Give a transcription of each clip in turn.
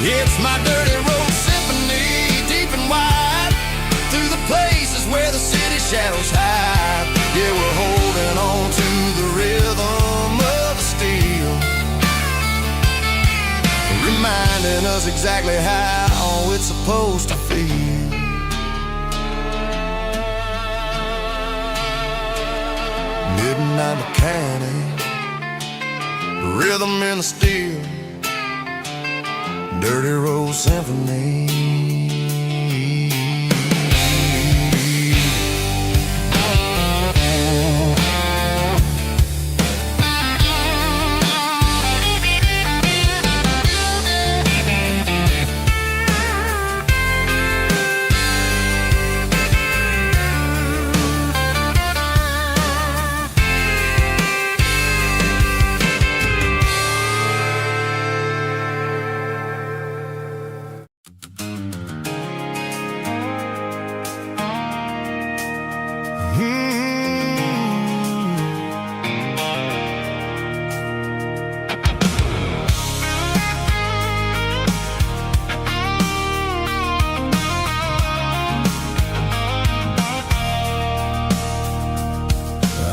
It's my dirty road symphony, deep and wide, through the places where the city shadows hide. Yeah, we're holding on to the rhythm of the steel, reminding us exactly how it's supposed to feel. Midnight mechanic, rhythm in the steel, dirty road symphony.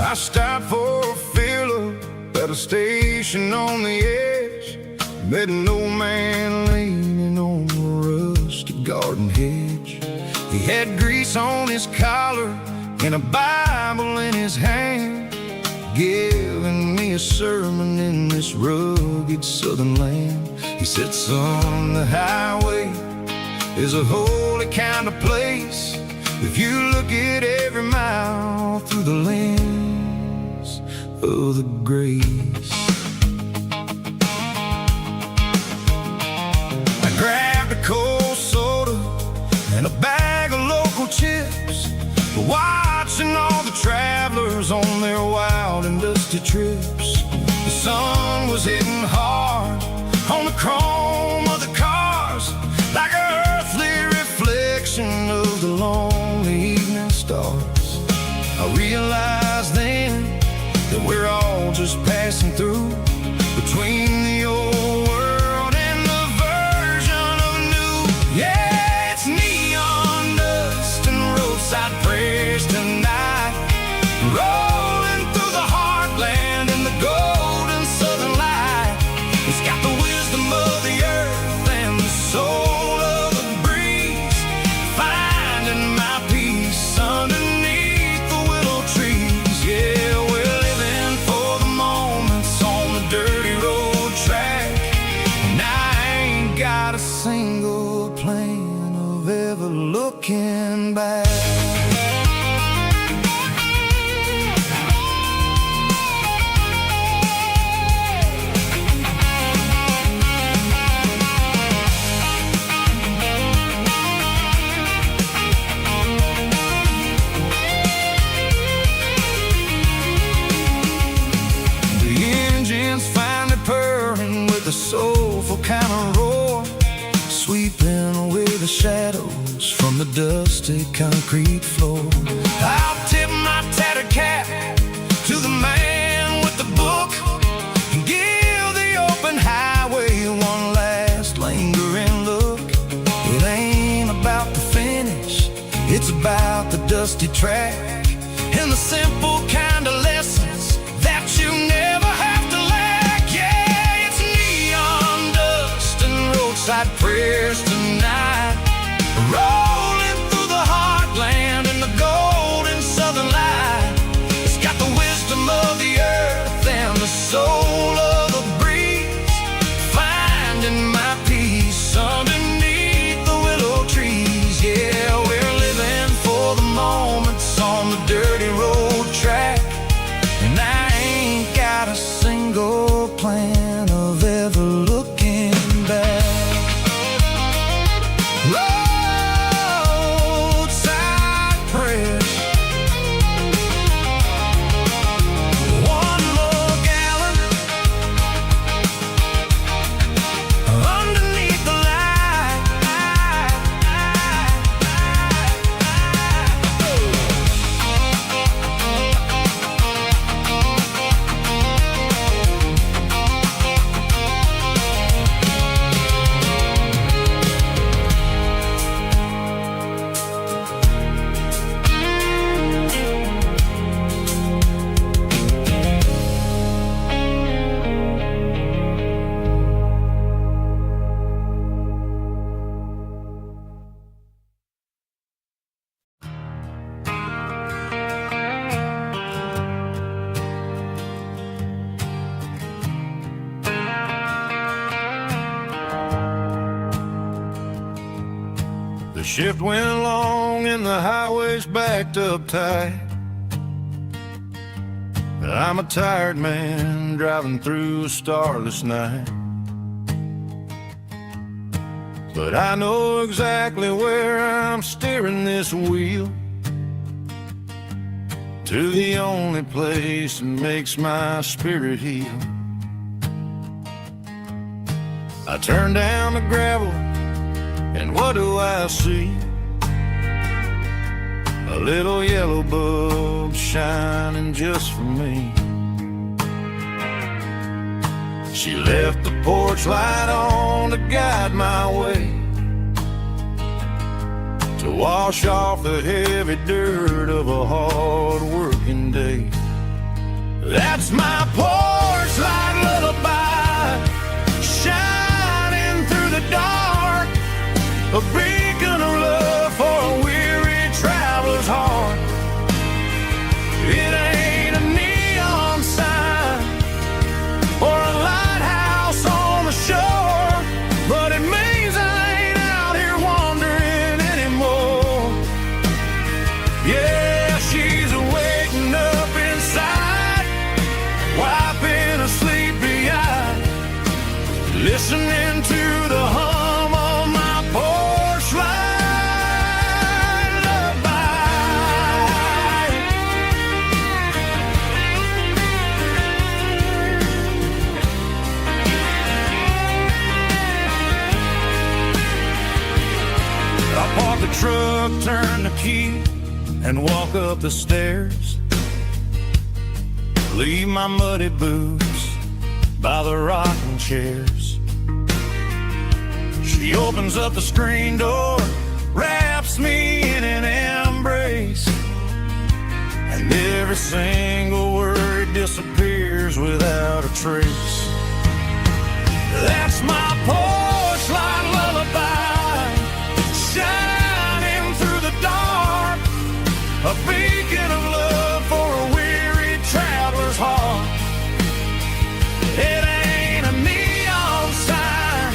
I stopped for a fill-up at a station on the edge. Met an old man leaning on a rusty garden hedge. He had grease on his collar and a Bible in his hand, giving me a sermon in this rugged southern land. He said, son, the highway is a holy kind of place if you look at every mile through the lens of the grace. I grabbed a cold soda and a bag of local chips, watching all the travelers on their wild and dusty trips. The sun was hitting hard on the chrome of the cars, like an earthly reflection of the lonely evening stars. I realized then that we're all just passing through between the old world and the version of new. Yeah, it's neon dust and roadside prayers tonight, rolling through the heartland in the golden southern light. It's got the wisdom of the earth and the soul of the breeze, finding my peace underneath the willow trees. Yeah, we're living for the moments on the dirty road track, and I ain't got a single plan of ever looking back. Finally purring with a soulful kind of roar, sweeping away the shadows from the dusty concrete floor. I'll tip my tattered cap to the man with the book and give the open highway one last lingering look. It ain't about the finish, it's about the dusty track and the simple kind of lessons that you never have to lack. Yeah, it's neon dust and roadside prayers tonight, rolling through the heartland in the golden southern light. It's got the wisdom of the earth and the soul of the breeze, finding my peace underneath the willow trees. Yeah, we're living for the moments on the dirty road track, and I ain't got a single plan of ever looking back. Whoa! The shift went long and the highway's backed up tight. I'm a tired man driving through a starless night. But I know exactly where I'm steering this wheel, to the only place that makes my spirit heal. I turn down the gravel, and what do I see? A little yellow bulb shining just for me. She left the porch light on to guide my way, to wash off the heavy dirt of a hard-working day. That's my porch light lullaby, shining through the dark, a beacon of love for a weary traveler's heart. It ain't a neon sign or a lighthouse on the shore, but it means I ain't out here wandering anymore. Yeah, she's waking up inside, wiping a sleepy eye, listening to the hum of my porch light lullaby. I park the truck, turn the key, and walk up the stairs. Leave my muddy boots by the rocking chairs. She opens up the screen door, wraps me in an embrace, and every single word disappears without a trace. That's my porch light lullaby, shining through the dark, a beacon of love for a weary traveler's heart. It ain't a neon sign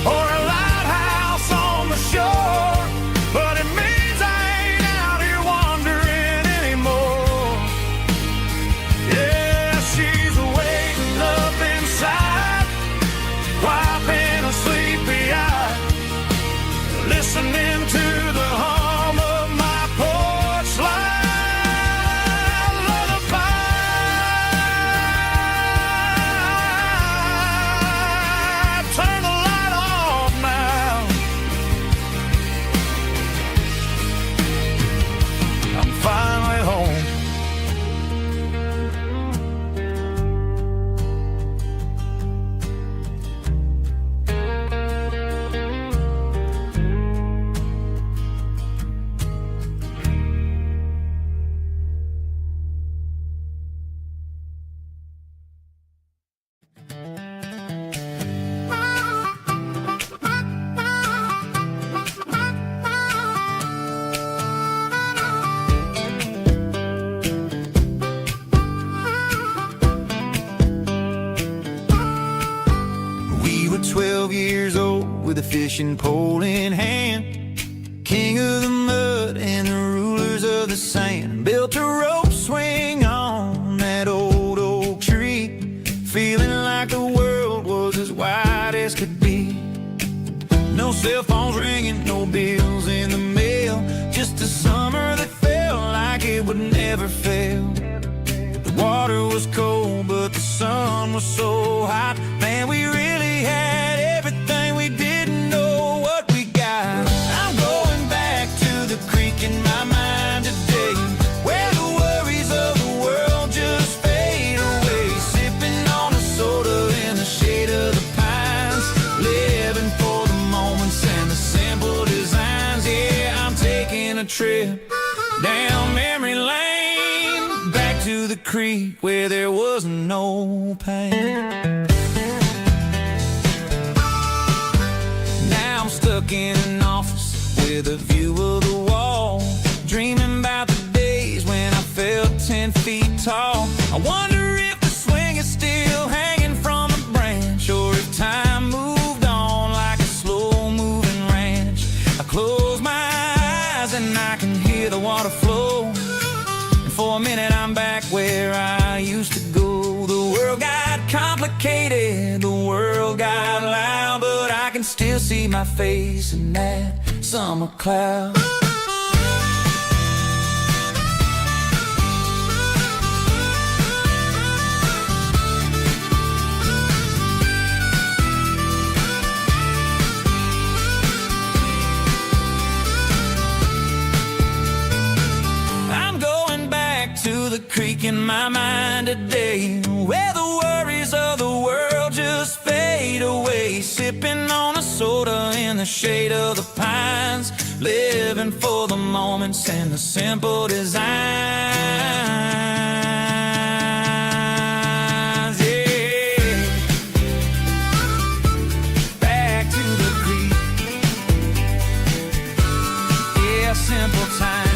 or a lighthouse on the shore, but it means I ain't out here wandering anymore. Yeah, she's waking up inside, wiping a sleepy eye, listening to the hum of my porch light lullaby. Turn the light off now, I'm finally home. We were 12 years old with a fishing pole in hand, king of the mud and the rulers of the sand. Built a rope swing on that old oak tree, feeling like the world was as wide as could be. No cell phones ringing, no bills in the mail, just a summer that felt like it would never fail. The water was cold, but the sun was so hot. Man, we really had everything, we didn't know what we got. I'm going back to the creek in my mind today, where the worries of the world just fade away. Sipping on a soda in the shade of the pines, living for the moments and the simple designs. Yeah, I'm taking a trip down memory lane, back to the creek where there was no pain. Now I'm stuck in an office with a view of the wall, dreaming about the days when I felt 10 feet tall. I wonder if the swing is still hanging from a branch, or if time moved on like a slow-moving ranch. I close and I can hear the water flow. And for a minute I'm back where I used to go. The world got complicated, the world got loud, but I can still see my face in that summer cloud. To the creek in my mind today, where the worries of the world just fade away. Sipping on a soda in the shade of the pines, living for the moments and the simple designs. Yeah, back to the creek. Yeah, simple times.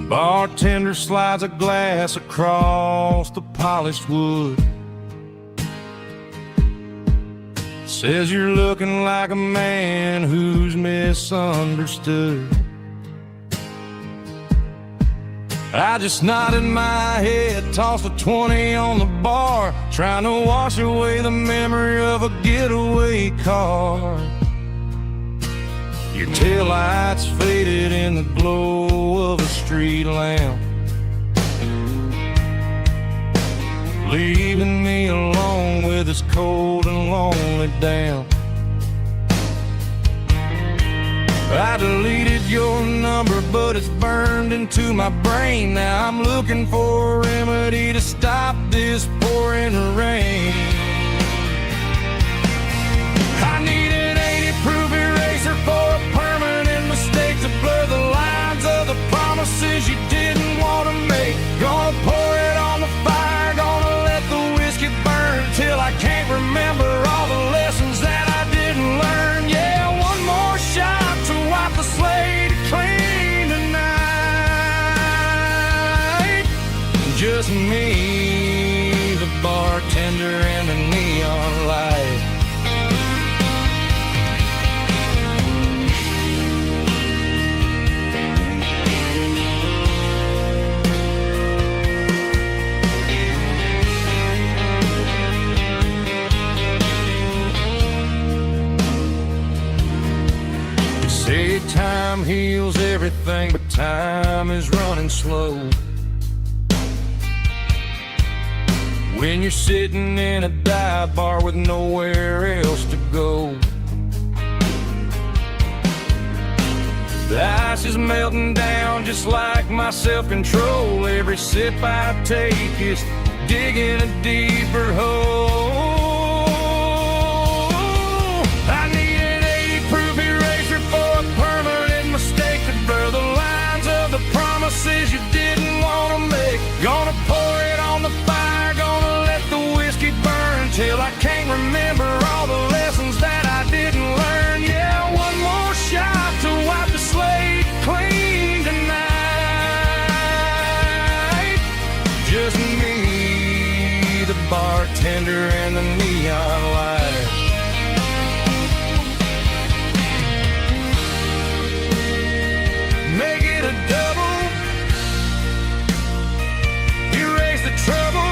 Bartender slides a glass across the polished wood. Says you're looking like a man who's misunderstood. I just nodded my head, tossed a 20 on the bar, trying to wash away the memory of a getaway car. Your taillights faded in the glow of a street lamp, leaving me alone with this cold and lonely damp. I deleted your number, but it's burned into my brain. Now I'm looking for a remedy to stop this pouring rain. I need an 80-proof eraser for a permanent mistake, to blur the lines of the promises you didn't want to make. Gonna pour it on the fire, gonna let the whiskey burn till I can't remember all the lessons that I didn't learn. Yeah, one more shot to wipe the slate clean tonight. Just me, the bartender, and the neon light. Say time heals everything, but time is running slow. When you're sitting in a dive bar with nowhere else to go, the ice is melting down just like my self-control. Every sip I take is digging a deeper hole. I need an 80-proof eraser for a permanent mistake, to blur the lines of the promises you didn't want to make. Gonna pour it on the fire, gonna let the whiskey burn till I can't remember all the lessons that I didn't learn. Yeah, one more shot to wipe the slate clean tonight. Just me, the bartender, and the neon light. Make it a double, erase the trouble.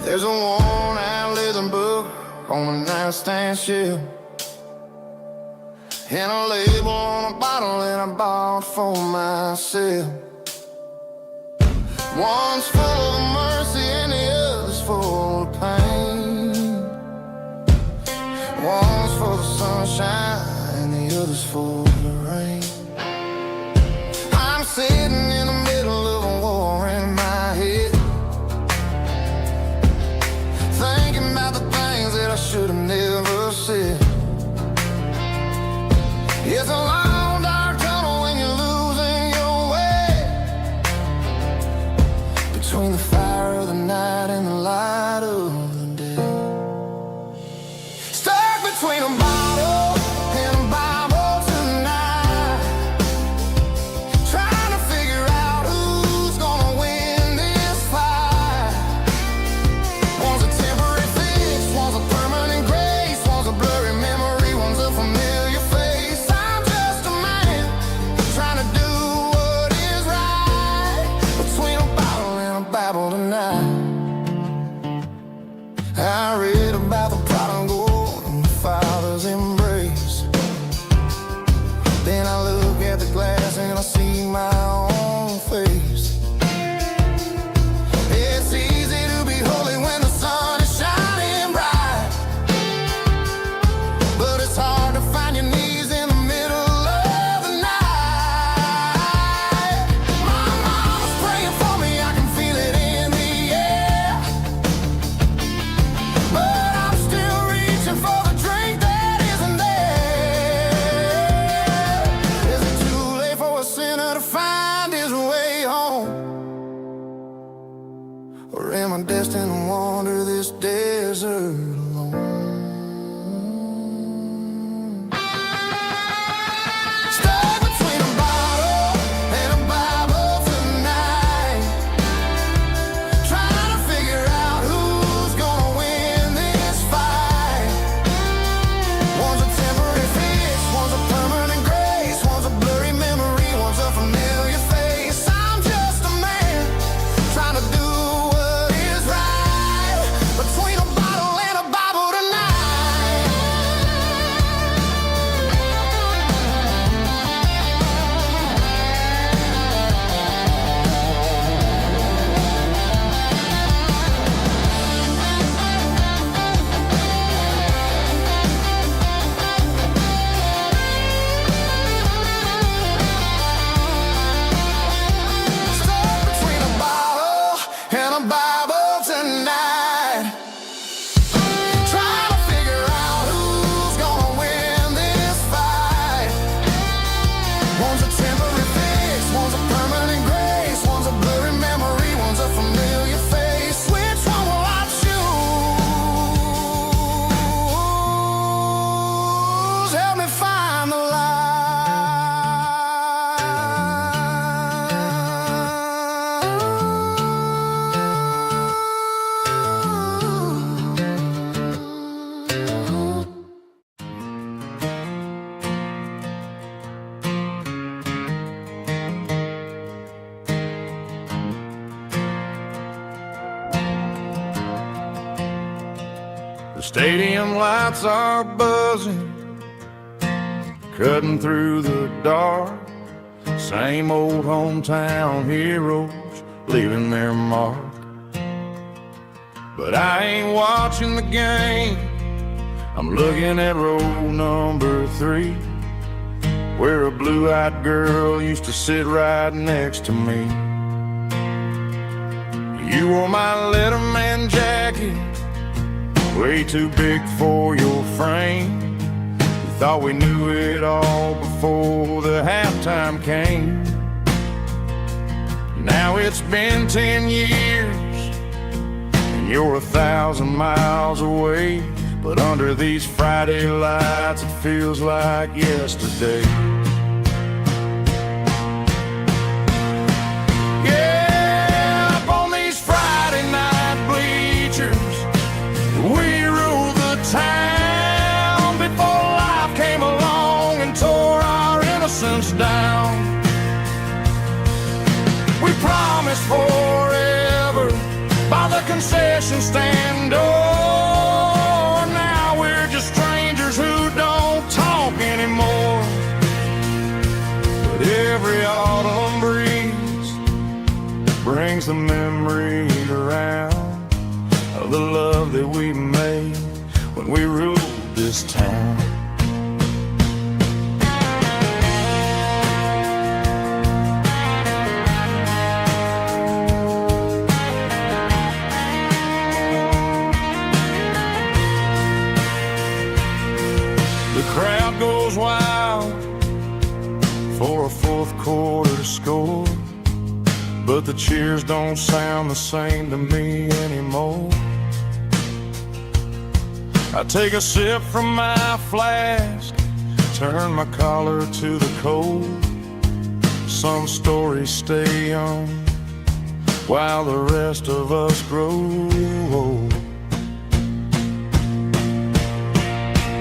There's a worn-out leather book on a nightstand shelf. and a label on a bottle that I bought for myself. One's full of mercy and the other's full of pain. One's full of sunshine and the other's full of rain. I'm sitting in the middle of a war in my head, thinking about the things that I should have never said. It's a long dark tunnel when you're losing your way, between the fire of the night and the light of the day. Stuck between a bottle and a Bible tonight, trying to figure out who's gonna win this fight. One's a temporary fix, one's a permanent grace, one's a blurry memory, one's a familiar face. I'm just a man trying to do what is right, between a bottle and a Bible tonight. I read about the prodigal and the Father's embrace. Then I look at the glass and I see my own face. It's easy to be holy when the sun is shining bright, but it's hard to find your knees in the middle of the night. My mama's praying for me, I can feel it in the air, but I'm still reaching for the drink that isn't there. Is it too late for a sinner to find his way home? Or am I destined to wander this desert alone? Stuck between a bottle and a Bible tonight, trying to figure out who's gonna win this fight. One's a temporary fix, one's a permanent grace, one's a blurry memory, one's a familiar face. I'm just a man trying to do what is right, between a bottle and a Bible tonight. Stuck between a bottle and a Bible tonight, trying to figure out who's gonna win this fight. One's a temporary fix, one's a permanent grace, one's a blurry memory, one's a familiar face. Which one will I choose? Help me find the light. The stadium lights are buzzing, cutting through the dark. Same old hometown heroes leaving their mark. But I ain't watching the game, I'm looking at row number 3, where a blue-eyed girl used to sit right next to me. You wore my Letterman jacket, way too big for your frame. We thought we knew it all before the halftime came. Now it's been 10 years and you're 1,000 miles away, but under these Friday lights it feels like yesterday. Yeah, up on these Friday night bleachers, we rule the town before life came along and tore our innocence down. We promised forever by the concession stand door. Now we're just strangers who don't talk anymore. the love that we made when we ruled this town. The crowd goes wild for a fourth quarter score, but the cheers don't sound the same to me anymore. I take a sip from my flask, turn my collar to the cold. Some stories stay young while the rest of us grow old.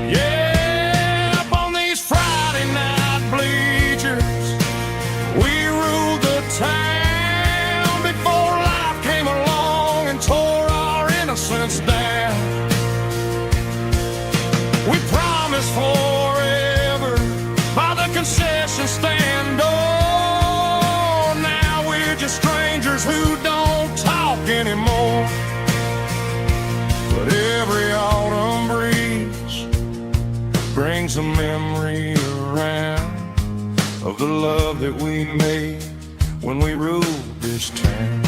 Yeah, up on these Friday night bleachers, we ruled the town before life came along and tore our innocence down. We promised forever by the concession stand door. Now we're just strangers who don't talk anymore. But every autumn breeze brings a memory around of the love that we made when we ruled this town.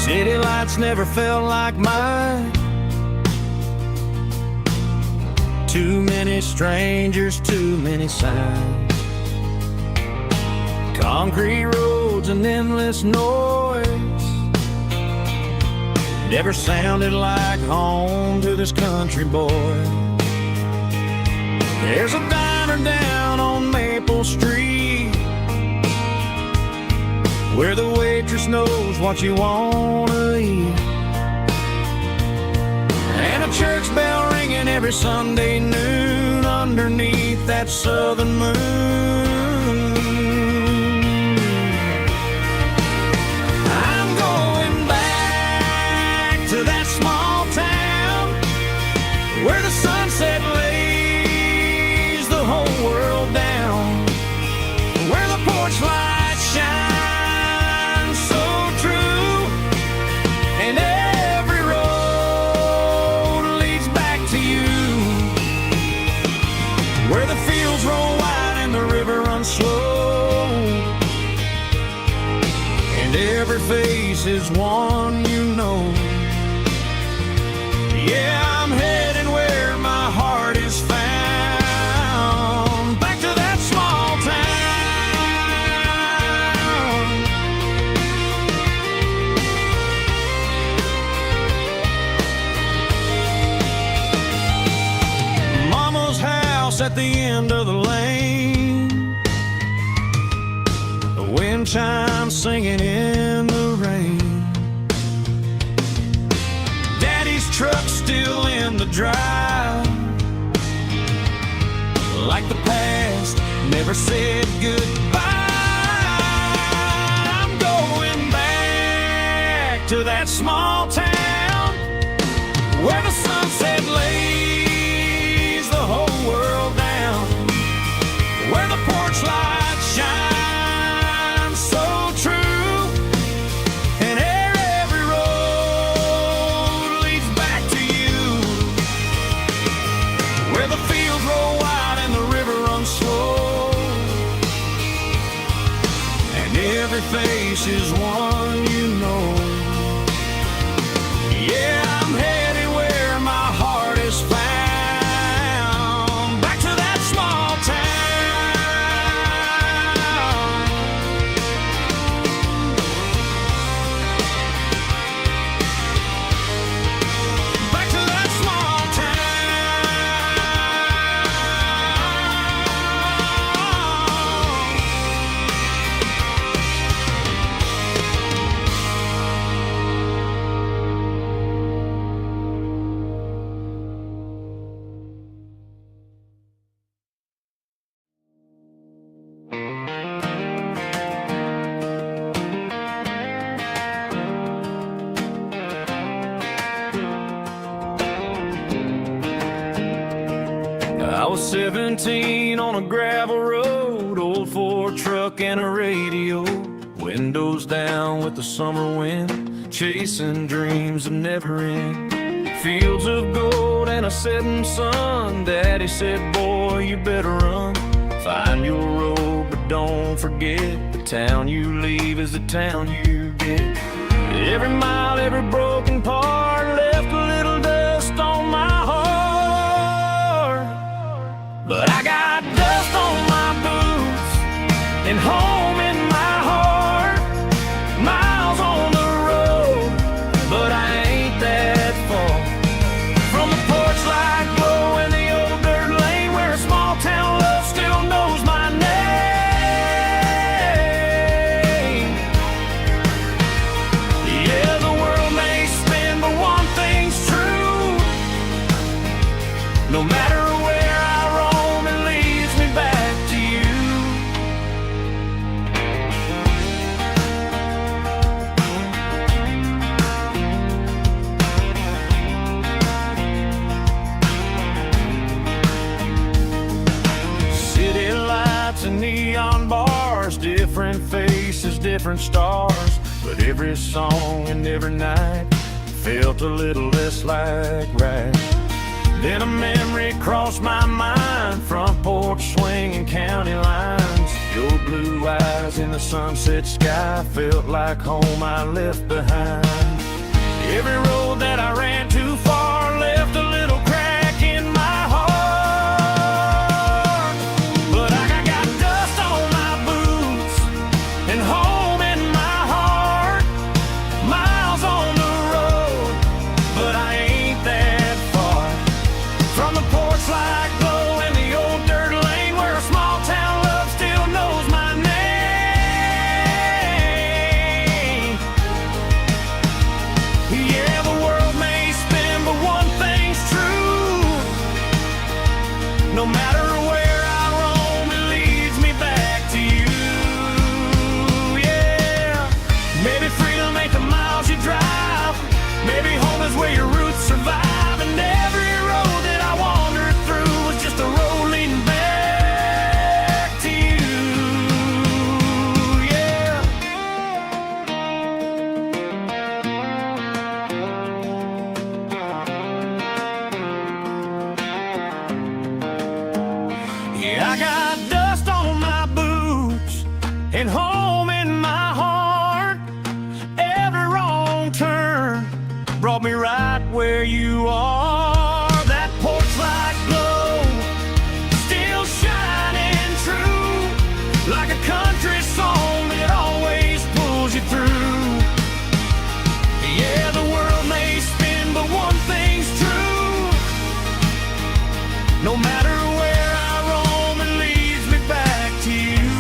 City lights never felt like mine. Too many strangers, too many signs. Concrete roads and endless noise never sounded like home to this country boy. There's a diner down on Maple Street where the waitress knows what you wanna eat, and a church bell ringing every Sunday noon underneath that southern moon. I'm going back to that small town where the sunset lays the whole world down, where the porch lights shine slow, and every face is one you know. Yeah, I'm heading where my heart is found, back to that small town. Mama's house at the end of the lane, wind chimes singing in the rain. Daddy's truck still in the drive, like the past never said goodbye. to that small town where the sunset lays the whole world down, where the porch lights shine so true, and every road leads back to you, where the fields roll wide and the river runs slow, and every face is one you know. Yeah, I'm headed where my heart is found, back to that small town. Back to that small I was 17 on a gravel road, old Ford truck and a radio, windows down with the summer wind, chasing dreams of never end. Fields of gold and a setting sun, Daddy said, boy, you better run. Find your road, but don't forget, the town you leave is the town you get. Every mile, every broken part left a little dust on my heart, but I got dust on my boots and home in my heart. Miles on the road, but I ain't that far from the porch light glow and the old dirt lane where a small town love still knows my name. Yeah, the world may spin, but one thing's true. No matter where I roam, it leads me back to you. City lights and neon bars, different faces, different stars, but every song and every night felt a little less like right. Then a memory crossed my mind, front porch swinging county lines, your blue eyes in the sunset sky felt like home I left behind. Every road that I ran too far left a little crack in my heart, but I got dust on my boots and home in my heart. Miles on the road, but I ain't that far from the porch light glow and the old dirt lane where a small town love still knows my name. Yeah, the world may spin, but one thing's true. No matter where I roam, it leads me back to you. Yeah, maybe freedom ain't the miles you drive, maybe home is where your roots survive, and every road that I wandered through was just a road leading back to you. Yeah. Yeah, I got dust on my boots and home in my heart. Every wrong turn brought me right where you are. That porch light glow still shining true, like a country song that always pulls you through. Yeah, the world may spin, but one thing's true. No matter where I roam, it leads me back to you.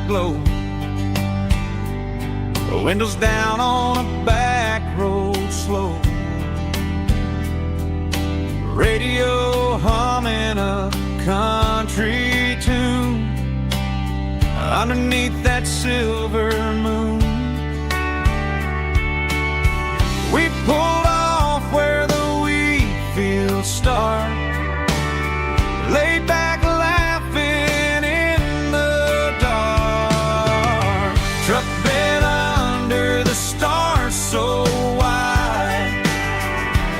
glow. The windows down on a back road slow. Radio humming a country tune underneath that silver moon. We pulled off where the wheat fields start, laid back laughing in the dark. Truck bed under the stars so wide,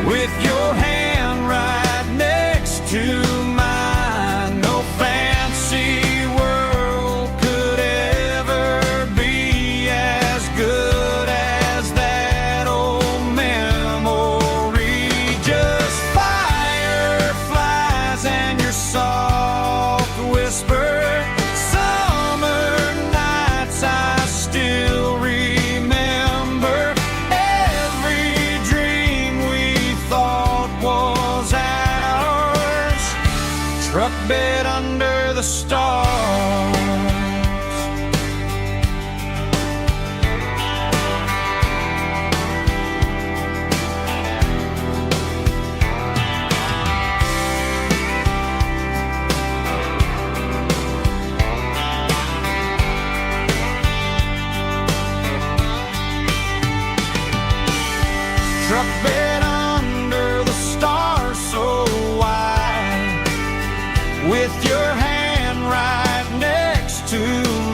with your hand right next to mine. No fancy world could ever be as good as that old memory. Just fireflies and your soft whisper. Summer nights I still remember. Every dream we thought was ours. Truck bed under the stars. Truck bed under the stars so wide, with your hand right next to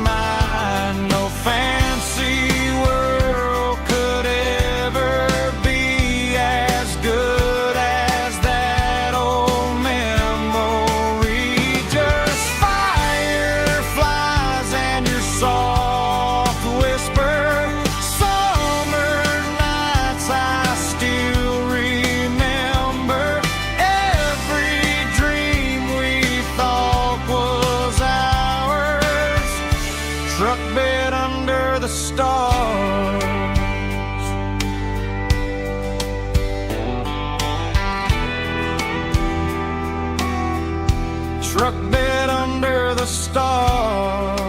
mine. No fancy world could ever be as good as that old memory. Just fireflies and your soft whisper. Summer nights I still remember. Every dream we thought was ours. Truck bed under the stars. Truck bed under the stars.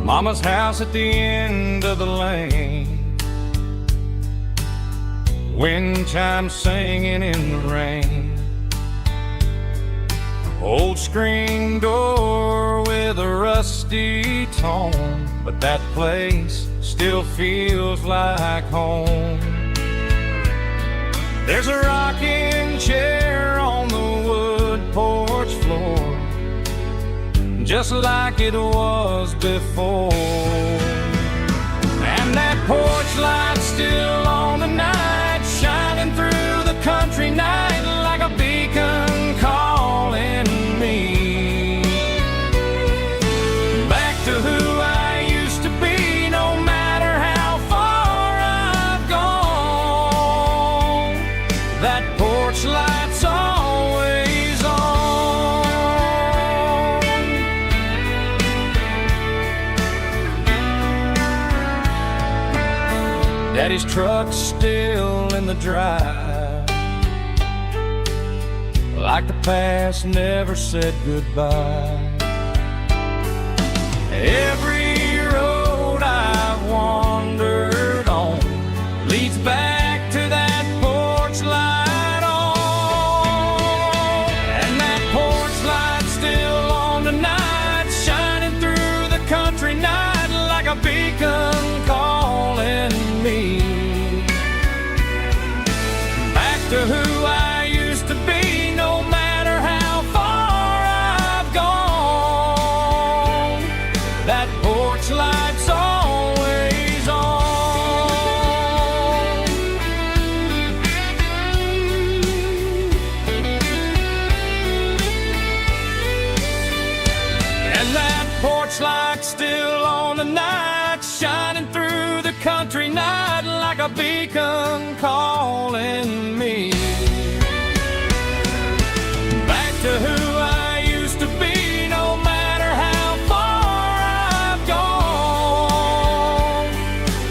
Mama's house at the end of the lane, wind chimes singing in the rain. Old screen door with a rusty tone, but that place still feels like home. There's a rocking chair on the wood porch floor, just like it was before. And that porch light still on the night, shining through the country night like a beacon calling me back to who I used to be. No matter how far I've gone, that porch light's always on. Daddy's truck's still in the drive, like the past never said goodbye. Every road I've wandered on leads back to that porch light on. And that porch light's still on tonight, shining through the country night like a beacon calling me back to who I used to be. No matter how far I've gone, that a beacon calling me back to who I used to be, no matter how far I've gone.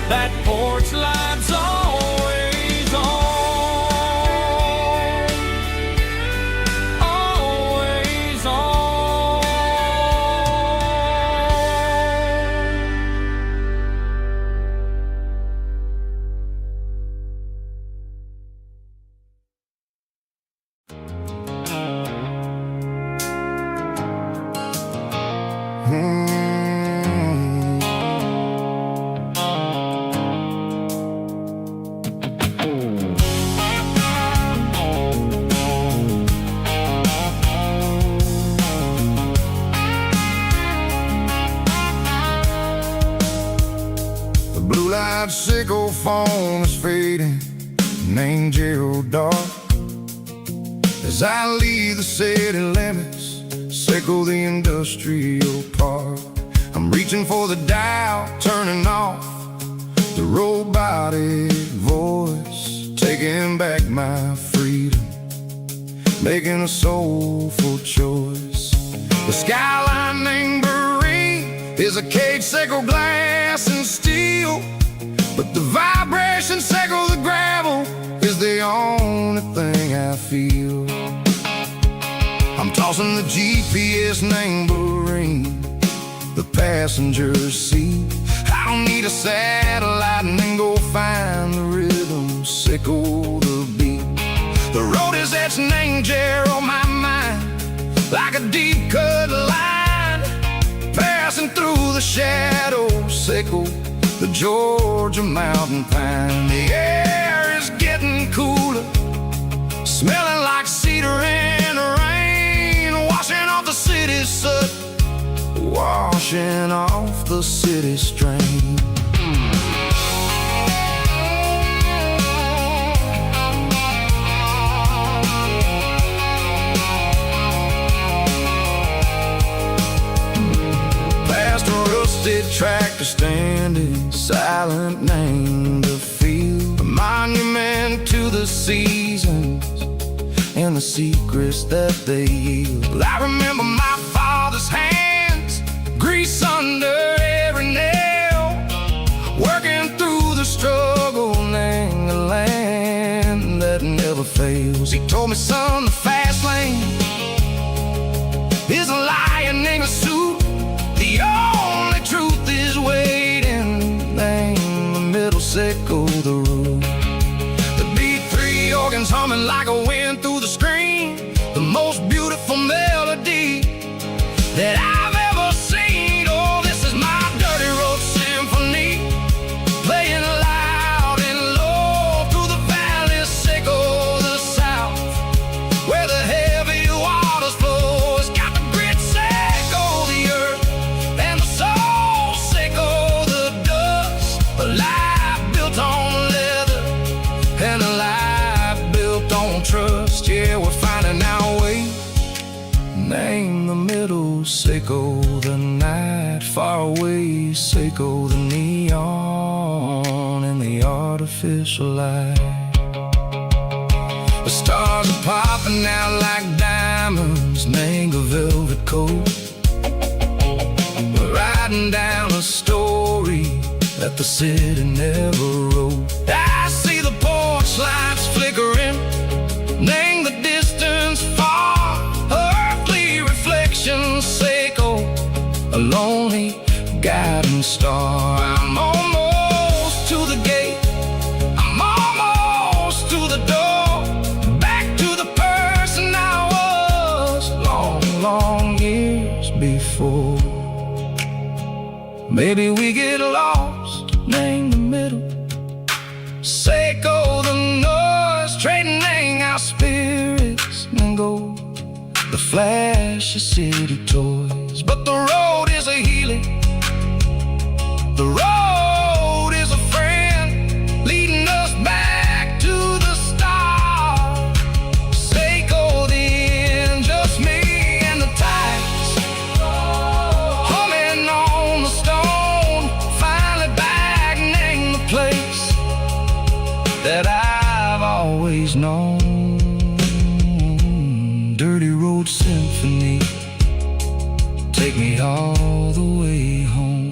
That porch light's always on, always on. The blue light sickle phone is fading, name Gerald dark. As I leave the city limits, sickle the industrial park. I'm reaching for the dial, turning off the robotic voice, taking back my freedom, making a soulful choice. The skyline named Marine is a cage, sickle glass and steel, but the vibration sickle the gravel is the only thing I feel. I'm tossing the GPS named Marine, the passenger seat. I don't need a satellite and then go find the rhythm, sickle the beat. The road is etched named Gerald on my mind, like a deep cut line, passing through the shadows, sickle the Georgia mountain pine. The air is getting cooler, smelling like cedar in the rain, washing off the city's soot, washing off the city strain. Past a rusted tractor standing silent, named a field, a monument to the seasons and the secrets that they yield. I remember my father's hands, grease under every nail, working through the struggle, name the land that never fails. He told me, son, the fast lane is a lion in a suit, the only truth is waiting, name the middle, sickle the root. The B3 organs humming like a wind through the screen, the most beautiful melody that I've ever seen. Oh, this is my dirty road symphony, playing loud and low through the valleys, sickle the south, where the heavy waters flow. It's got the grit, sickle the earth, and the soul, sickle the dust. A life built on leather and a life built on trust. Yeah, we're finding our way, name the middle, sickle the night, far away, sickle the neon and the artificial light. The stars are popping out like diamonds, name the velvet coat. We're riding down a story that the city never wrote. I see the porch lights flickering, name the distance far, earthly reflections, sickle a lonely guiding star. I'm almost to the gate, I'm almost to the door, back to the person I was long, long years before. Maybe we get lost, name the middle, sickle the noise, trading our spirits and go the flash of city toys. But the road is a healing, the road is a friend, leading us back to the stars. Sickle the end, just me and the tides, humming on the stone, finally back, name the place that I've always known. Dirty Road Symphony, take me all the way home.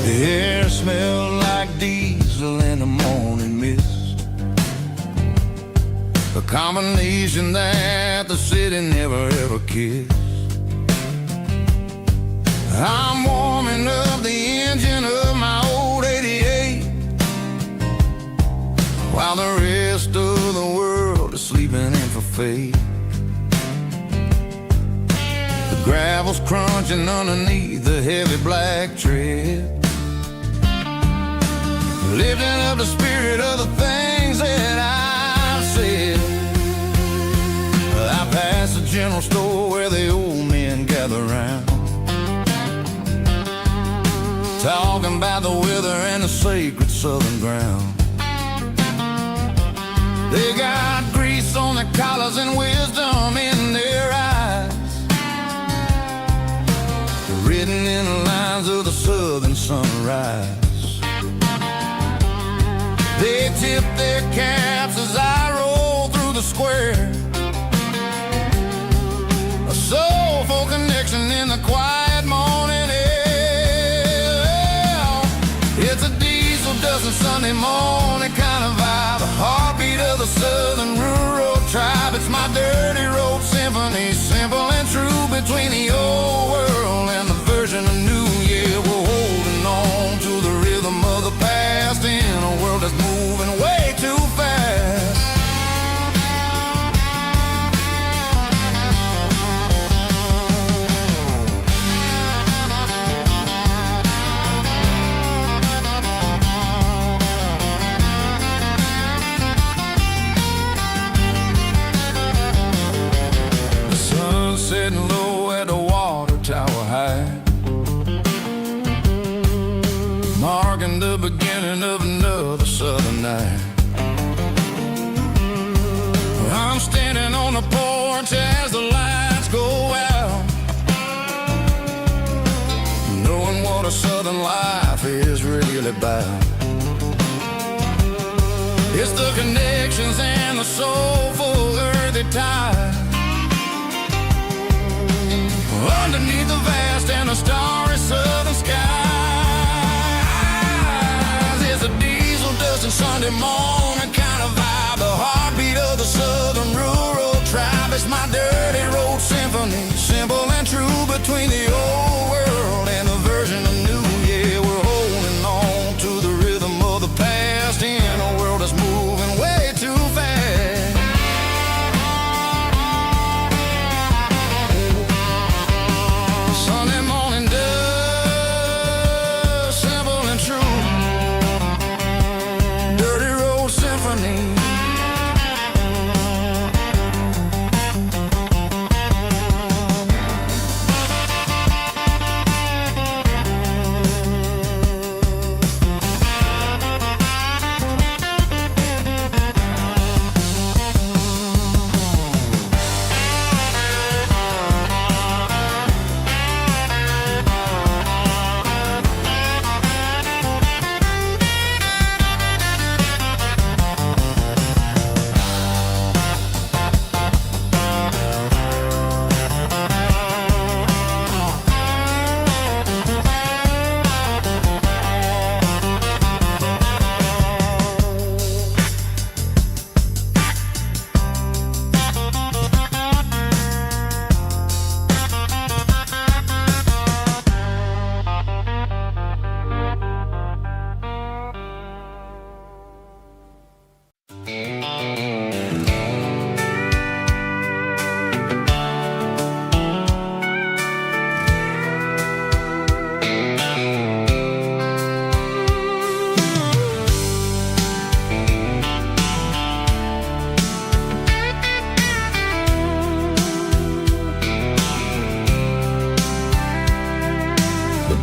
The air smelled like diesel in the morning mist, a combination that the city never ever kissed. I'm warming up the engine of my old 88, while the rest of the world is sleeping in for fate. The gravel's crunching underneath the heavy black tread, lifting up the spirit of the things that I've said. I pass the general store where the old men gather round, talking about the weather and the sacred southern ground. They got grease on their collars and wisdom in their eyes, written in the lines of the southern sunrise. They tip their caps as I roll through the square, a soulful connection in the quiet morning air. It's a diesel dusting Sunday morning kind of vibe, a heartbeat of the southern rural tribe. It's my dirty road symphony, simple and true, between the old world and the version of new. Yeah, we're holding on to the rhythm of the past in a world that's moving way too fast. The sun's setting low at the water tower high, marking the beginning of another southern night. I'm standing on the porch as the lights go out, knowing what a southern life is really about. It's the connections and the soulful earthy tide, underneath the vast and the starry southern skies. It's a diesel dusting Sunday morning kind of vibe, the heartbeat of the southern rural tribe. It's my dirty road symphony, simple and true, between the old world and the version of new. Yeah, we're holding on to the rhythm of the past in a world that's moving way too fast. Sunday morning dust, simple and true, dirty road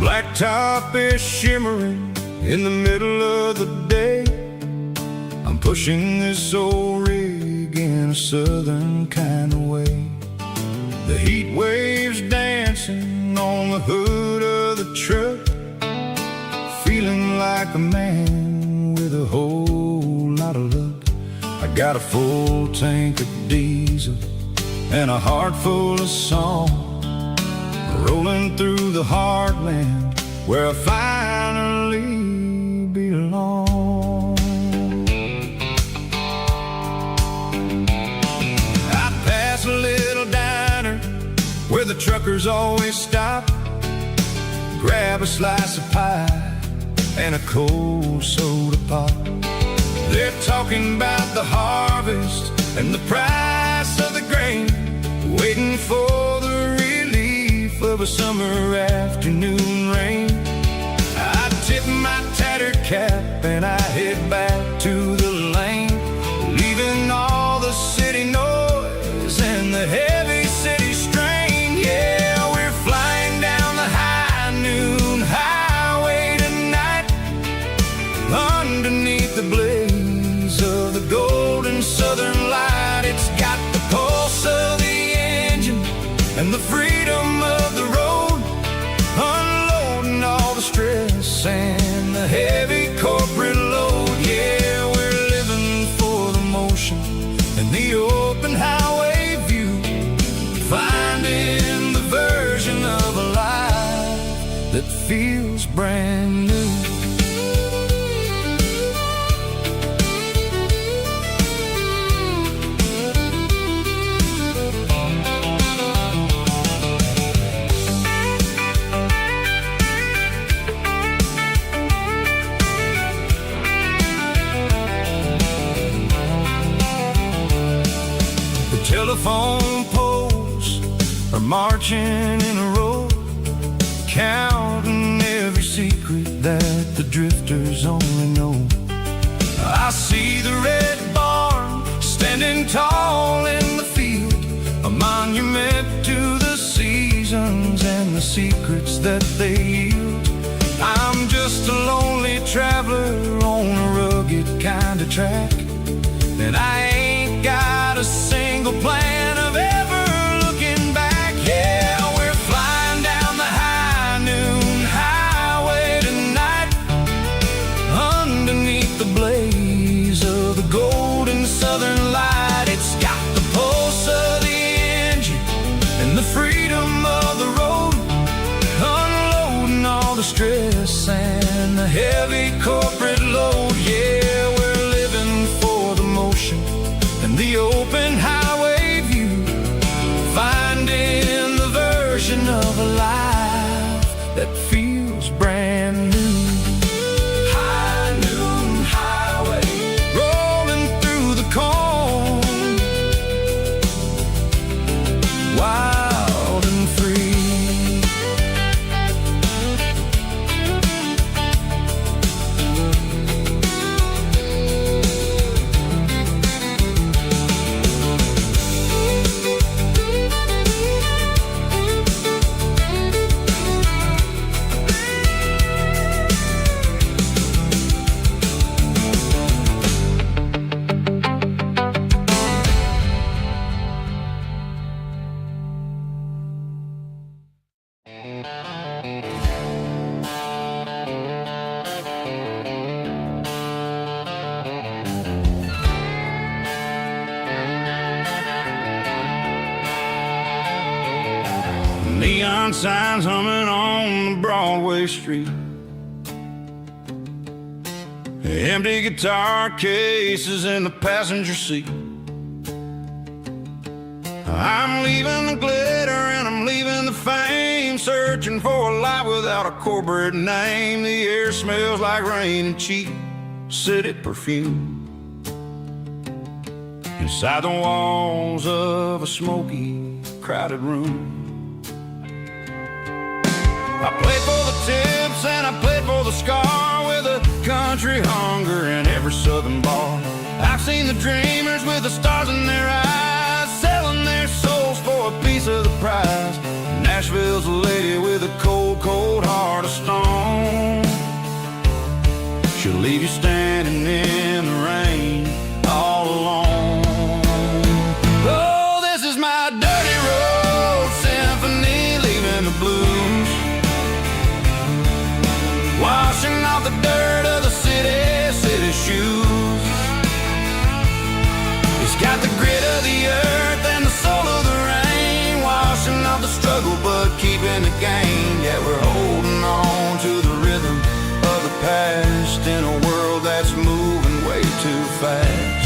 blacktop is shimmering in the middle of the day. I'm pushing this old rig in a southern kind of way. The heat waves dancing on the hood of the truck, feeling like a man with a whole lot of luck. I got a full tank of diesel and a heart full of song, rolling through the heartland where I finally belong. I pass a little diner where the truckers always stop, grab a slice of pie and a cold soda pop. They're talking about the harvest and the price of the grain, waiting for the relief of a summer afternoon rain. I tip my tattered cap and I head back to the lane, leaving all the city noise and the heavy city strain. Yeah, we're flying down the high noon highway tonight, underneath the blaze of the golden southern light. It's got the pulse of the engine and the freedom of the road, unloading all the stress and the heavy corporate load. Yeah, we're living for the motion and the open highway view, finding the version of a life that feels brand new. Telephone poles are marching in a row, counting every secret that the drifters only know. I see the red barn standing tall in the field, a monument to the seasons and the secrets that they yield. I'm just a lonely traveler on a rugged kind of track, and I ain't got a single plan of ever looking back. Yeah, we're flying down the high noon highway tonight, underneath the blaze of the golden southern light. It's got the pulse of the engine and the freedom of the road, unloading all the stress and the heavy corporate load. Yeah, we're living for the motion and the open highway view, finding the version of a life that feels brand new. High noon highway, rolling through the corn, wild and free. Neon signs humming on the Broadway street, empty guitar cases in the passenger seat. I'm leaving the glitter and I'm leaving the fame, searching for a life without a corporate name. The air smells like rain and cheap city perfume inside the walls of a smoky, crowded room. I played for the tips and I played for the scar, with a country hunger in every southern bar. I've seen the dreamers with the stars in their eyes, selling their souls for a piece of the prize. Nashville's a lady with a cold, cold heart of leave you standing in the rain all alone. Oh, this is my dirty road symphony, leaving the blues, washing off the dirt of the city shoes. It's got the grit of the earth and the soul of the rain, washing off the struggle but keeping the gain. Yeah, we're holding on to the rhythm of the past in a world that's moving way too fast.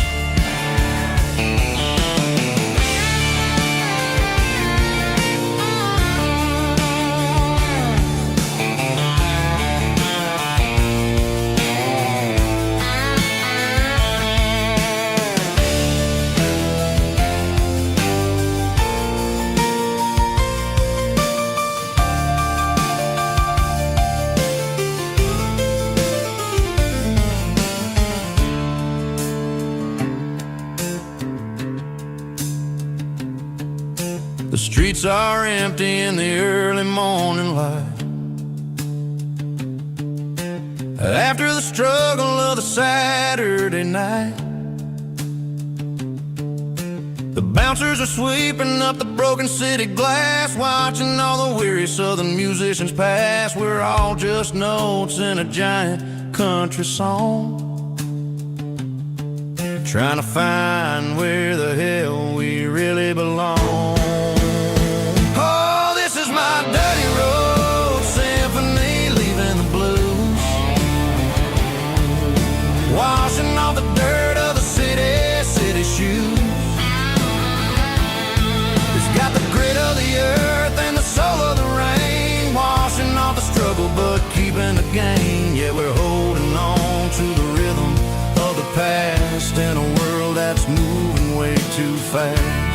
The streets are empty in the early morning light, after the struggle of the Saturday night. The bouncers are sweeping up the broken city glass, watching all the weary southern musicians pass. We're all just notes in a giant country song, trying to find where the hell we really belong. My dirty road symphony, leaving the blues, washing off the dirt of the city shoes. It's got the grit of the earth and the soul of the rain, washing off the struggle but keeping the gain. Yeah, we're holding on to the rhythm of the past in a world that's moving way too fast.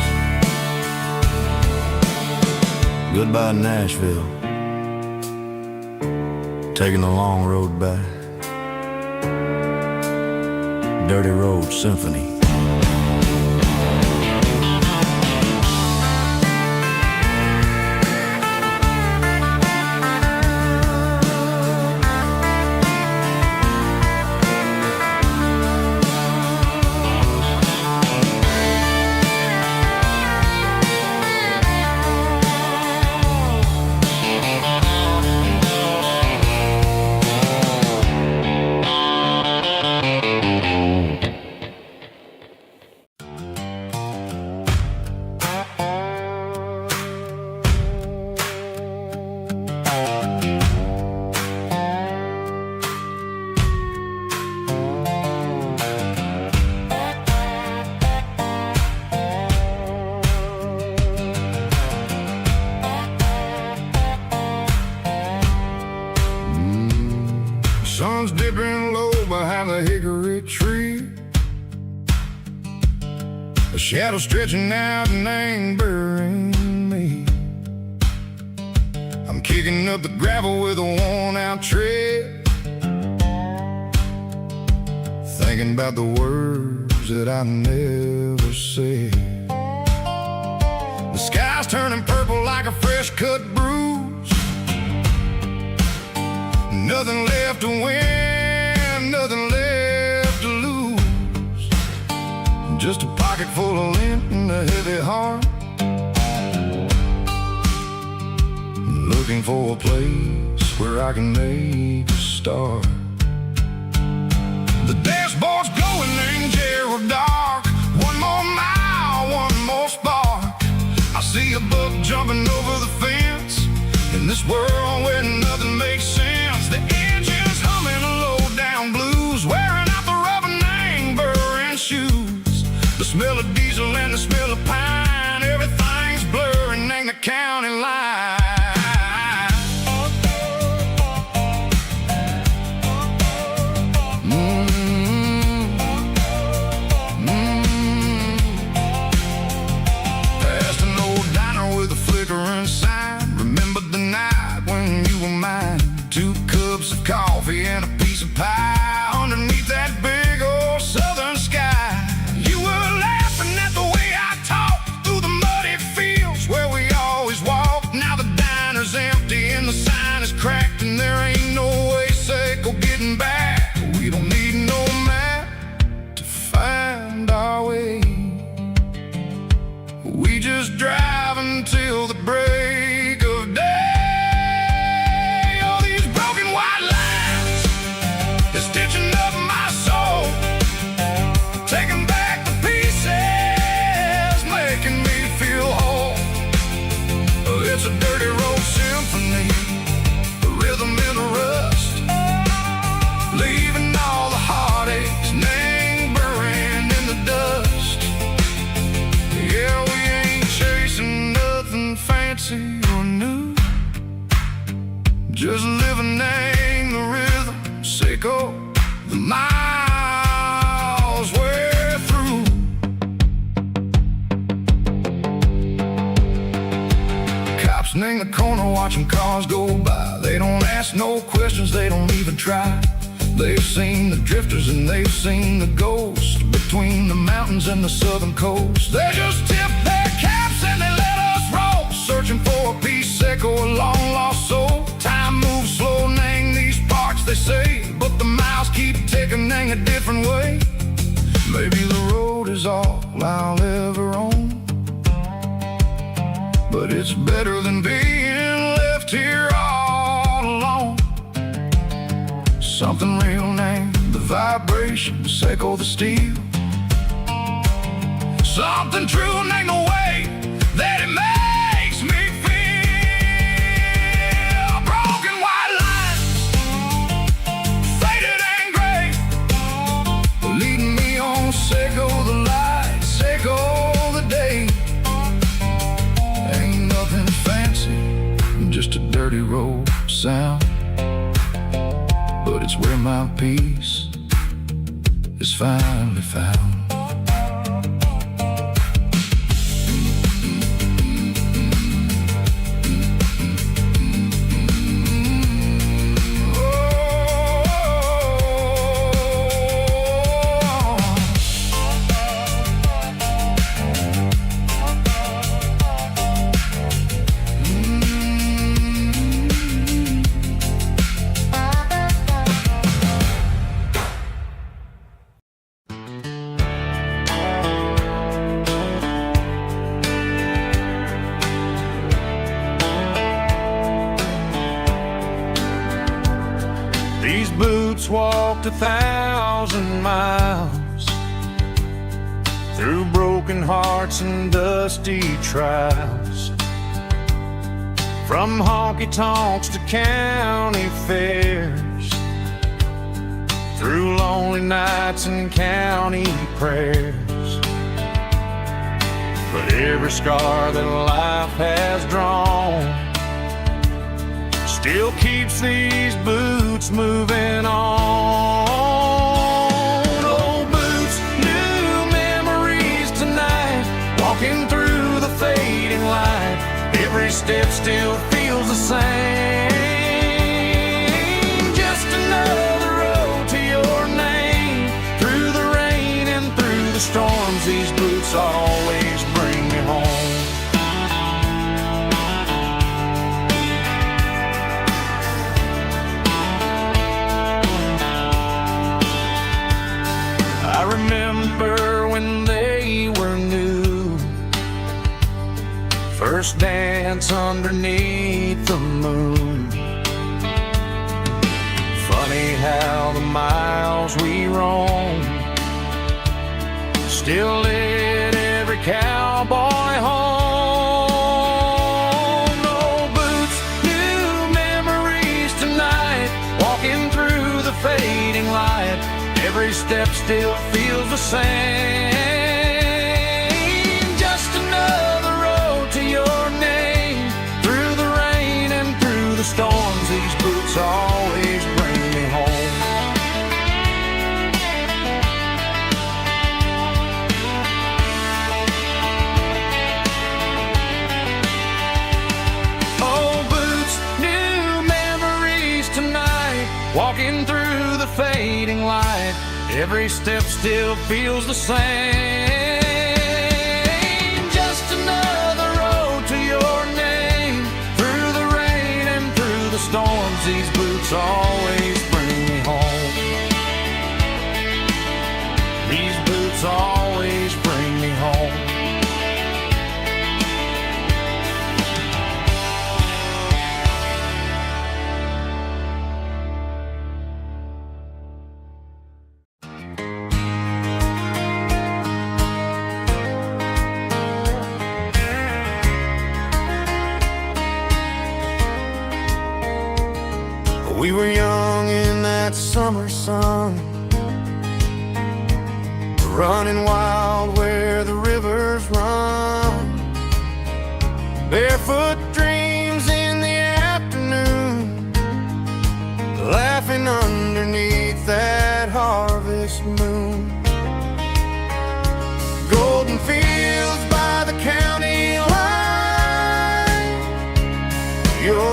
Goodbye, Nashville, taking the long road back. Dirty Road Symphony. Sun's dipping low behind the hickory tree, a shadow stretching out and angering me. I'm kicking up the gravel with a worn-out tread, thinking about the words that I never said. The sky's turning purple like a fresh-cut bruise, nothing left to win, nothing left to lose, just a pocket full of lint and a heavy heart, looking for a place where I can make a start. The dashboard's glowing in Gerald dark, one more mile, one more spark. I see a buck jumping over the fence, in this world where nothing makes sense. The engine's humming a low-down blues, wearing out the rubber name burring shoes. The smell of diesel and the smell of pine, everything's blurring in the county line. Past an old diner with a flickering sign, remember the night when you were mine. 2 cups of coffee and a piece of pie underneath that big old southern sky. You were laughing at the way I talked through the muddy fields where we always walked. Now the diner's empty and the sign is cracked, and there ain't no way safe or getting back. We don't need just living in the rhythm, sicko, the miles we're through. Cops in the corner watching cars go by. They don't ask no questions, they don't even try. They've seen the drifters and they've seen the ghosts between the mountains and the southern coast. They just tip their caps and they let us roll, searching for a piece, sicko, a long lost soul. Time moves slow, nang these parts, they say, but the miles keep ticking, nang a different way. Maybe the road is all I'll ever own, but it's better than being left here all alone. Something real named the vibration, sicko, the steel. Something true named the way that it makes me feel. Broken white lines, faded and gray, leading me on, sicko, the light, sicko, the day. Ain't nothing fancy, just a dirty road sound, but it's where my peace is finally found. These boots walked 1,000 miles through broken hearts and dusty trials, from honky-tonks to county fairs, through lonely nights and county prayers. But every scar that life has drawn still keeps these boots moving on. Old boots, new memories tonight, walking through the fading light. Every step still feels the same. Just another road to your name. Through the rain and through the storms, these boots always bring me home. I remember when they were new, first dance underneath the moon. Funny how the miles we roam still lit every cowboy home. Old boots, new memories tonight, walking through the fading light. Every step still feels the same. Just another road to your name. Through the rain and through the storms, these boots always bring me home. Old boots, new memories tonight, walking through the fading light. Every step still feels the same. Just another road to your name. Through the rain and through the storms, these boots always bring me home. These boots always bring me home. We were young in that summer sun, running wild where the rivers run. Barefoot dreams in the afternoon,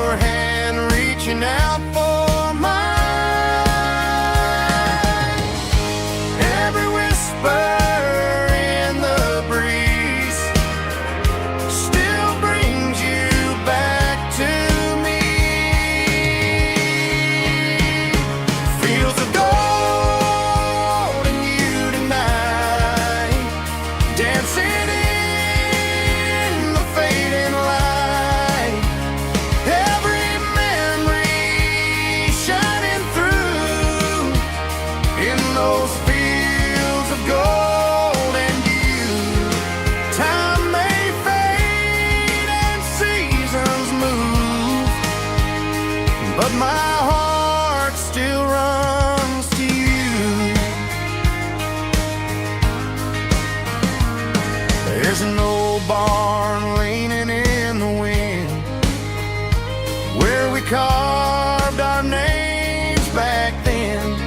your hand reaching out for mine. Every whisper in the breeze still brings you back to me. Fields of gold and you tonight, dancing in the fading light. Every memory shining through in those fields of gold and you. Time may fade and seasons move, but my heart still runs to you. There's an old barn leaning in the wind where we carved our names back then.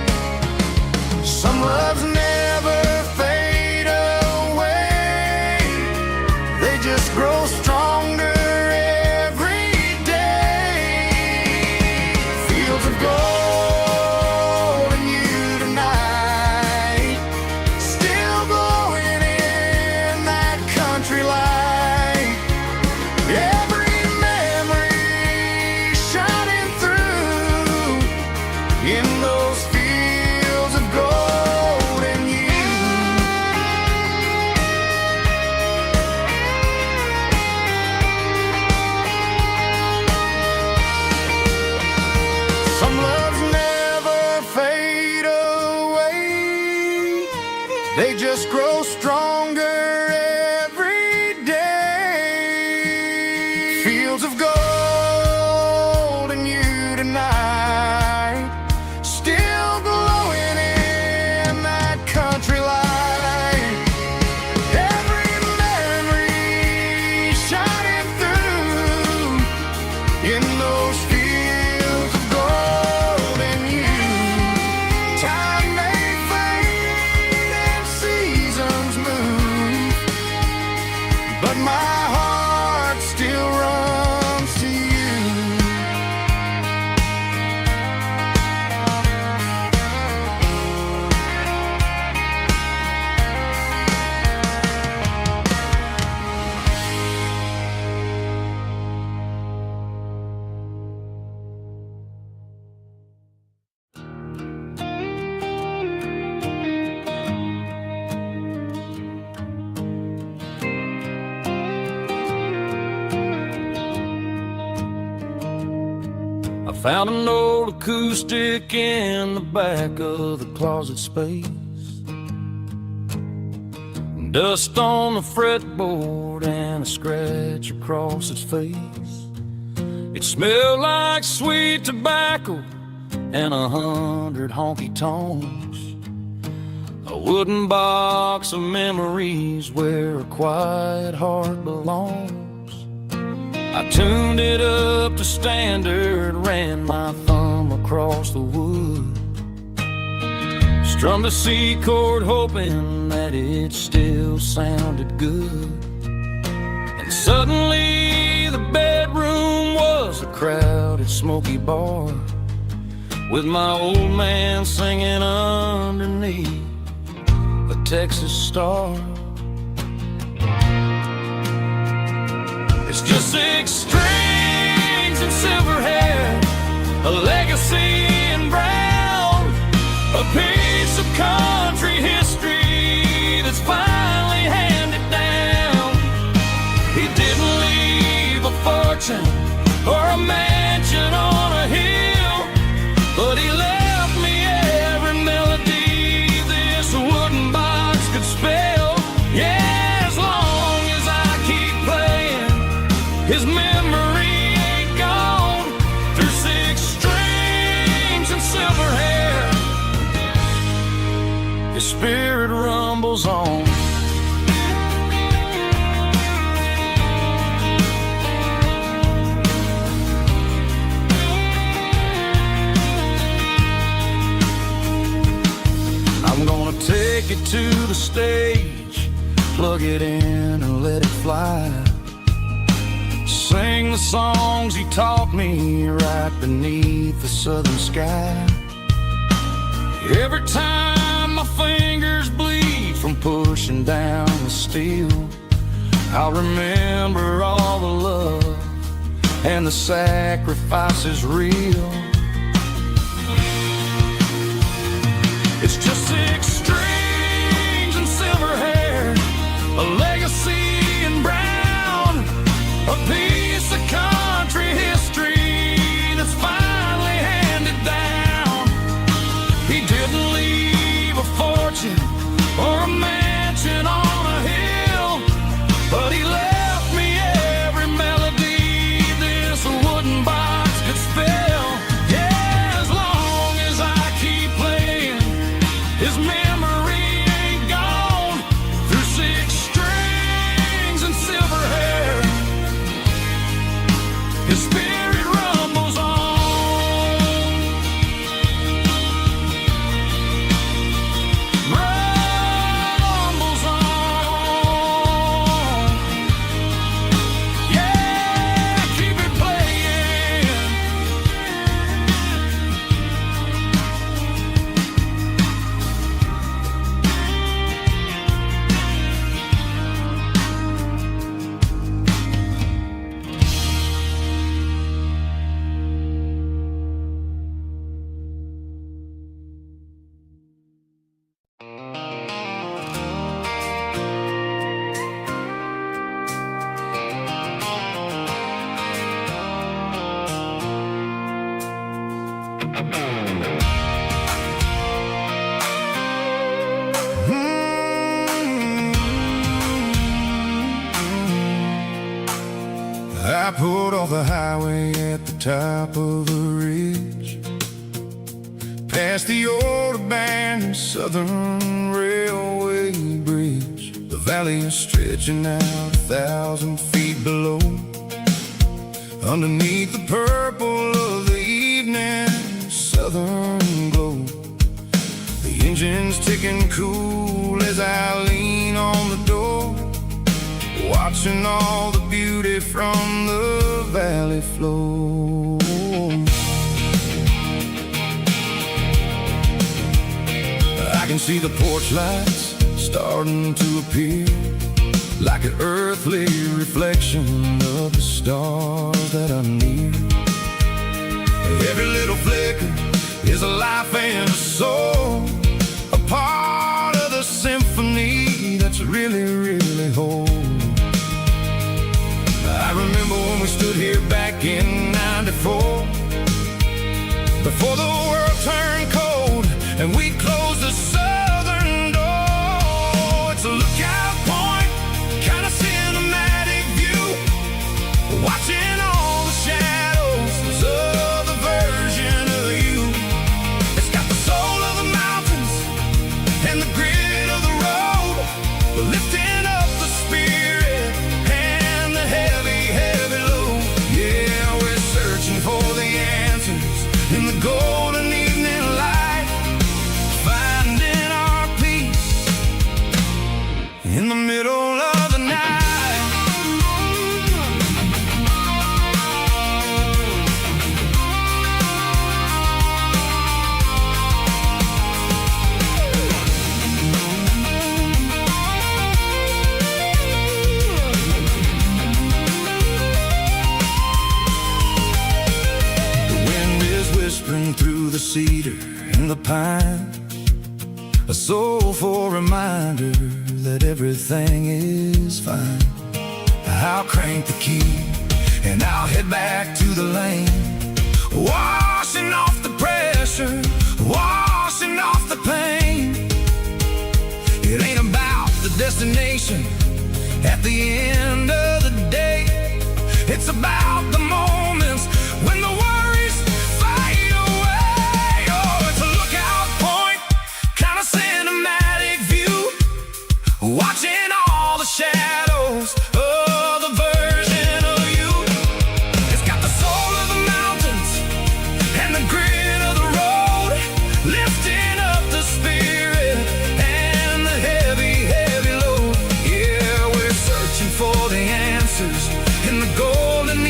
Some loves never fade away, they just grow stronger every day. Fields of gold and you tonight, still glowing in that country light. Every memory shining through in those fields of gold and you. Some loves never fade away, they just grow stronger every day. Fields of gold and you tonight, still glowing in that country light. Every memory shining through in those fields of gold and you. Time may fade and seasons move, but my heart still runs to you. I found an old acoustic in the back of the closet space. Dust on the fretboard and a scratch across its face. It smelled like sweet tobacco and 100 honky-tonks. A wooden box of memories where a quiet heart belongs. I tuned it up to standard, ran my thumb across the wood, strummed a C chord hoping that it still sounded good. And suddenly the bedroom was a crowded smoky bar, with my old man singing underneath a Texas star. It's just 6 strings and silver hair, a legacy in brown, a piece of country history that's finally handed down. He didn't leave a fortune or a mansion on a hill, but he left me every melody this wooden box could spell. Yeah, as long as I keep playing, his memory ain't gone. Through 6 strings and silver hair, his spirit rumbles on. I'm gonna take it to the stage, plug it in and let it fly. sing the songs he taught me right beneath the southern sky. Every time my fingers bleed from pushing down the steel, I'll remember all the love and the sacrifices real. It's just 6 strings and silver hair, a legacy in brown, a piece of country history that's finally handed down. He didn't leave a fortune or a mansion on a hill, but he left me every melody this wooden box could spell. Yeah, as long as I keep playing, his memory ain't gone. Through 6 strings and silver hair, his spirit rumbles on. Rumbles on. Yeah, keep it playing. I pulled off the highway at the top of the ridge, past the old abandoned Southern Railway bridge. The valley is stretching out 1,000 feet below. Underneath the purple of the evening southern glow, the engine's ticking cool as I lean on the door, watching all the beauty from the valley flow. I can see the porch lights starting to appear, like an earthly reflection of the stars that are near. Every little flicker is a life and a soul, a part of the symphony that's really, really whole. I remember when we stood here back in '94, before the world turned cold and we closed the southern door. It's a lookout point, kind of cinematic view, watching all the shadows of the version of you. It's got the soul of the mountains and the grit of the road, lifting up the spirit and the heavy, heavy load. Yeah, we're searching for the answers in the golden evening light, finding our peace in the middle of the night. Whispering through the cedar and the pine, a soulful reminder that everything is fine. I'll crank the key and I'll head back to the lane, washing off the pressure, washing off the pain. It ain't about the destination at the end of the day, it's about the moments when the worries fade away. Oh, it's a lookout point, kind of cinematic view, watching all the shadows of the version of you. It's got the soul of the mountains and the grit of the road, lifting up the spirit and the heavy, heavy load. Yeah, we're searching for the answers in the golden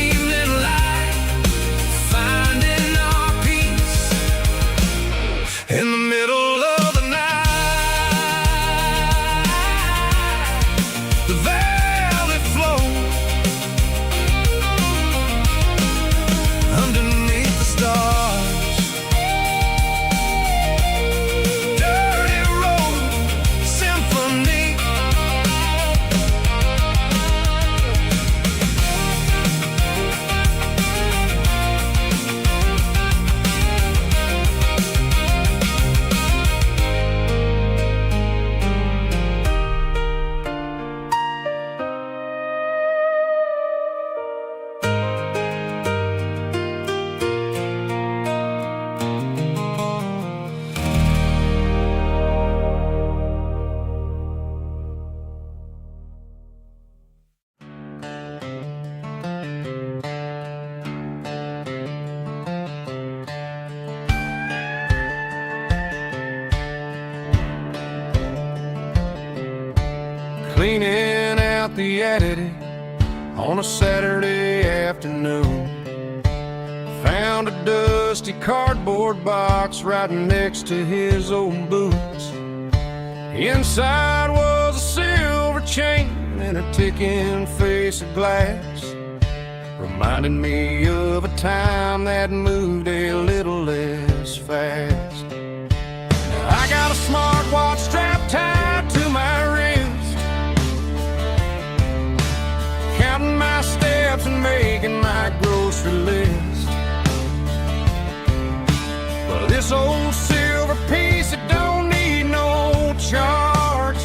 cleaning out the attic on a Saturday afternoon. Found a dusty cardboard box right next to his old boots. Inside was a silver chain and a ticking face of glass, reminding me of a time that moved a little less fast. Now I got a smartwatch strapped tied to my wrist, counting my steps and making my grocery list. But this old silver piece, it don't need no charge,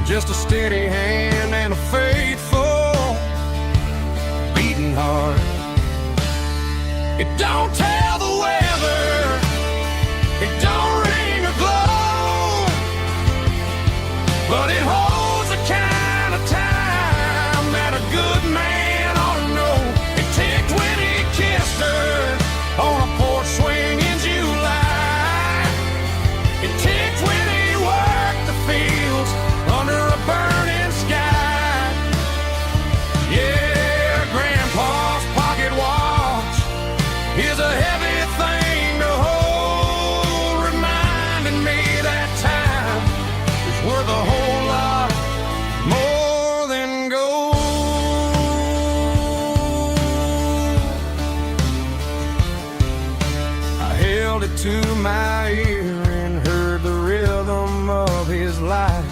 just a steady hand and a faithful beating heart. It don't tell the weather, it don't ring or glow, but it holds the kind of time that a good man ought to know. It ticked when he kissed her on a porch swing in July. It ticked when he worked the fields under a burning sky. Yeah, Grandpa's pocket watch is a heavy thing to hold, reminding me that time is worth a whole lot more than gold. I held it to my ear and heard the rhythm of his life,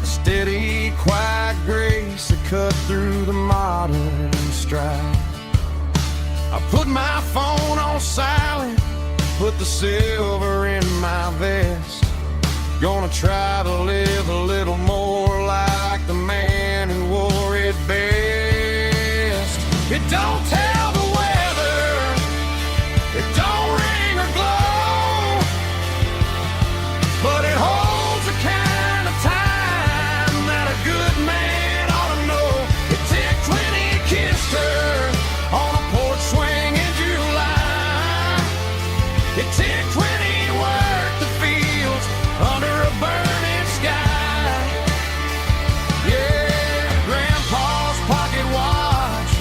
a steady, quiet grace that cut through the modern strife. I put my phone on silent, put the silver in my vest. Gonna try to live a little more like the man who wore it best. It don't tell the weather, it don't ring or glow, but it holds the kind of time that a good man ought to know. It ticked when he kissed her on a porch swing in July. It ticked when he worked the fields under a burning sky. Yeah, Grandpa's pocket watch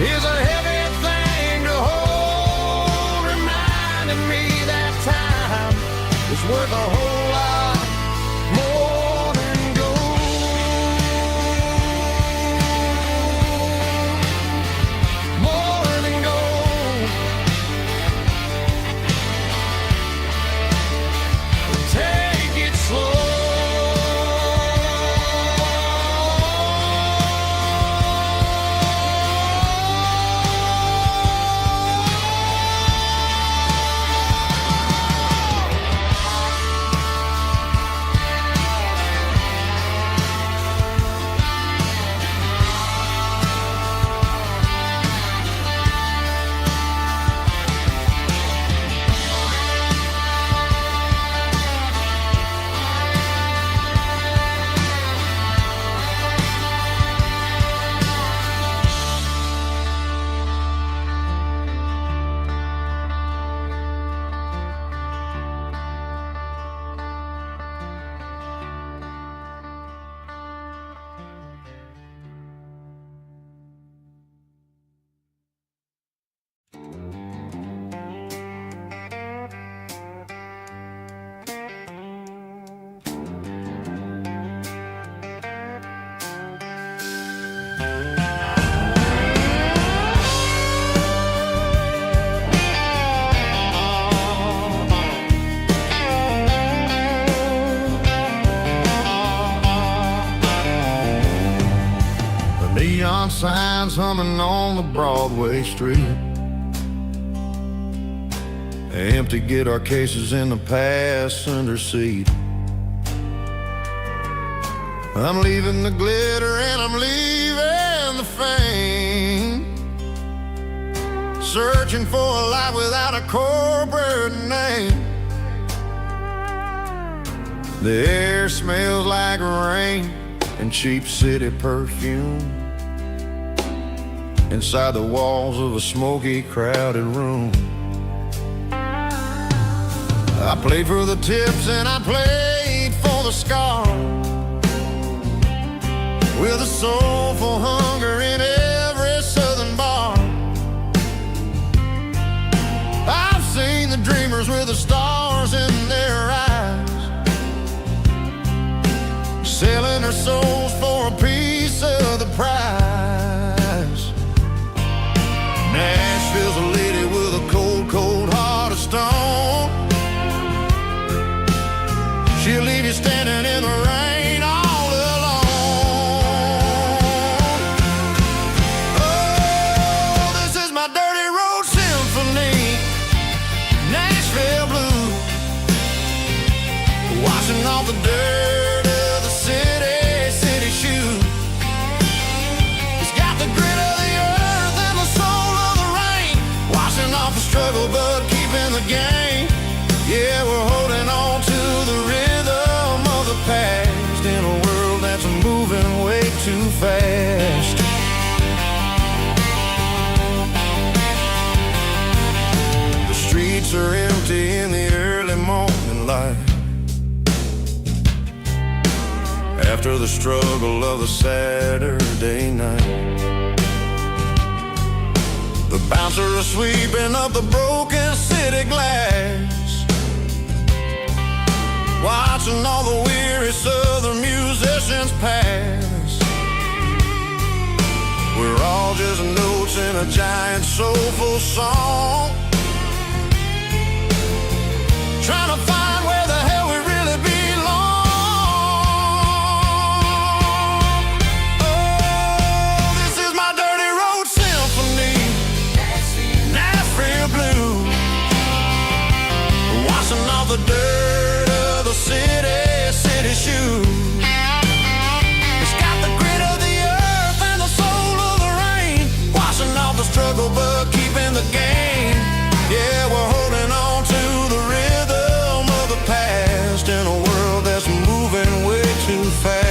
is a heavy thing to hold, reminding me that time is worth a whole lot more than gold. More than gold. Take it slow. Neon signs humming on the Broadway street, empty guitar cases in the passenger seat. I'm leaving the glitter and I'm leaving the fame, searching for a life without a corporate name. The air smells like rain and cheap city perfume inside the walls of a smoky, crowded room. I played for the tips and I played for the scars, with a soulful hunger in every southern bar. I've seen the dreamers with the stars in their eyes, selling their souls for a piece of the prize. Nashville's a lady with a cold, cold heart of stone. She'll leave you standing in the rain all alone. Oh, this is my dirty road symphony, Nashville blues, washing off the dirt of the city shoes. It's got the grit of the earth and the soul of the rain, washing off the struggle but keeping the game. Yeah, we're holding on to the rhythm of the past in a world that's moving way too fast. The streets are empty in the early morning light, after the struggle of the Saturday night. The bouncer is sweeping up the broken city glass, watching all the weary southern musicians pass. We're all just notes in a giant soulful song, trying to find where the hell we really belong. Oh, this is my dirty road symphony, Nashville blues, washing off the dirt of the city shoes. It's got the grit of the earth and the soul of the rain, washing off the struggle but keeping the game. Yeah, we're holding on to the rhythm of the past in a world that's moving way too fast.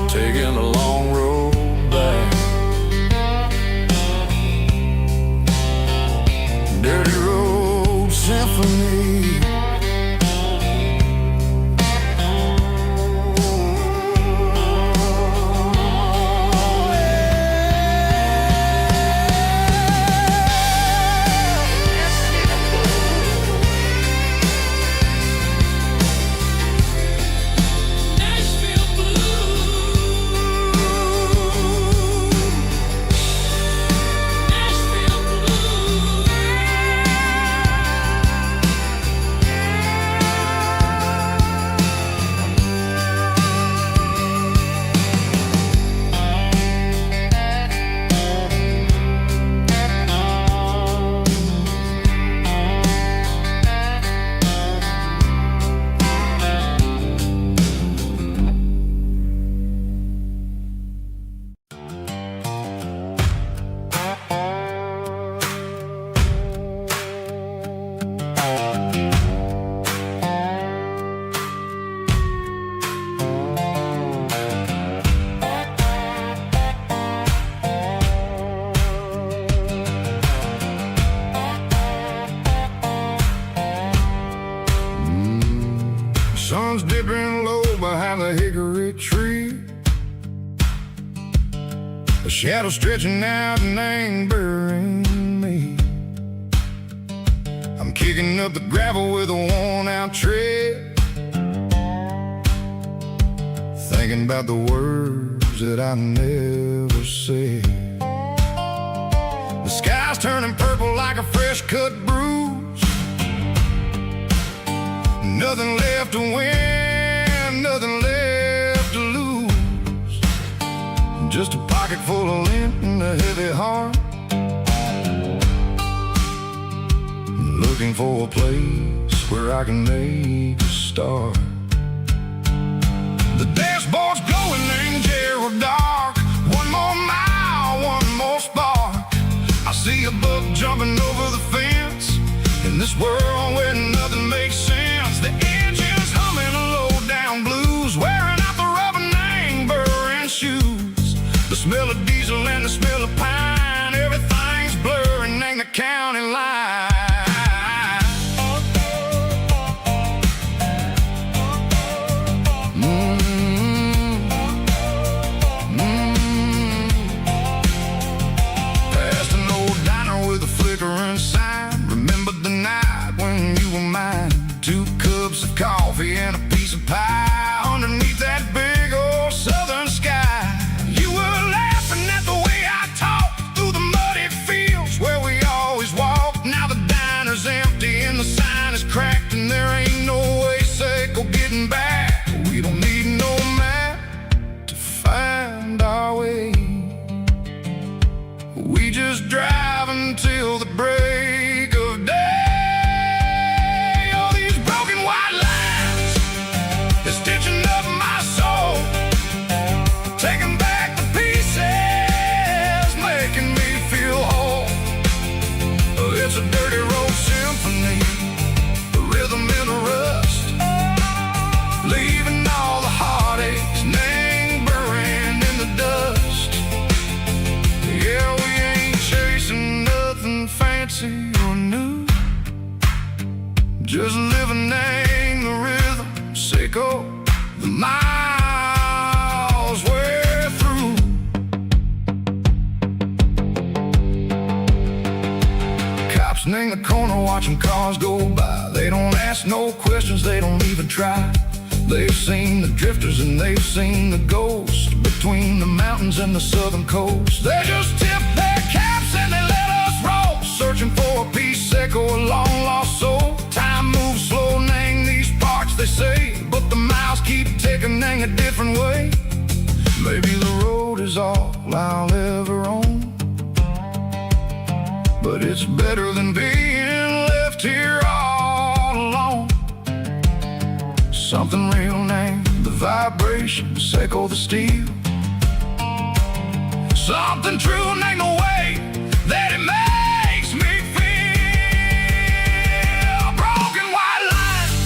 Taking the long road back, dirty road symphony. Sun's dipping low behind the hickory tree, a shadow stretching out and angering me. I'm kicking up the gravel with a worn-out tread, thinking about the words that I never said. The sky's turning purple like a fresh-cut bruise, nothing left to win, nothing left to lose, just a pocket full of lint and a heavy heart, looking for a place where I can make a start. The dashboard's glowing in Gerald dark. One more mile, one more spark. I see a buck jumping over the fence in this world where nothing makes sense. The engine's humming a low-down blues, wearing out the rubber name burring shoes. The smell of diesel and the smell of pine, everything's blurring in the county line. Past an old diner with a flickering sign. Remember the night when you were mine. 2 cups of coffee and a piece of pie underneath that big old southern sky. You were laughing at the way I talked through the muddy fields where we always walked. Now the diner's empty and the sign is cracked, and there ain't no way safe or getting back. We don't need no map to find our way. We just drive until the break of day. All these broken white lines is stitching up my soul, taking back the pieces, making me feel whole. It's a dirty road symphony, a rhythm in a rust, leaving all the heartaches lingering in the dust. Yeah, we ain't chasing nothing fancy or new, just living in the rhythm, sick of the miles we're through. Cops in the corner watching cars go by. They don't ask no questions, they don't even try. They've seen the drifters and they've seen the ghosts between the mountains and the southern coast. They just tip their caps and they let us roll, searching for a piece or a long lost soul. Time moves slow in these parts, they say, but the miles keep ticking in a different way. Maybe the road is all I'll ever own, but it's better than being left here all alone. Something real named the vibrations echo the steel. Something true named the way that it makes me feel. Broken white lines,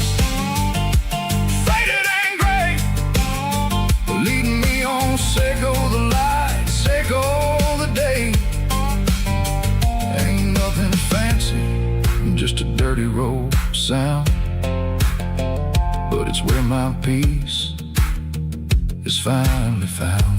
faded and gray, leading me on, sicko the light, sicko the day. Ain't nothing fancy, just a dirty road sound, but it's where my peace is finally found.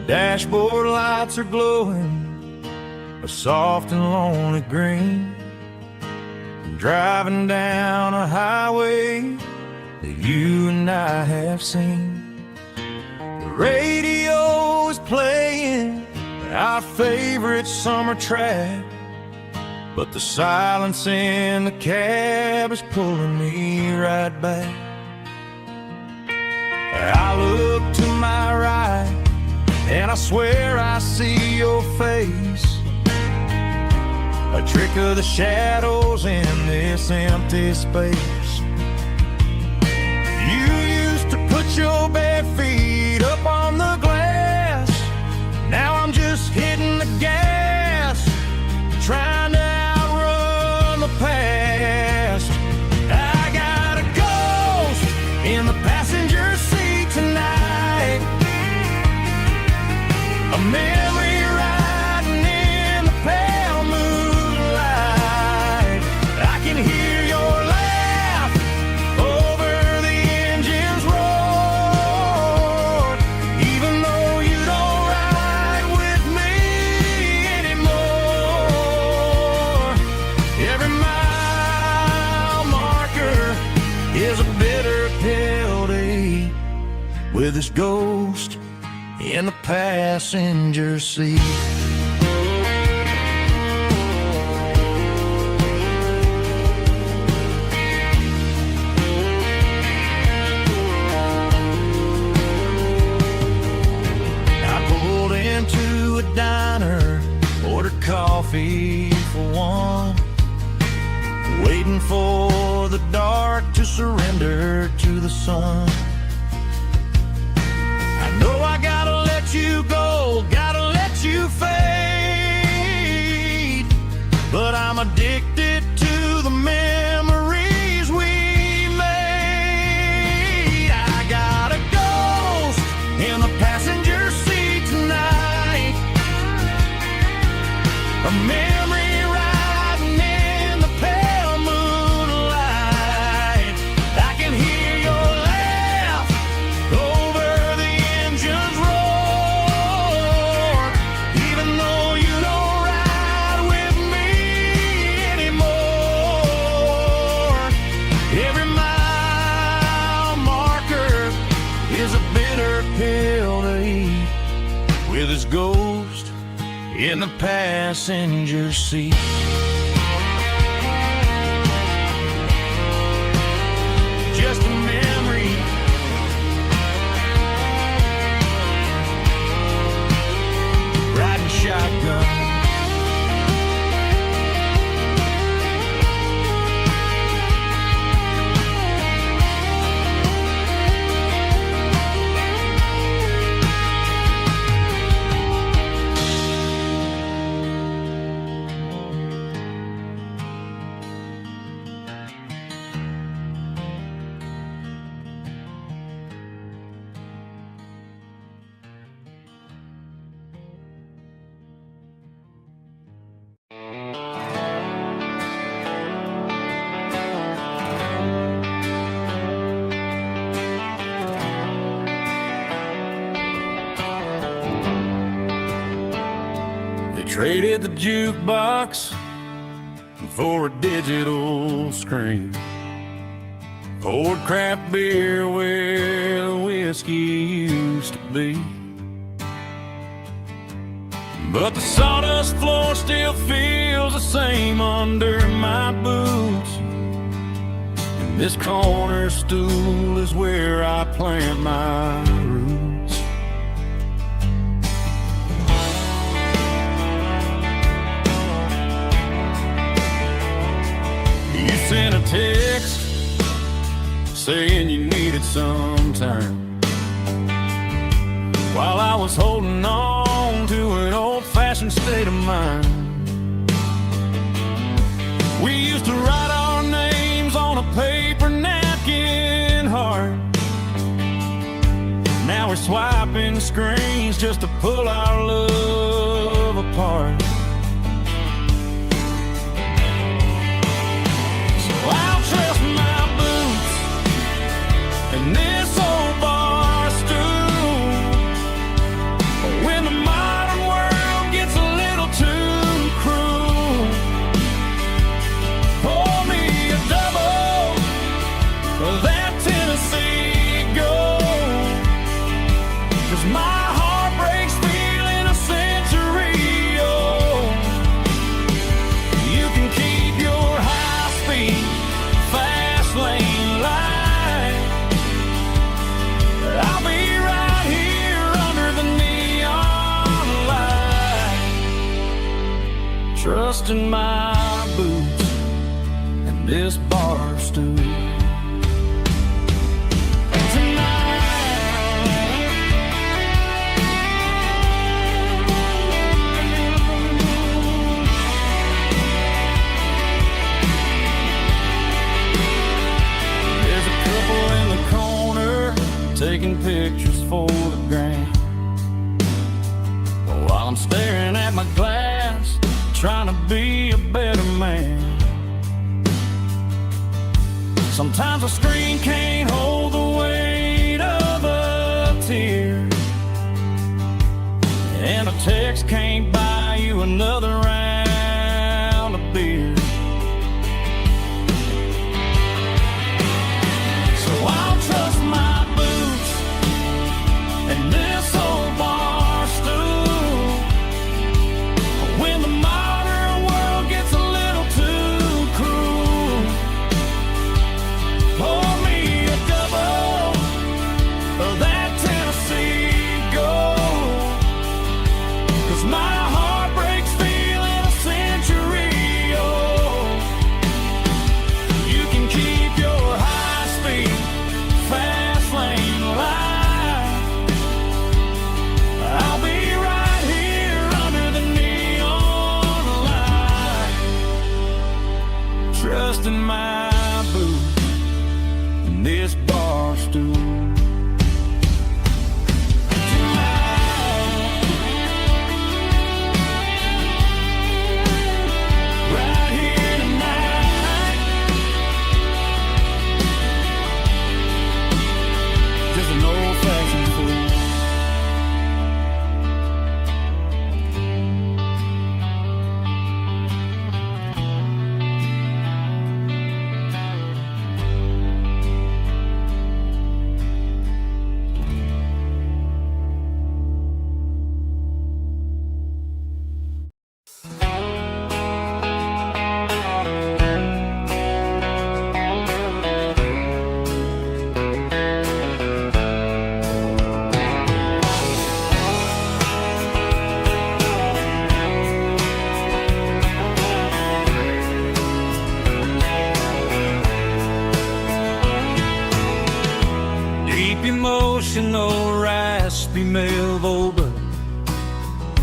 Dashboard lights are glowing a soft and lonely green. I'm driving down a highway that you and I have seen. The radio is playing our favorite summer track, but the silence in the cab is pulling me right back. I look to my right and I swear I see your face, a trick of the shadows in this empty space. You used to put your bare feet up on the glass. Now I'm just hitting the gas, trying to outrun the past. I got a ghost in the passenger seat tonight, a memory riding in the pale moonlight. I can hear your laugh with his ghost in the passenger seat. I pulled into a diner, ordered coffee for one, waiting for the dark to surrender to the sun. I know I gotta let you go, gotta let you fade, but I'm addicted to the memories we made. I got a ghost in the passenger seat tonight, a memory riding in the pale moonlight. I can hear your laugh over the engine's roar, even though you don't ride with me anymore. Every mile marker is a bitter pill to eat, with his ghost in the passenger seat. Just a memory, riding shotgun. Traded the jukebox for a digital screen, poured craft beer where the whiskey used to be. But the sawdust floor still feels the same under my boots, and this corner stool is where I plant my roots. Sent a text saying you needed some time, while I was holding on to an old-fashioned state of mind. We used to write our names on a paper napkin heart. Now we're swiping screens just to pull our love apart. I'll trust my boots and this old bar stool when the modern world gets a little too cruel. Pour me a double of that Tennessee Gold, 'cause my heart breaks feeling a century old. You can keep your high-speed fast lane light, I'll be right here under the neon light, trusting my boots and this bar stool. Taking pictures for the gram, while I'm staring at my glass, trying to be a better man. Sometimes a screen can't hold the weight of a tear, and a text can't buy you another round of beer. So I'll trust my boots dust in my boots and this bar stool. Emotional, raspy male vulva,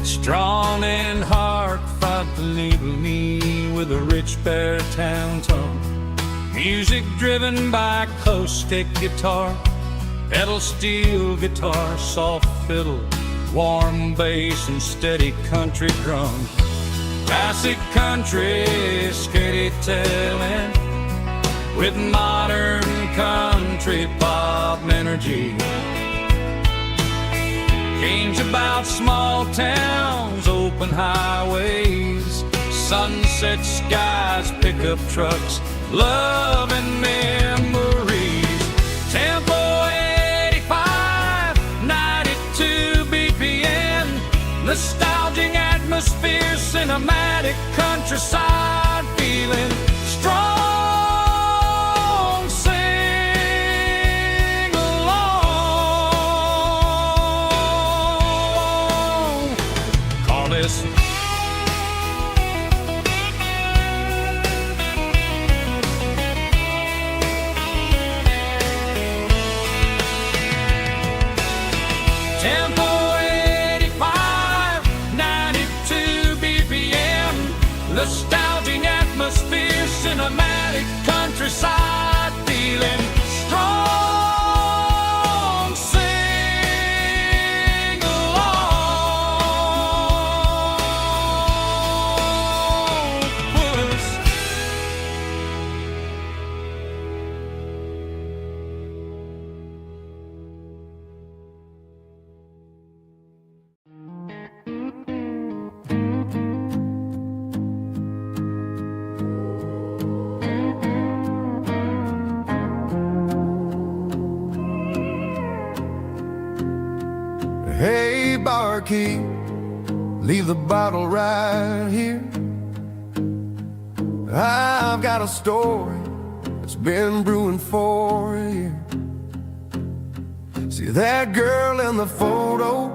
strong and heartfelt, believe me, with a rich baritone tone. Music driven by acoustic guitar, pedal steel guitar, soft fiddle, warm bass and steady country drum. Classic country storytelling with modern country pop energy. Games about small towns, open highways, sunset skies, pickup trucks, love and memories. Tempo 85, 92 BPM, nostalgic atmosphere, cinematic countryside feeling, strong. Tempo 85, 92 BPM, nostalgic atmosphere, cinematic countryside feeling, strong, sing along, puss. Hey, barkeep, leave the bottle right here. I've got a story that's been brewing for a year. See that girl in the photo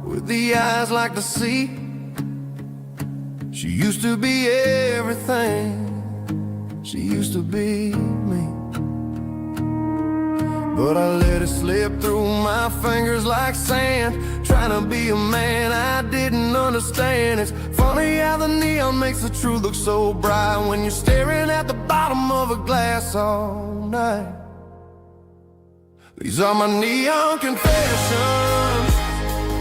with the eyes like the sea? She used to be everything, she used to be me. But I let it slip through my fingers like sand, trying to be a man I didn't understand. It's funny how the neon makes the truth look so bright when you're staring at the bottom of a glass all night. These are my neon confessions,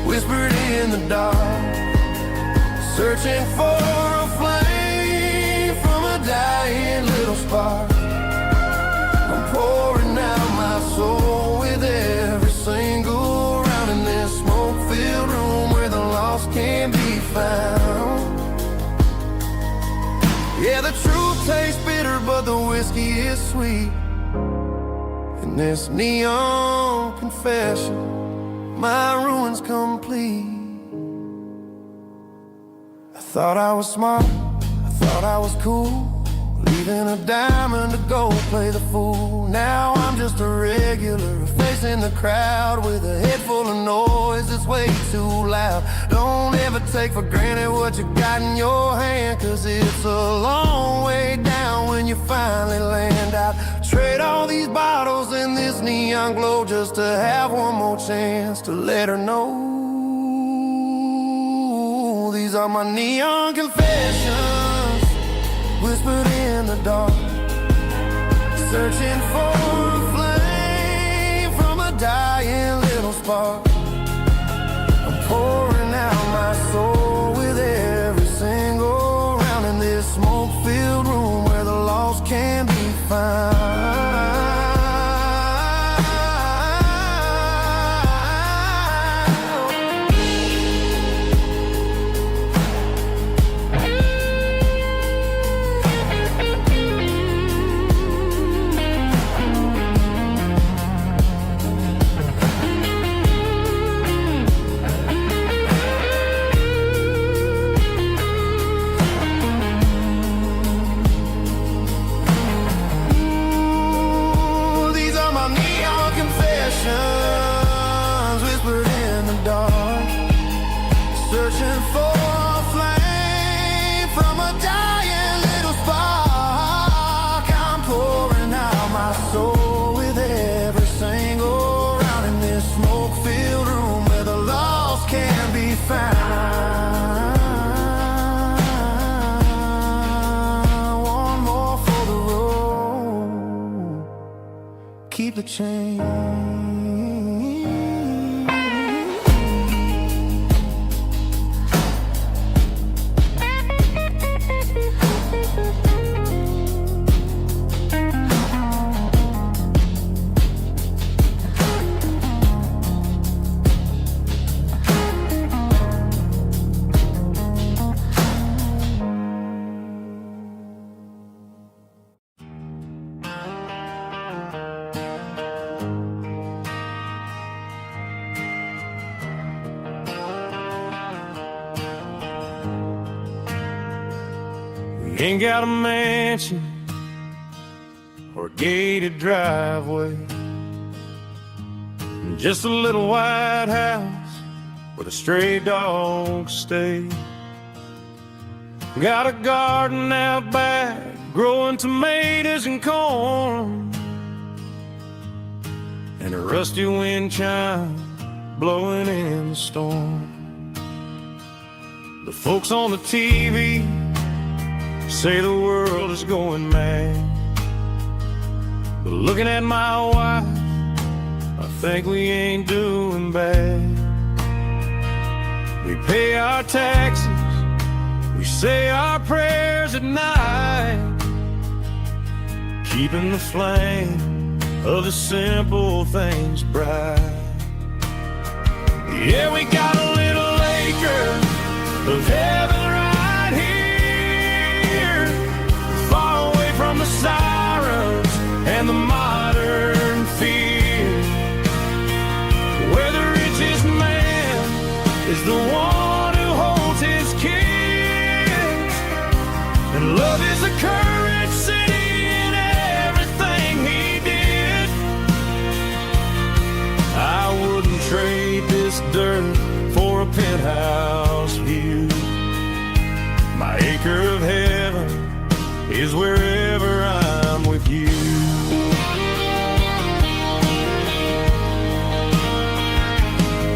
whispered in the dark, searching for a flame from a dying little spark. I'm pouring out my soul with every single round in this smoke-filled room where the lost can be found. Yeah, the truth tastes bitter, but the whiskey is sweet. In this neon confession, my ruin's complete. I thought I was smart, I thought I was cool, leaving a diamond to go play the fool. Now I'm just a regular, facing the crowd with a head full of noise that's way too loud. Don't ever take for granted what you got in your hand, cause it's a long way down when you finally land out. Trade all these bottles and this neon glow just to have one more chance to let her know. These are my neon confessions, whispered in the dark, searching for a flame from a dying little spark. I'm pouring out my soul with every single round in this smoke-filled room where the lost can be found. Whispered in the dark, searching for a flame from a dying little spark. I'm pouring out my soul with every single round in this smoke-filled room where the lost can be found. One more for the road, keep the change. Ain't got a mansion or a gated driveway, just a little white house where the stray dogs stay. Got a garden out back growing tomatoes and corn, and a rusty wind chime blowing in the storm. The folks on the TV say the world is going mad, but looking at my wife, I think we ain't doing bad. We pay our taxes, we say our prayers at night, keeping the flame of the simple things bright. Yeah, we got a little acre of heaven right here, far away from the sirens and the modern fear, where the richest man is the one who holds his kids, and love is a currency in everything he did. I wouldn't trade this dirt for a penthouse view. My acre of heaven is wherever I'm with you.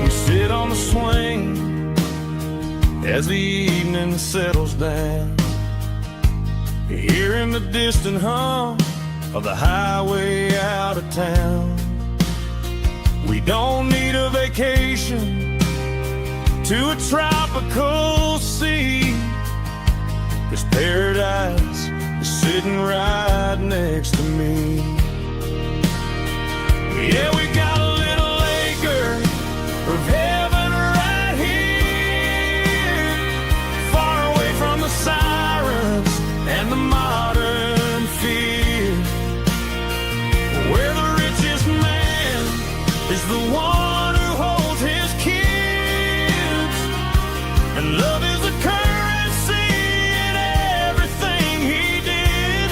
We sit on the swing as the evening settles down, hearing the distant hum of the highway out of town. We don't need a vacation to a tropical sea, 'cause paradise is sitting right next to me. Yeah, we got a little acre of heaven right here, far away from the sirens and the modern fear, where the richest man is the one who holds his kids, and love is a currency in everything he did.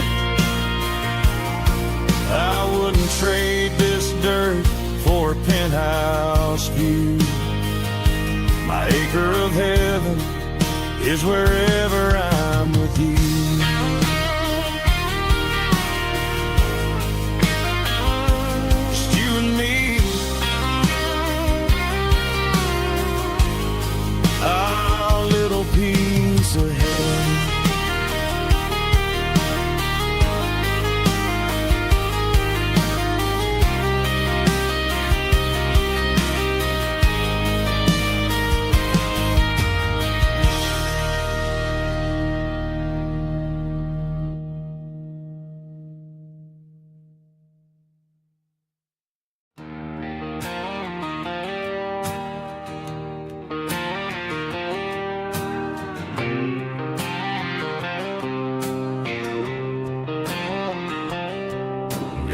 I wouldn't trade this dirt for a penthouse view. My acre of heaven is wherever I'm with you. Just you and me, our little piece of heaven.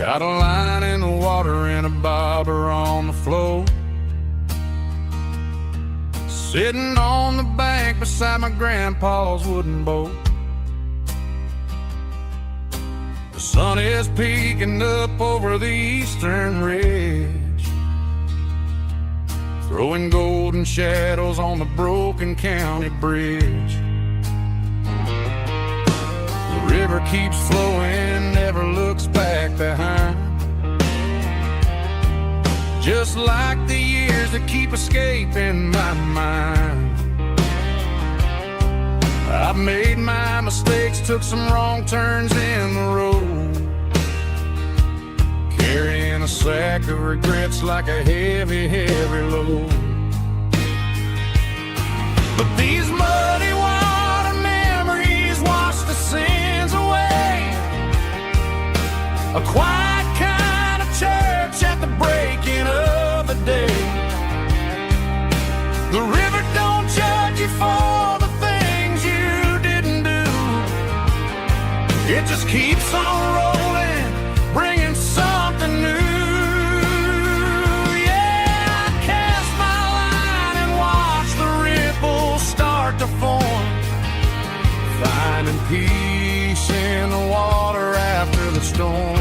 Got a line in the water and a bobber on the floor. Sitting on the bank beside my grandpa's wooden boat. The sun is peeking up over the eastern ridge, throwing golden shadows on the broken county bridge. The river keeps flowing, never looks back behind, just like the years that keep escaping my mind. I've made my mistakes, took some wrong turns in the road, carrying a sack of regrets like a heavy, heavy load. But these muddy water memories wash the sins away. A quiet kind of church at the breaking of the day. The river don't judge you for the things you didn't do. It just keeps on rolling, bringing something new. Yeah, I cast my line and watch the ripples start to form, finding peace in the water after the storm.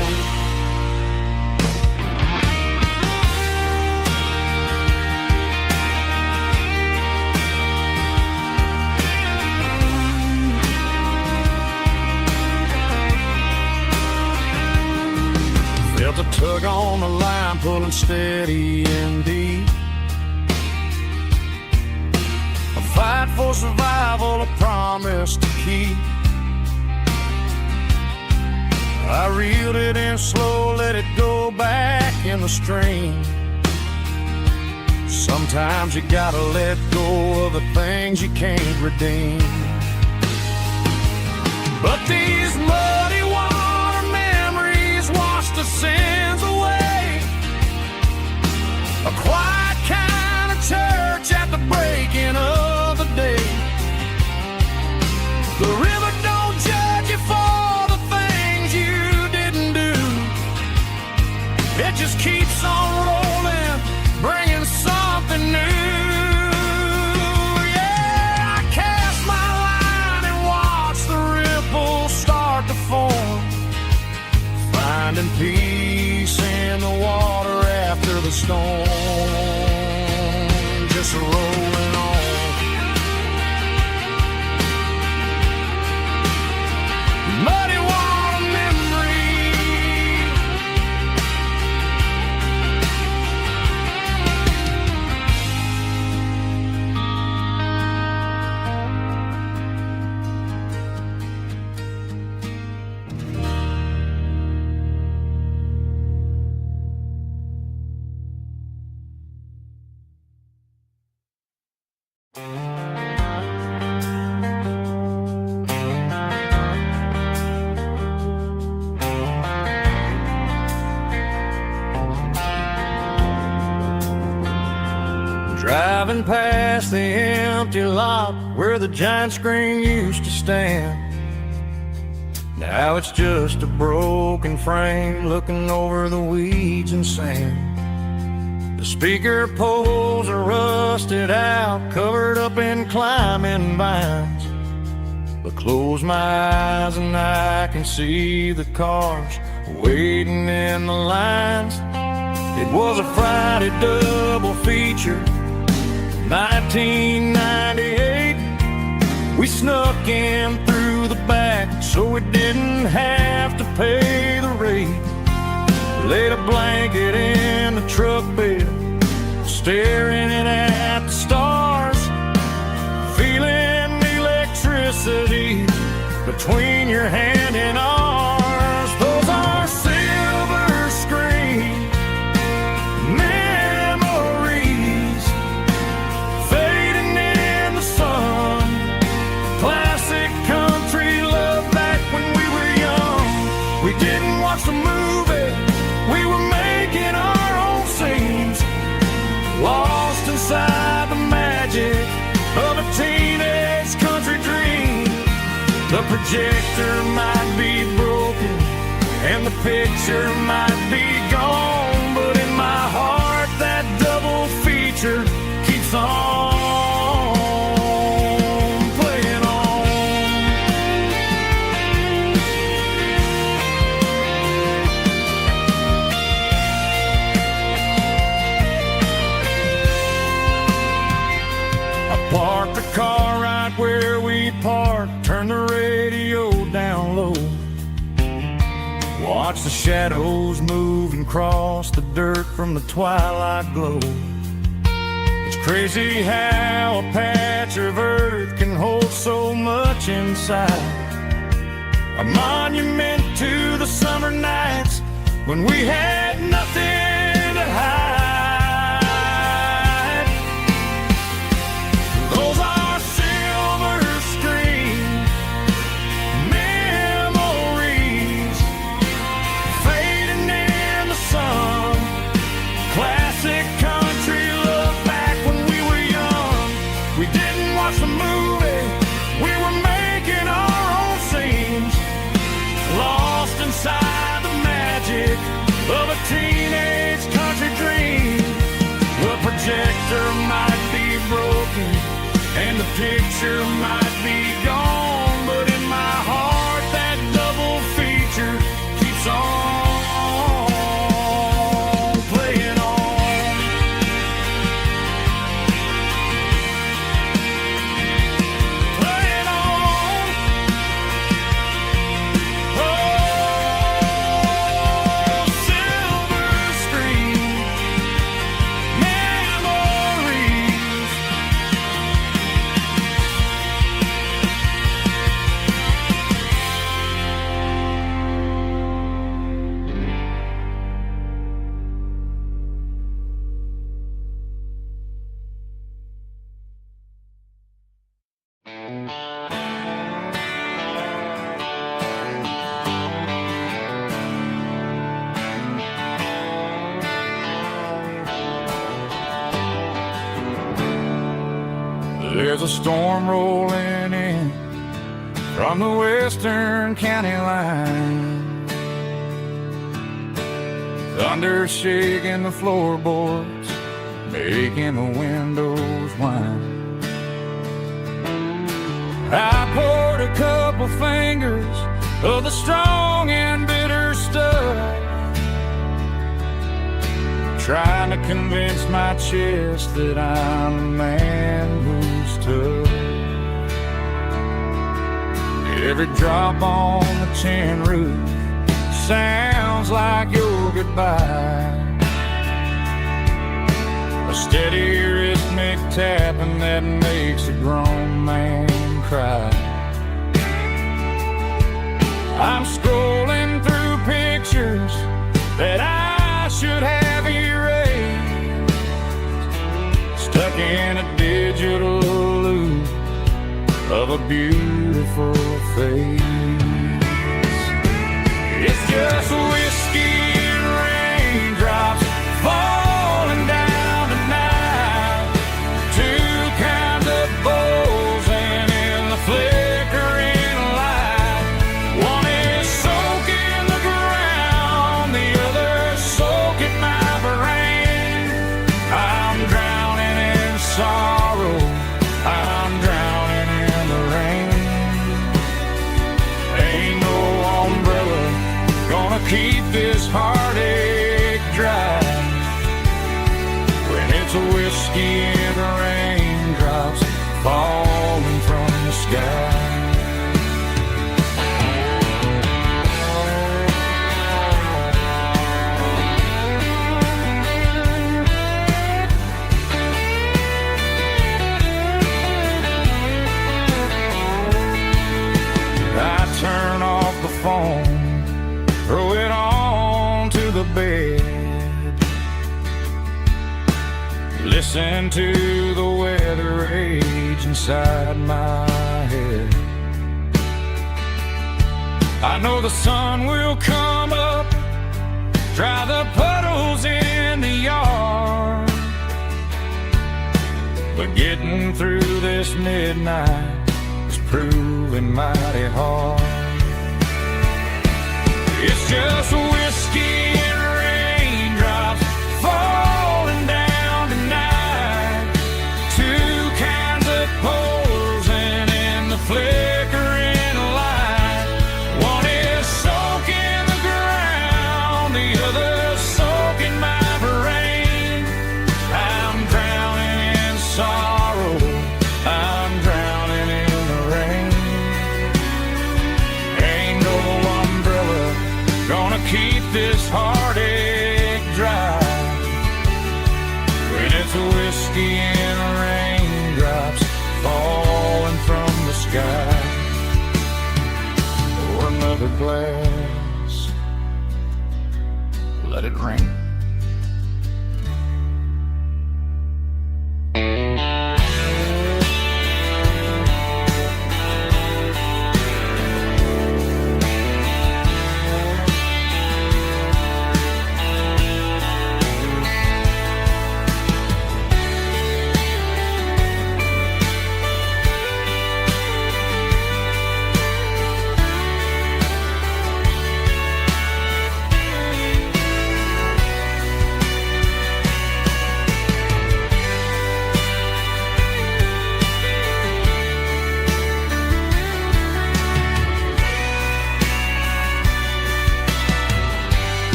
Felt a tug on the line, pulling steady and deep. A fight for survival, a promise to keep. I reeled it in slow, let it go back in the stream. Sometimes you gotta let go of the things you can't redeem. But these muddy water memories wash the sins away. A quiet kind of church at the breaking of the day. The river don't judge you for the things you didn't do. It just keeps on rolling, bringing something new. Yeah, I cast my line and watch the ripples start to form, finding peace in the water after the storm. Just rolling on. Muddy water memory. Driving past the empty lot where the giant screen used to stand. Now it's just a broken frame looking over the weeds and sand. The speaker poles are rusted out, covered up in climbing vines. But close my eyes and I can see the cars waiting in the lines. It was a Friday double feature, 1998. We snuck in through the back so we didn't have to pay the rate. Laid a blanket in the truck bed, staring at the stars, feeling the electricity between your hand and ours. Those are silver screen memories, fading in the sun. Classic country love back when we were young. We didn't watch the movie, we were making our own scenes, lost inside the magic of a teenage country dream. The projector might be broken, and the picture might be gone, but in my heart that double feature keeps on playing on. I parked the car right where we parked, turned the radio down low, watch the shadows move and cross the dirt from the twilight glow. It's crazy how a patch of earth can hold so much inside, a monument to the summer nights when we had nothing to hide. Those are silver screen memories fading in the sun, classic country love back when we were young. We didn't watch the movie, we were making our own scenes, lost inside the magic of a teenage country dream. The projector might be broken and the picture might be gone, but in my heart that double feature keeps on playing on. Playing on. Oh, silver screen memories. There's a storm rolling in from the western county line, thunder shaking the floorboards, making the windows whine. I poured a couple fingers of the strong and bitter stuff, trying to convince my chest that I'm a man who's tough. Every drop on the tin roof sounds like your goodbye, a steady rhythmic tapping that makes a grown man cry. I'm scrolling through pictures that I should have erased, stuck in a digital loop of a beautiful face. It's just whiskey and raindrops falling down tonight, two kinds of bowls and in the flickering light. One is soaking the ground, the other soaking my brain. I'm drowning in sorrow, I'm drowning in the rain. Ain't no umbrella gonna keep this heartache dry when it's a whiskey and raindrops falling from the sky. I turn off the phone, throw it on to the bed, listen to the weather rage inside my head. I know the sun will come up, dry the puddles in the yard, but getting through this midnight is proving mighty hard. It's just whiskey and raindrops falling down tonight. Two kinds of posing in the flickering light. One is soaking the ground, the other soaking my brain. I'm drowning in sorrow, I'm drowning in the rain. Ain't no umbrella gonna keep this heartache dry when it's whiskey and raindrops falling from the sky. Pour another glass, let it rain.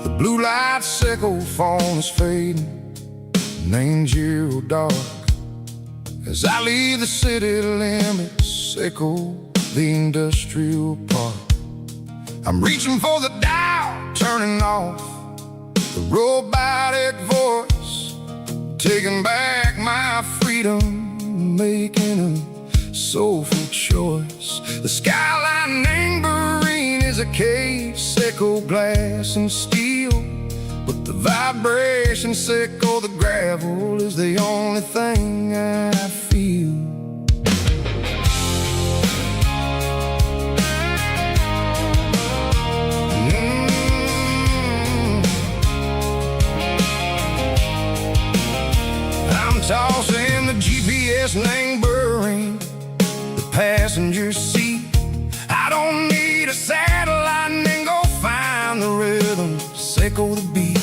The blue light sickle phone is fading, and ain't zero dark. As I leave the city limits, echo the industrial park. I'm reaching for the dial, turning off the robotic voice, taking back my freedom, making a soulful choice. The skyline anchorine is a case, echo glass and steel, but the vibration sickle, the gravel is the only thing I feel. I'm tossing the GPS neighboring the passenger seat. I don't need a satellite and go find the rhythm, sickle the beat.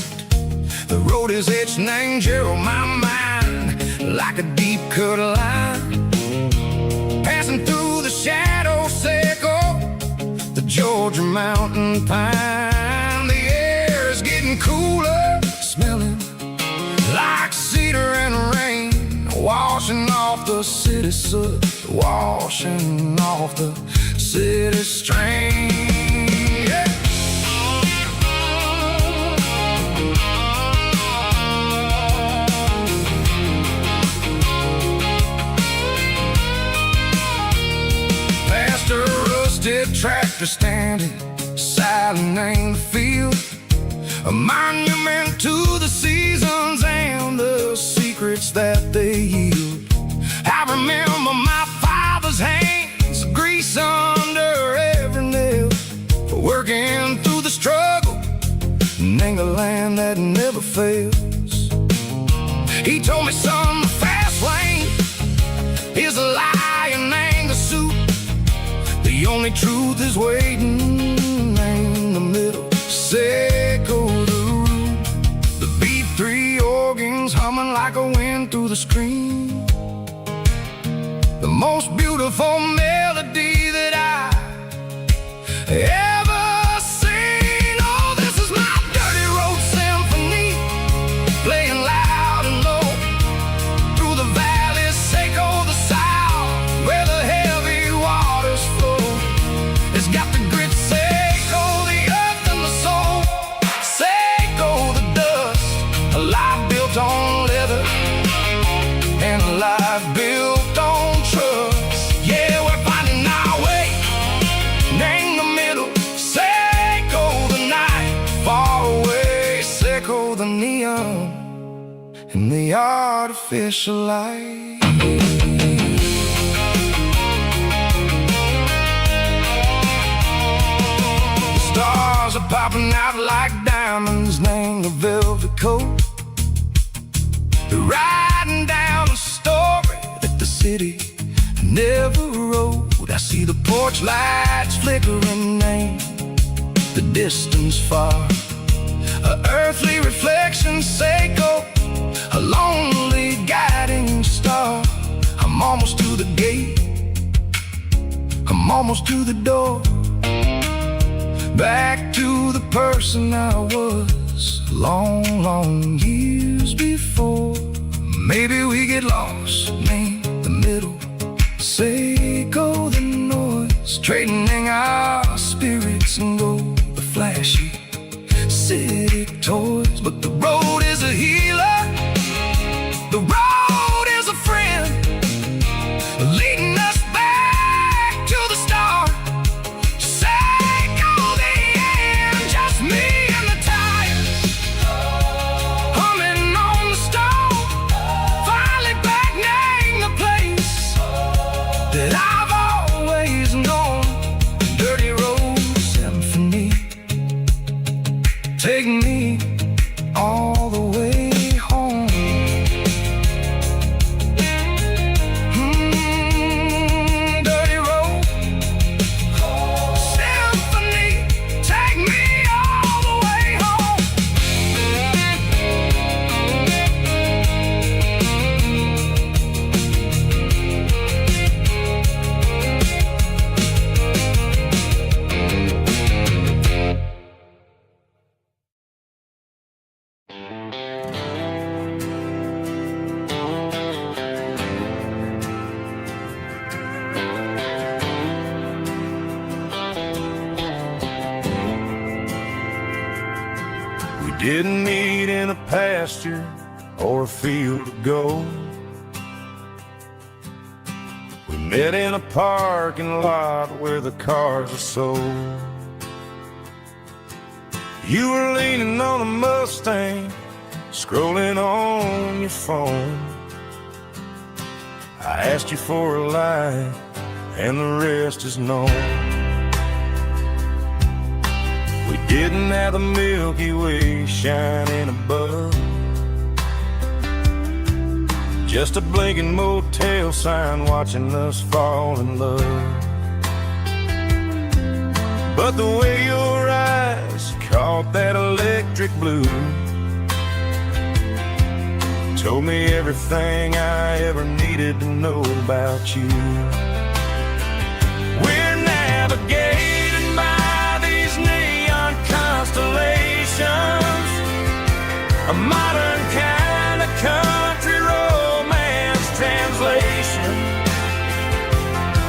The road is etched and angel on my mind like a deep cut line, passing through the shadow sickle, the Georgia mountain pine. The air is getting cooler, smelling like cedar and rain, washing off the city soot, washing off the city strain. Yeah. Past a rusted tractor standing silent in the field, a monument to the seasons and the secrets that they yield. I remember my father's hands, grease under every nail, for working through the struggle in the land that never fails. He told me, son, the fast lane is a lie and anger suit. The only truth is waiting in the middle, sickle the root. The B3 organs humming like a wind through the screen, the most beautiful melody that I ever seen. Oh, this is my dirty road symphony, playing loud and low through the valleys, sickle the south, where the heavy waters flow. It's got the grit, sickle the earth and the soul, sickle the dust, a life built on leather and a life built on trust. Yeah, we're finding our way in the middle, sickle the night, far away, sickle the neon and the artificial light. diamonds named a velvet coat. They're writing down a story that the city never wrote. I see the porch lights flickering in the distance far. An earthly reflection say go, a lonely guiding star. I'm almost to the gate, I'm almost to the door. Back to the person I was long, long years before. Maybe we get lost, meet the middle, say go the noise, trading our spirits and go the flashy city toys. But the road is a healer, the road is a friend, leading us back to the start. Say go the end, just me and the tires, humming on the stove. Finally back, name the place that I've always known. Dirty road symphony, take me all the way home. Dirty road symphony, take me all the way home. We didn't meet in a pasture or a field of gold. We met in a parking lot where the cars are sold. You were leaning on a Mustang, scrolling on your phone. I asked you for a light, and the rest is known. We didn't have the Milky Way shining above, just a blinking motel sign watching us fall in love. But the way your eyes caught that electric blue told me everything I ever needed to know about you. We're navigating by these neon constellations, a modern kind of country romance translation.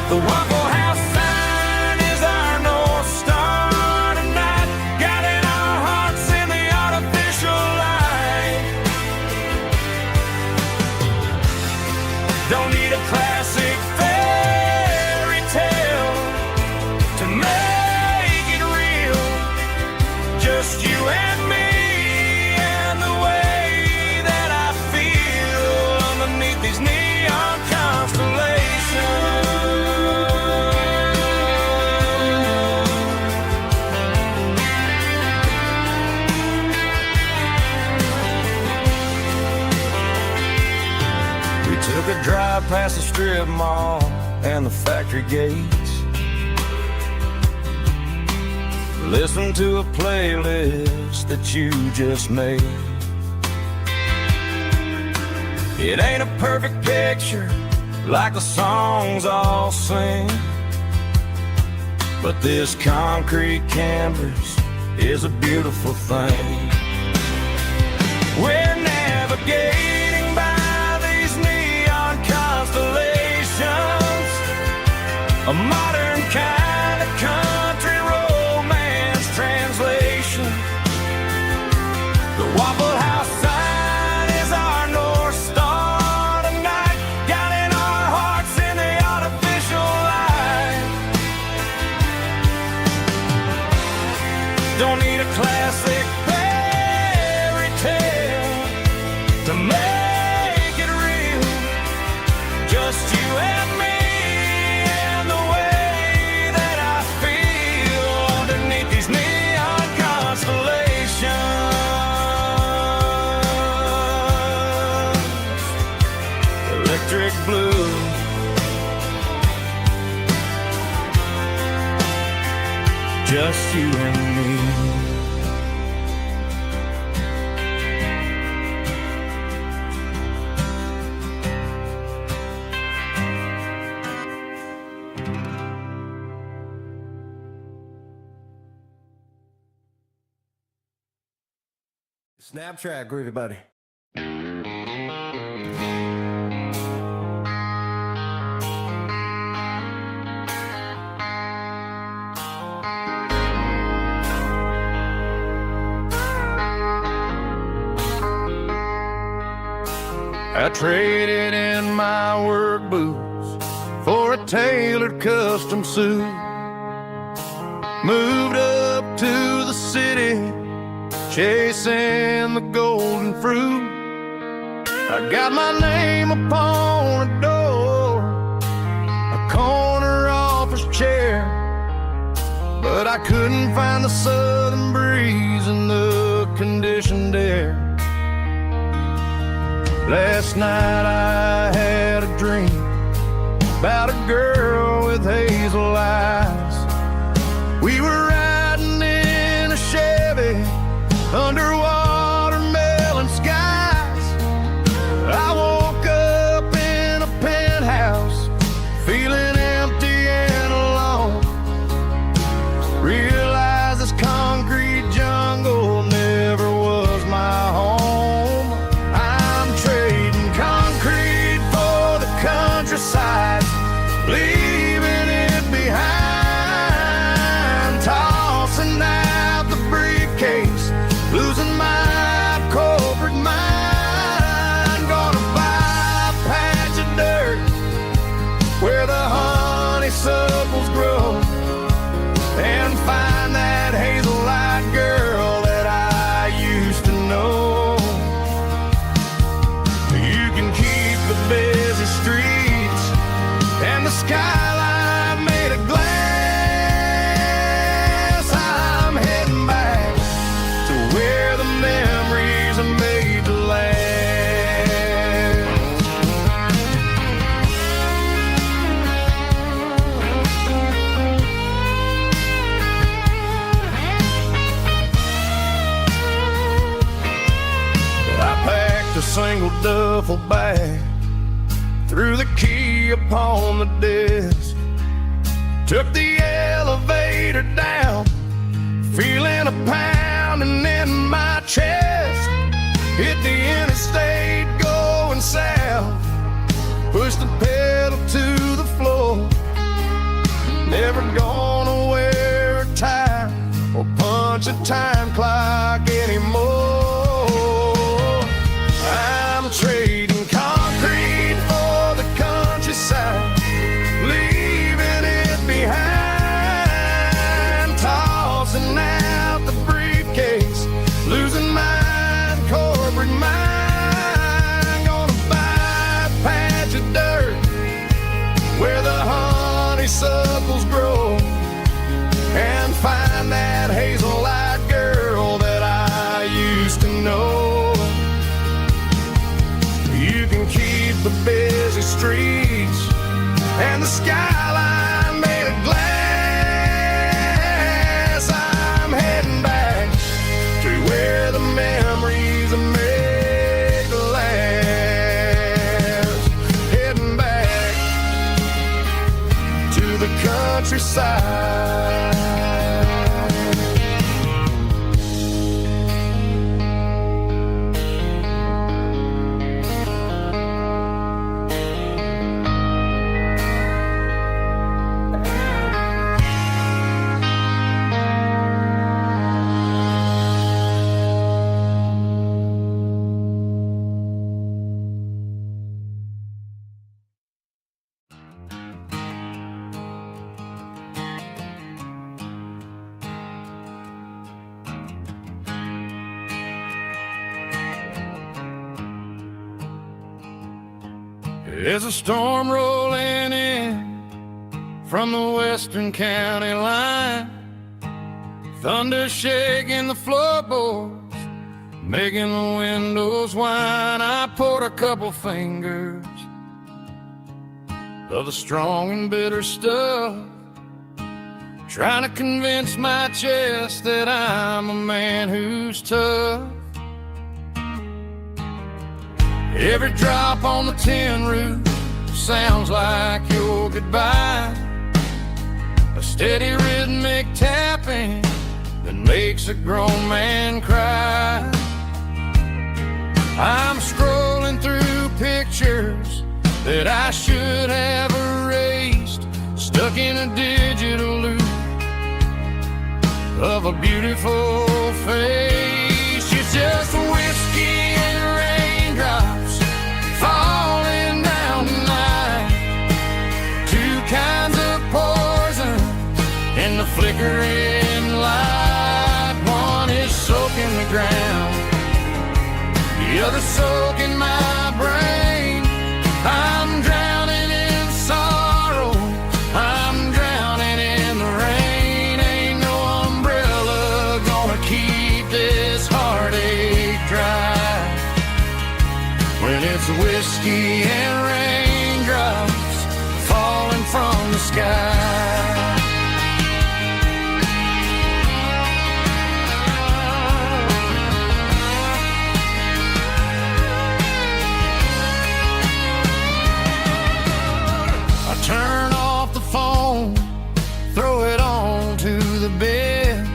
The Waffle House sign is our North Star tonight, guiding our hearts in the artificial light. Don't need a classic fairy tale to make it real, just you and me and the way that I feel underneath these neon constellations. We took a drive past the strip mall and the factory gates, listened to a playlist that you just made. It ain't a perfect picture like the songs all sing, but this concrete canvas is a beautiful thing. We're navigating by these neon constellations, a modern kind of country romance translation. The Waffle House sign is our North Star tonight, guiding our hearts in the artificial light. Don't need a classic fairy tale just you and me. Snap track, groovy buddy. I traded in my work boots for a tailored custom suit. Moved up to the city, chasing the golden fruit. I got my name upon a door, a corner office chair, but I couldn't find the southern breeze in the conditioned air. Last night I had a dream about a girl with hazel eyes. We were riding in a Chevy under watermelon skies. I woke up in a penthouse, feeling empty and alone. Realized this concrete jungle never was my home. I'm trading concrete for the countryside, leaving it behind, tossing out the briefcase, losing my corporate mind. Gonna buy a patch of dirt where the honeysuckles grow, and find that hazel-eyed girl that I used to know. You can keep the busy streets and the skyline made of glass. I'm heading back to where the memories are made to last. I packed a single duffel bag, threw the key upon the desk, took the elevator down, feeling a pounding in my chest. Hit the interstate going south, pushed the pedal to the floor. Never gonna wear a tie or punch a time clock anymore. I'm trading concrete for the countryside, leaving it behind, tossing out the briefcase, losing my corporate mind. Gonna buy a patch of dirt where the honeysuckles grow, and find that hazel-eyed girl that I used to know. You can keep the busy streets and the skyline made of glass. I'm heading back to where the memories are made to last. Heading back to the countryside. There's a storm rolling in from the western county line, thunder shaking the floorboards, making the windows whine. I poured a couple fingers of the strong and bitter stuff, trying to convince my chest that I'm a man who's tough. Every drop on the tin roof sounds like your goodbye, a steady rhythmic tapping that makes a grown man cry. I'm scrolling through pictures that I should have erased, stuck in a digital loop of a beautiful face. It's just whiskey and raindrops falling down tonight, two kinds of poison in the flickering light. One is soaking the ground, the other soaking my brain. I'm drowning in sorrow, I'm drowning in the rain. Ain't no umbrella gonna keep this heartache dry when it's whiskey and raindrops falling from the sky. Turn off the phone, throw it on to the bed,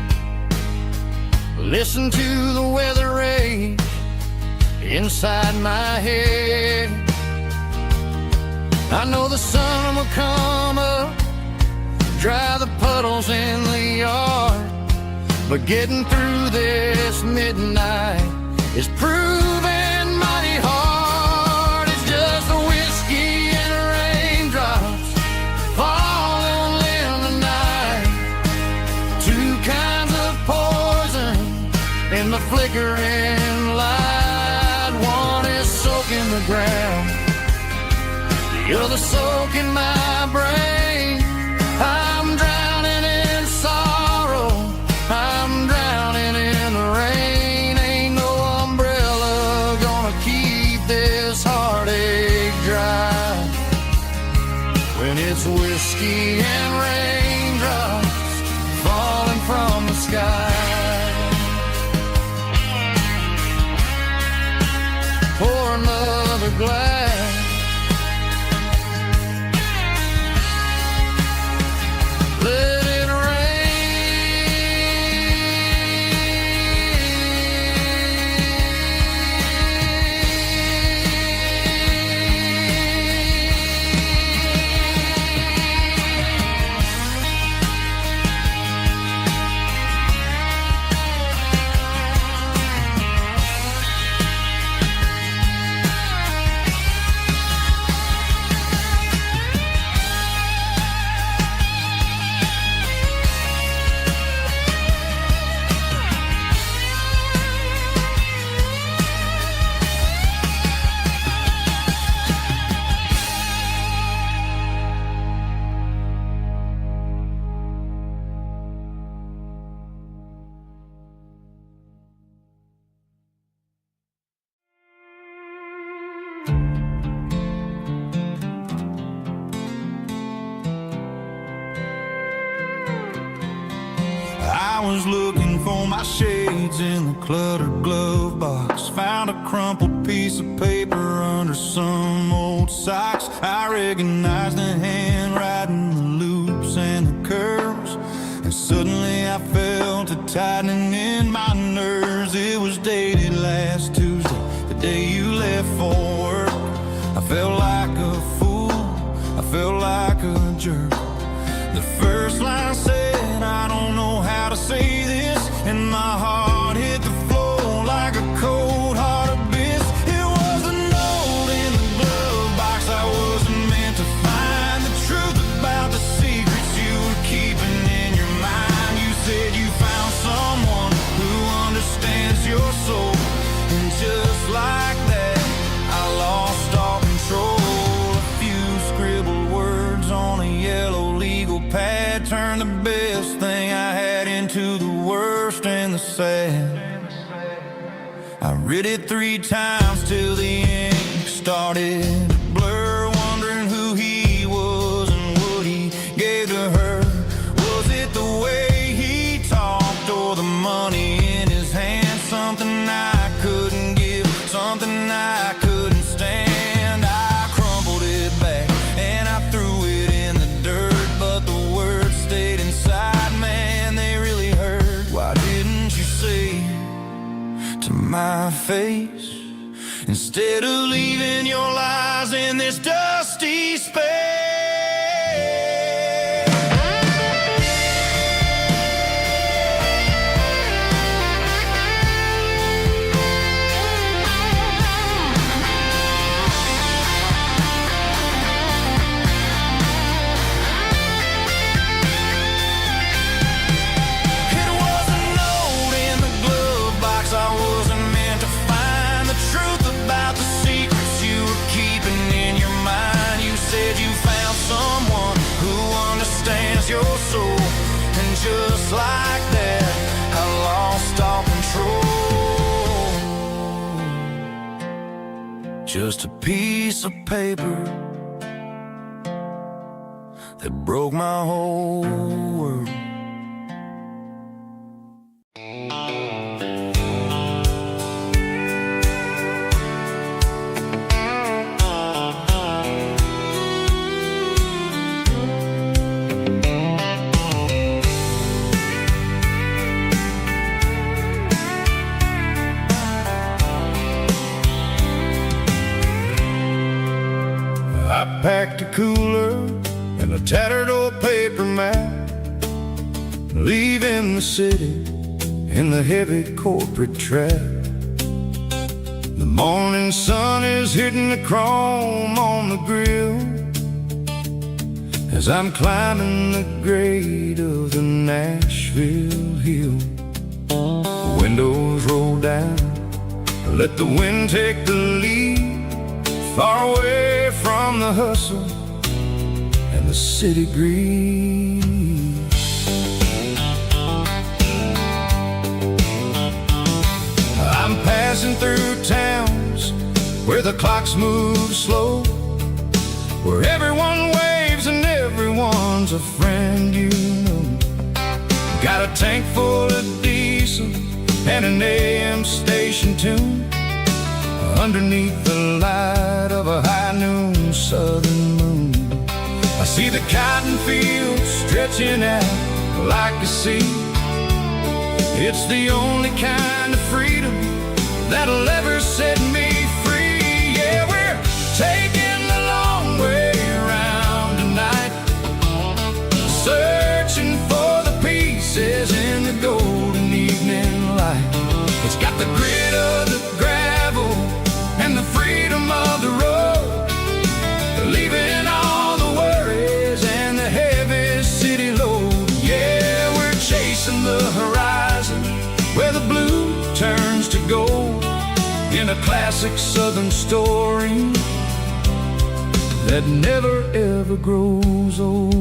listen to the weather rage inside my head. I know the sun will come up, dry the puddles in the yard, but getting through this midnight is proving mighty hard. It's just a whiskey and raindrops falling in the night, two kinds of poison in the flickering light. One is soaking the ground, the other soaking my brain. I'm drowning in sorrow, I'm drowning in the rain. Ain't no umbrella gonna keep this heartache dry when it's whiskey and raindrops falling from the sky. Pour another glass, let it I was looking for my shades in the cluttered glove box, found a crumpled piece of paper under some old socks. I recognized the handwriting, the loops and the curves, and suddenly I felt a tightening in my nerves. It was dated last Tuesday, the day you left for work. I felt like a fool, I felt like a jerk. The first line said, I don't know how to say this, and my heart hit the floor like a cold heart abyss. It was a note in the glove box I wasn't meant to find, the truth about the secrets you were keeping in your mind. You said you found someone who understands your soul, and just like that I lost all control. A few scribbled words on a yellow legal pad turned the best thing I had into the worst and the sad. I read it 3 times till the ink started to blur, wondering who he was and what he gave to her. Was it the my face, instead of leaving your lies in this dusty space. Your soul, and just like that, I lost all control. Just a piece of paper that broke my whole world. I packed a cooler and a tattered old paper map, leaving the city in the heavy corporate trap. The morning sun is hitting the chrome on the grill as I'm climbing the grade of the Nashville hill. The windows roll down, let the wind take the lead, far away from the hustle and the city breeze. I'm passing through towns where the clocks move slow, where everyone waves and everyone's a friend you know. Got a tank full of diesel and an AM station tune underneath the light of a high noon southern moon. I see the cotton fields stretching out like a sea. It's the only kind of freedom that'll ever set me free. Yeah, we're taking the long way around tonight, searching for the pieces in the golden evening light. It's got the grit of the gravel and the freedom of the road, leaving all the worries and the heavy city load. Yeah, we're chasing the horizon where the blue turns to gold, in a classic southern story that never ever grows old.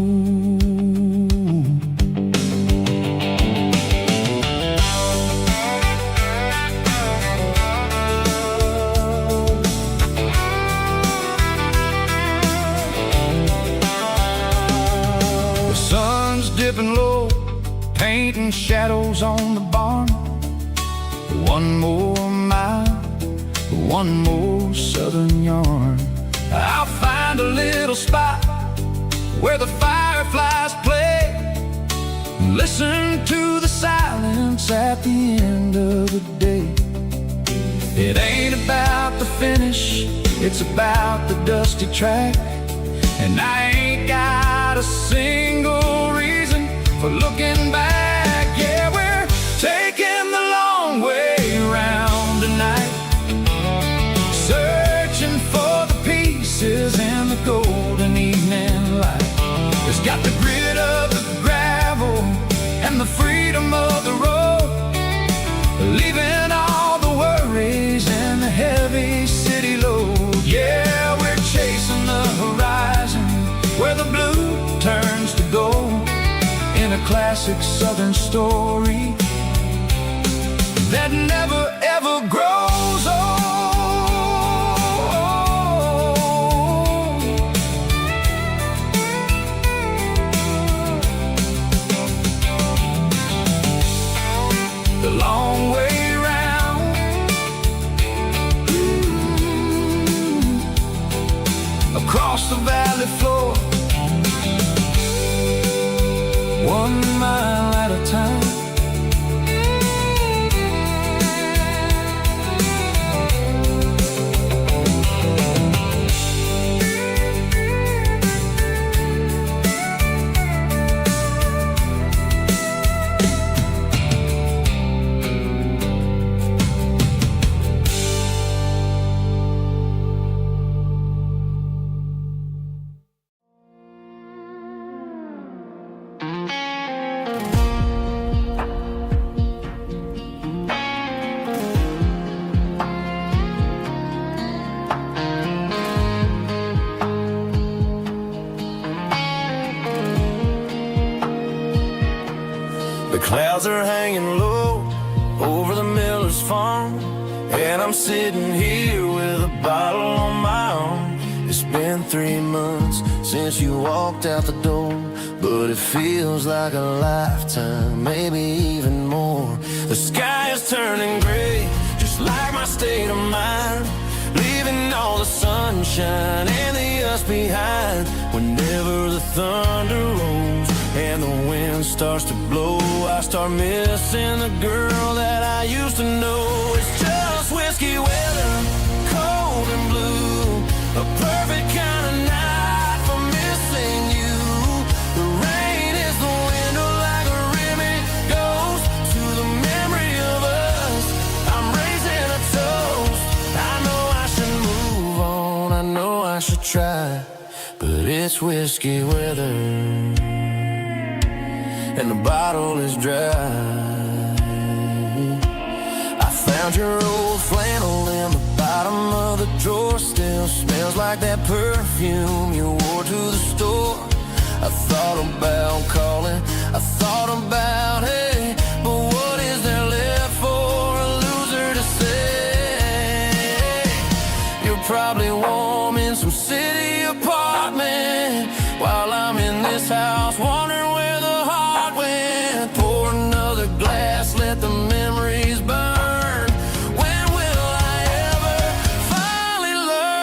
Dipping low, painting shadows on the barn. One more mile, one more southern yarn. I'll find a little spot where the fireflies play, listen to the silence at the end of the day. It ain't about the finish, it's about the dusty track, and I ain't got a single reason for looking back. Yeah, we're taking the long way around tonight, searching for the pieces in the golden evening light. It's got the grit of the gravel and the freedom of the road, leaving all the worries and the heavy city load. Yeah, we're chasing the horizon where the blue turns to gold, in a classic southern story that never ever grows old. The long way round, across the valley floor, 1 mile at a time. Clouds are hanging low over the miller's farm, and I'm sitting here with a bottle on my arm. It's been 3 months since you walked out the door, but it feels like a lifetime, maybe even more. The sky is turning gray, just like my state of mind, leaving all the sunshine and the us behind. Whenever the thunder rolls and the wind starts to blow, I start missing the girl that I used to know. It's just whiskey weather, cold and blue, a perfect kind of night for missing you. The rain is the window like a ribbon goes to the memory of us. I'm raising a toast. I know I should move on, I know I should try, but it's whiskey weather and the bottle is dry. I found your old flannel in the bottom of the drawer, still smells like that perfume you wore to the store. I thought about calling, I thought about, hey, but what is there left for a loser to say? You're probably warm in some city apartment while I'm in this house wondering where the heart went. Pour another glass, let the memories burn. When will I ever finally learn?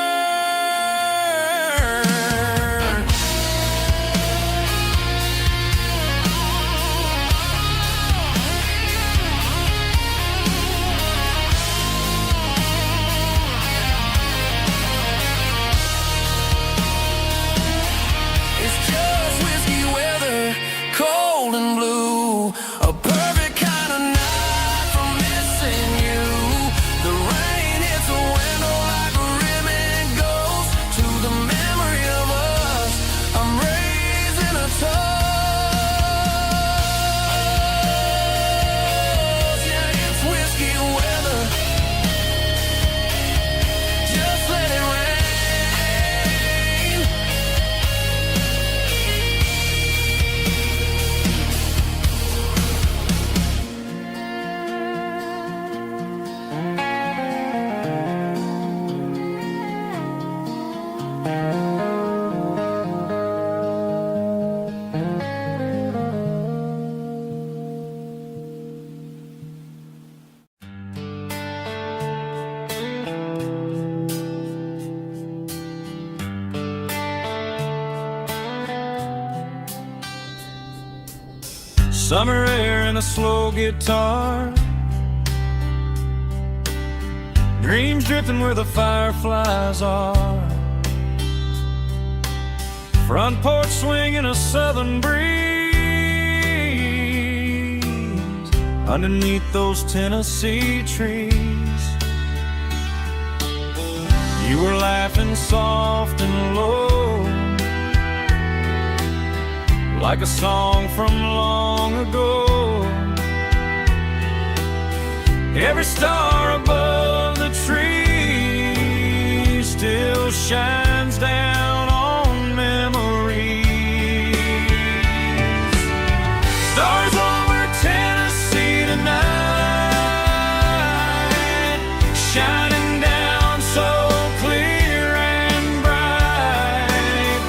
It's just whiskey weather, cold and blue, a perfect kind of night for missing you. The rain hits the window like a ribbon goes to the memory of us. I'm raising a toast. Yeah, it's whiskey weather. Just let it rain. Summer air and a slow guitar, dreams drifting where the fireflies are. Front porch swinging a southern breeze underneath those Tennessee trees. You were laughing soft and low, like a song from long ago. Every star above the tree still shines down on memories. Stars over Tennessee tonight, shining down so clear and bright.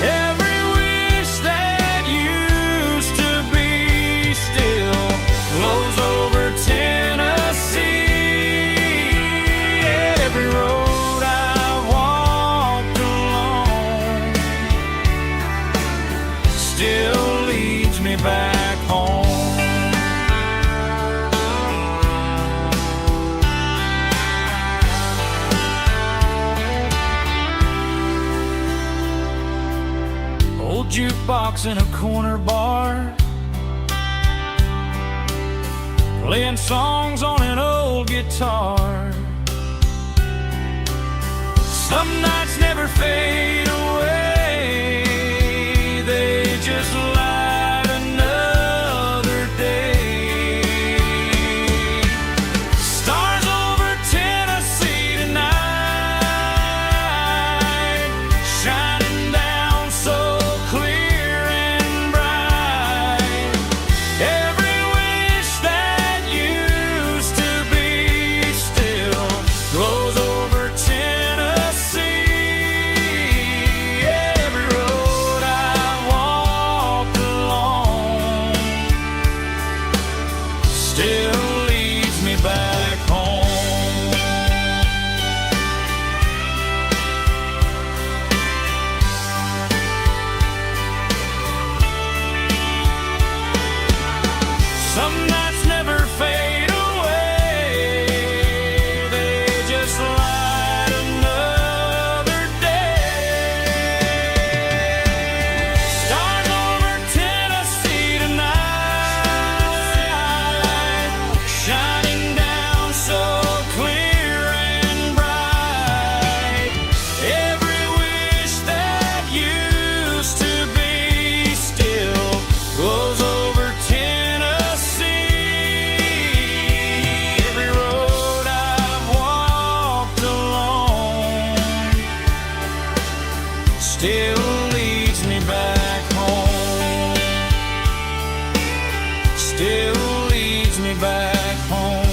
Every wish that used to be still flows over Tennessee. Every road I've walked along still leads me back home. Old jukebox in a corner bar, playing songs on an old guitar. Some nights never fade away, they just light another day. Stars over Tennessee tonight, shining down so clear and bright. Every still leads me back home. Still leads me back home.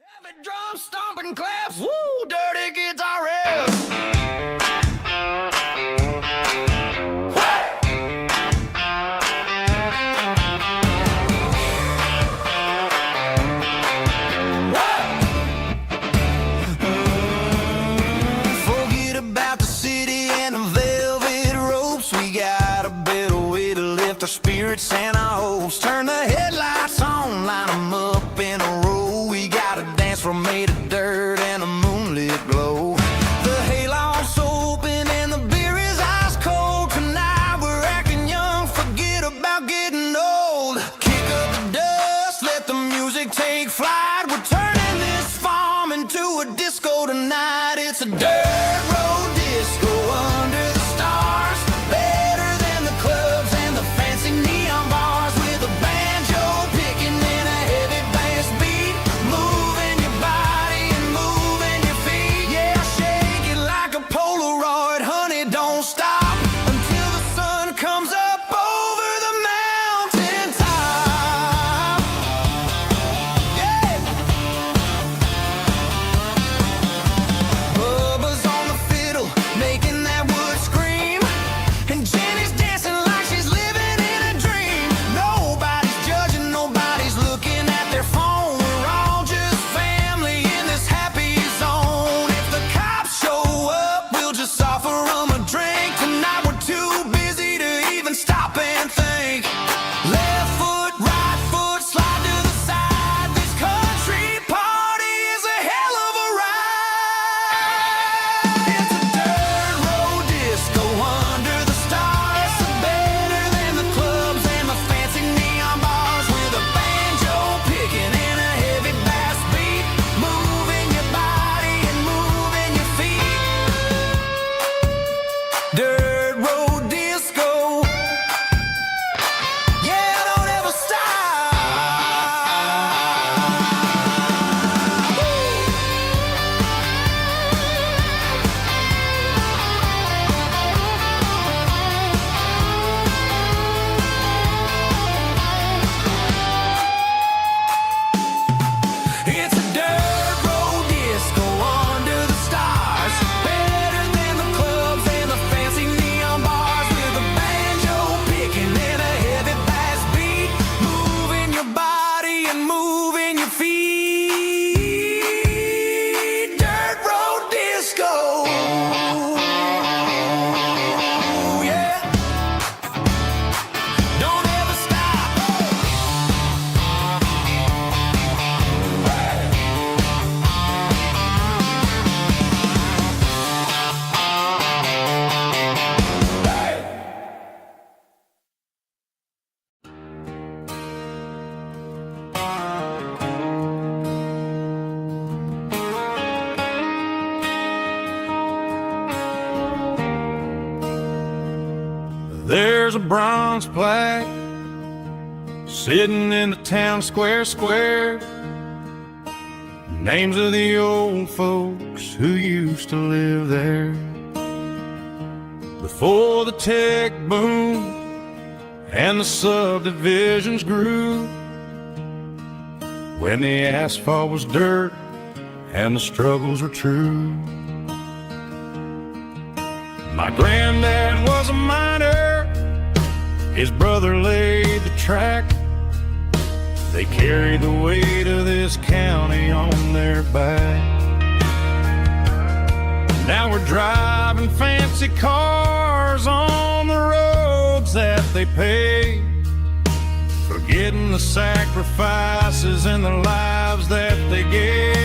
Heavy drum stomping claps, woo, dirty guitar riffs. Forget about the city and the velvet ropes. We got a better way to lift our spirits and our hopes. Turn the headlights on, line them up in a row. We got a dance floor made of dirt and a moonlit glow. The hayloft's open and the beer is ice cold. Tonight we're acting young, forget about getting old. Kick up the dust, let the music take flight. We're turning this farm into a disco tonight. It's a dirt road disco under the stars. Better than the clubs and the fancy neon bars. With a banjo picking and a heavy bass beat. Moving your body and moving your feet. Yeah, shake it like a Polaroid, honey, don't stop until the sun comes up over the mountain top. Yeah. Bubba's on the fiddle, making that wood scream. And Jenny's dancing like she's living in a dream. Nobody's judging, nobody's looking at their phone. We're all just family in this happy zone. If the cops show up, we'll just offer them a drink. Tonight we're too busy to even stop and think. Left foot, right foot, slide to the side. This country party is a hell of a ride. It's a dirt road disco under the stars. Better than the clubs and the fancy neon bars. With a banjo picking and a heavy bass beat. Moving your body and moving your feet. Dirt road disco. Yeah, don't ever stop. It's a dirt road disco under the stars. Better than the clubs and the fancy neon bars. With a banjo picking and a heavy bass beat. Moving your body and moving your feet. Dirt road disco. Yeah. Don't ever stop. There's a bronze plaque sitting in the town square. Names of the old folks who used to live there. Before the tech boom and the subdivisions grew. When the asphalt was dirt and the struggles were true. My granddad was a miner, his brother laid the track. They carried the weight of this county on their back. Now we're driving fancy cars on the roads that they paved, forgetting the sacrifices and the lives that they gave.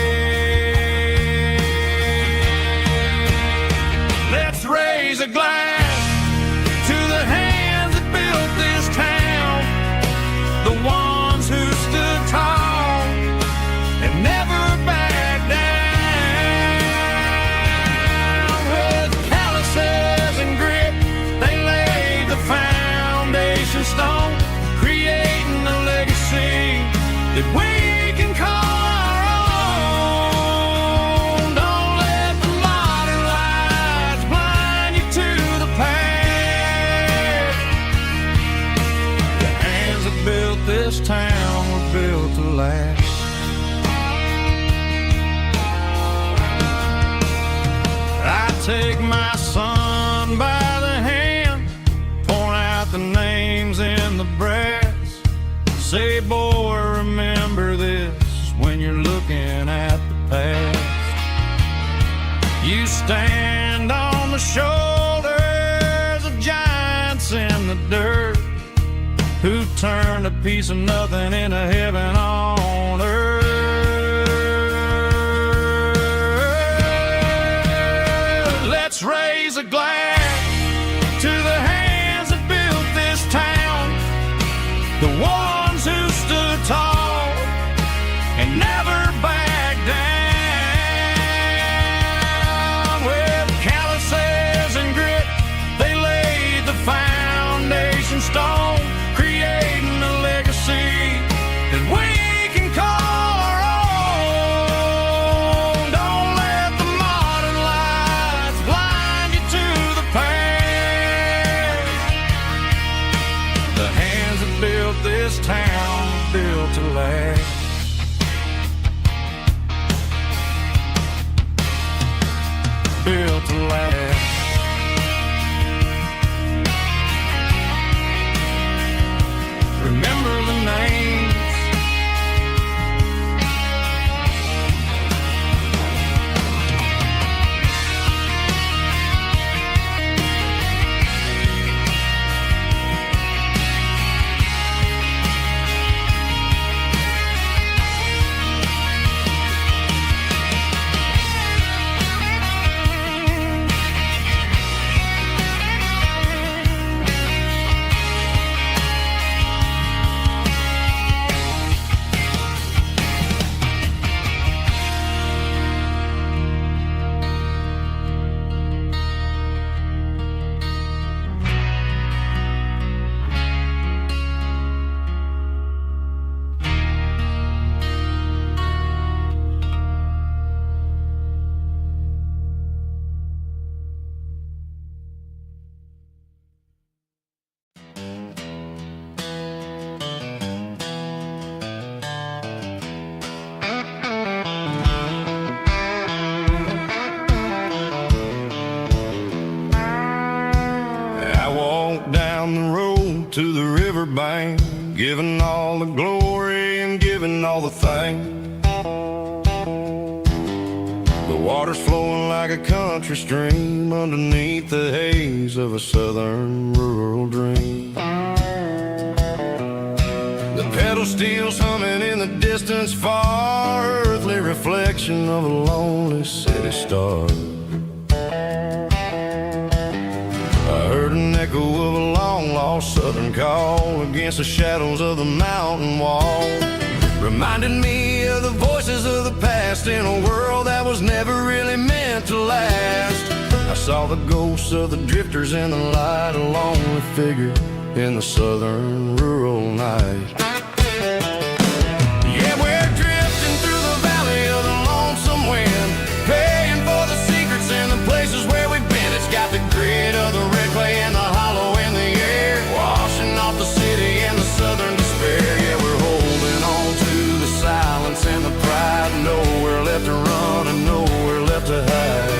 Let's raise a glass to the hands that built this town, the ones who stood tall and never backed down. With calluses and grit, they lay my son by the hand, point out the names in the brass. Say, boy, remember this when you're looking at the past. You stand on the shoulders of giants in the dirt, who turned a piece of nothing into heaven on earth. Let's raise a glass to the hands that built this town, the ones who stood tall and never backed down. With calluses and grit, they laid the foundation stone, creating a legacy that we can call our own. Don't let the modern lights blind you to the past. The hands that built this town, built to last. Built to last. Remember the names. Down the road to the riverbank, giving all the glory and giving all the thanks. The water's flowing like a country stream underneath the haze of a southern rural dream. The pedal steel's humming in the distance far, earthly reflection of a lonely city star. I heard an echo of a long-lost southern call against the shadows of the mountain wall, reminding me of the voices of the past in a world that was never really meant to last. I saw the ghosts of the drifters in the light, a lonely figure in the southern rural night. Yeah, we're drifting through the valley of the lonesome wind, paying for the secrets and the places where we've been. It's got the grit of the red clay and the hollow in the air, washing off the city and the southern despair. Yeah, we're holding on to the silence and the pride, nowhere left to run and nowhere left to hide.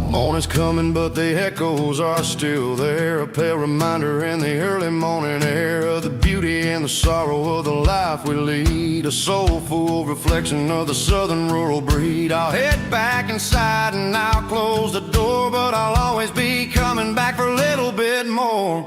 Morning's coming, but the echoes are still there, a pale reminder in the early morning air of the beauty and the sorrow of the life we lead, a soulful reflection of the southern rural breed. I'll head back inside and I'll close the door, but I'll always be coming back for a little bit more.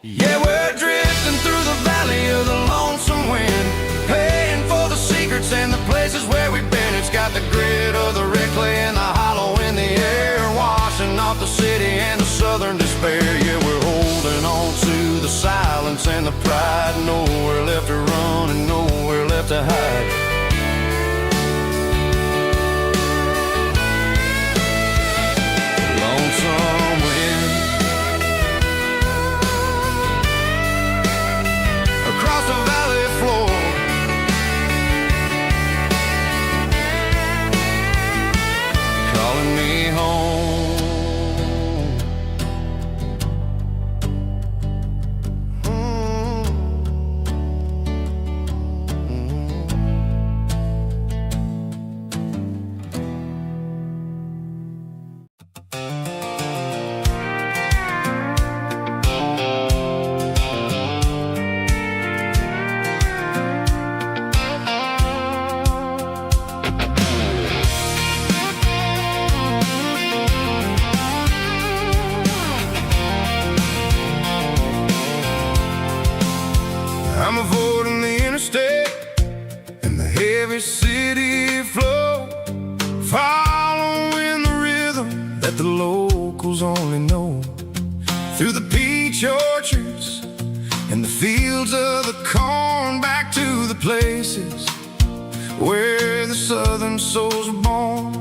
Yeah, we're drifting through the valley of the lonesome wind, paying for the secrets and the places where we've been. It's got the grit of the red clay and the hollow in the air, washing off the city and the southern despair. Yeah, we're holding on to the silence and the pride, nowhere left to run and nowhere left to hide. Lonesome wind across the valley floor, every city flow, following the rhythm that the locals only know. Through the peach orchards and the fields of the corn, back to the places where the southern souls were born.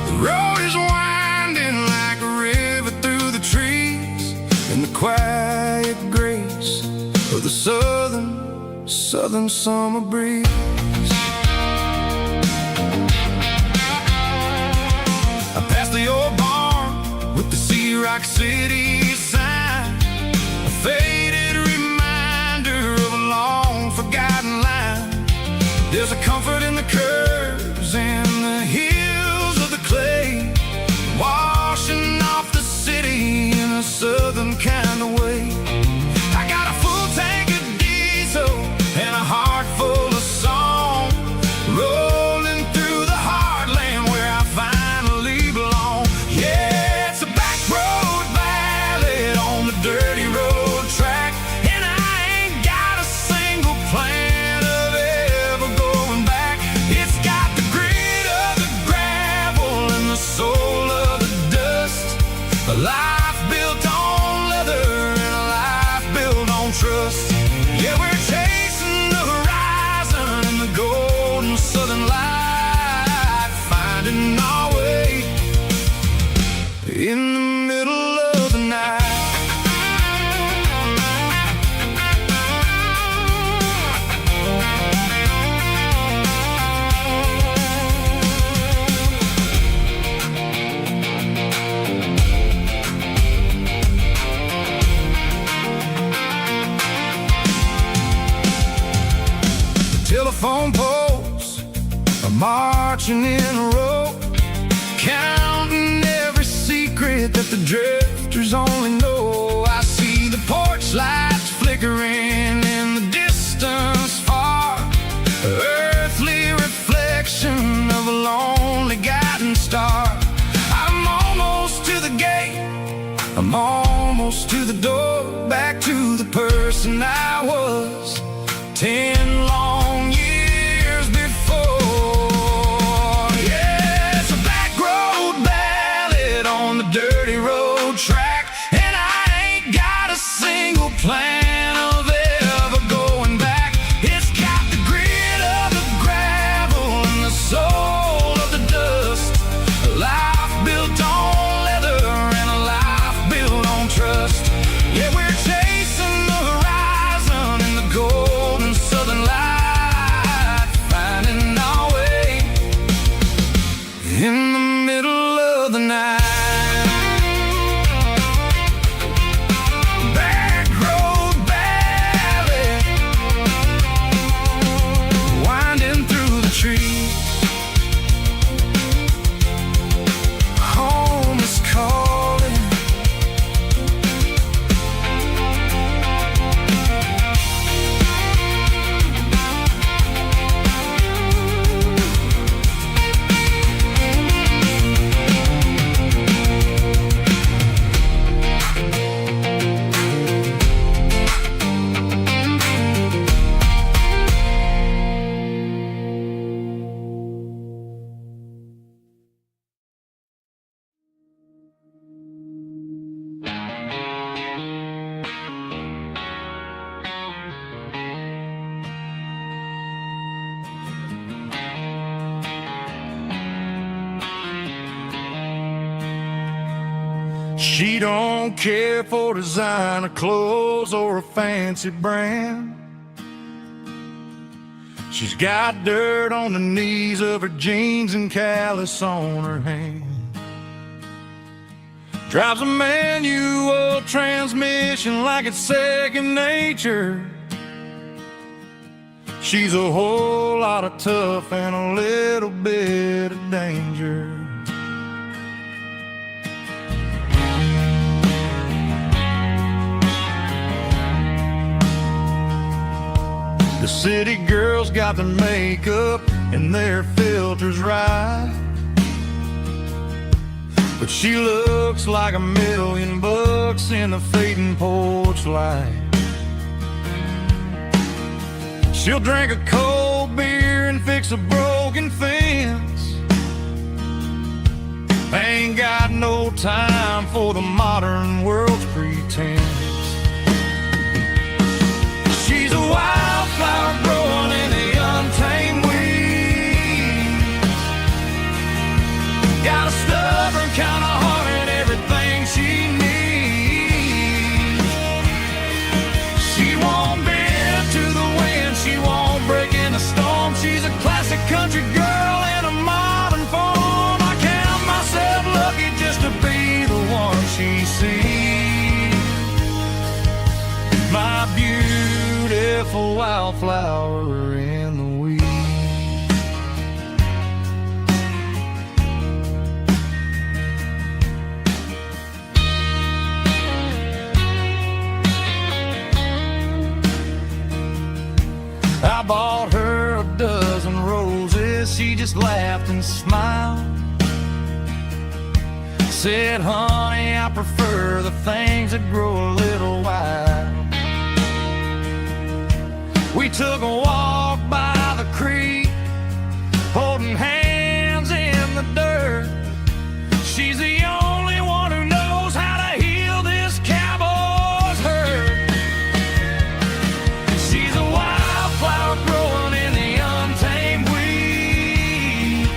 The road is winding like a river through the trees, in the quiet grace of the southern summer breeze. I passed the old barn with the Sea Rock City sign, a faded reminder of a long forgotten line. There's a comfort in the curves and the hills of the clay, washing off the city in a southern kind of way. I got a full tank of diesel and a heart full of song, rolling through the heartland where I finally belong. Yeah, it's a back road ballad on the dirty road track, and I ain't got a single plan of ever going back. It's got the grit of the gravel and the soul of the dust, a life built on leather and a life built on trust. Yeah, we're chasing the horizon in the golden southern light, finding our way in the middle of the night. Telephone poles are marching in a row, counting every secret that the drifters only know. I see the porch lights flickering in the distance far, earthly reflection of a lonely guiding star. I'm almost to the gate, I'm almost to the door, back to the person I was 10 long years before. Yeah, it's a back road ballad on the dirty road track, and I ain't got a single plan of ever going back. It's got the grit of the gravel and the soul of the dust, a life built on leather and a life built on trust. Yeah, we're chasing the horizon in the golden southern light, finding our way in the middle of the night. Back road ballad, winding through the trees. Home is calling. She don't care for designer clothes or a fancy brand. She's got dirt on the knees of her jeans and callus on her hand. Drives a manual transmission like it's second nature. She's a whole lot of tough and a little bit of danger. The city girls got their makeup and their filters right, but she looks like $1,000,000 in the fading porch light. She'll drink a cold beer a broken fence. Ain't got no time for the modern world's pretense. She's a wildflower growing in the untamed weeds. Got a stubborn kind of heart and everything she needs. She won't bend to the wind, she won't break in a storm. She's a classic country girl in a modern form. I count myself lucky just to be the one she sees. My beautiful wildflower in the weeds. I bought her a dozen roses, she just laughed and smiled. Said, honey, I prefer the things that grow a little wild. We took a walk by the creek, holding hands in the dirt. She's the only one who knows how to heal this cowboy's hurt. She's a wildflower growing in the untamed weed.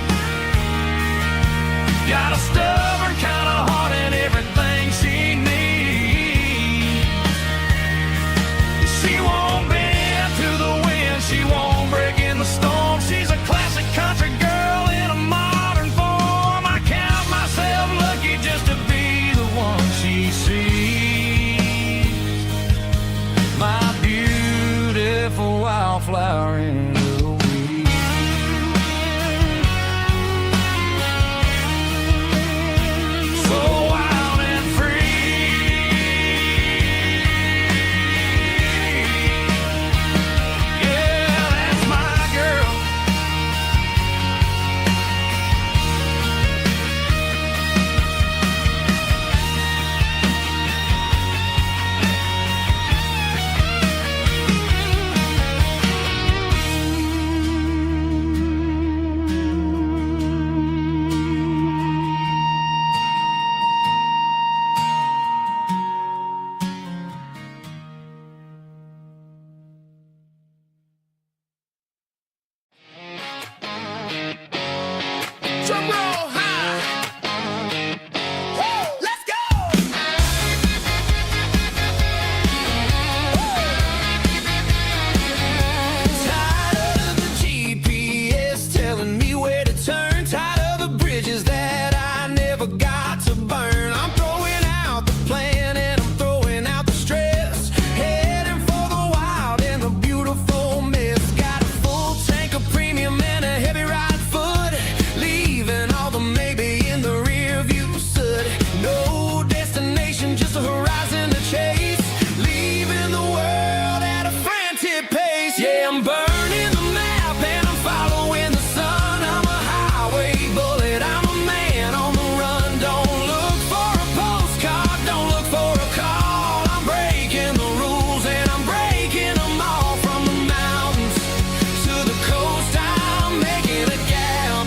Got a stubborn kind of heart and everything she needs. She won't bend to the wind, she won't break in the storm. She's a classic country girl in a modern form. I count myself lucky just to be the one she sees. My beautiful wildflower in the weeds. So wild and free. Yeah, that's my girl. Drum roll high. Woo, let's go. Tired of the GPS telling me where to turn. Tired of the bridges that I never got to burn. I'm throwing out the plan and I'm throwing out the stress. Heading for the wild and the beautiful mess. Got a full tank of premium and a heavy right foot. Leaving all the maybe in the rear view soot. No destination, just a horizon to chase. Leaving the world at a frantic pace. Yeah, I'm burning the map and I'm following the sun. I'm a highway bullet, I'm a man on the run. Don't look for a postcard, don't look for a call. I'm breaking the rules and I'm breaking them all. From the mountains to the coast, I'm making a gap.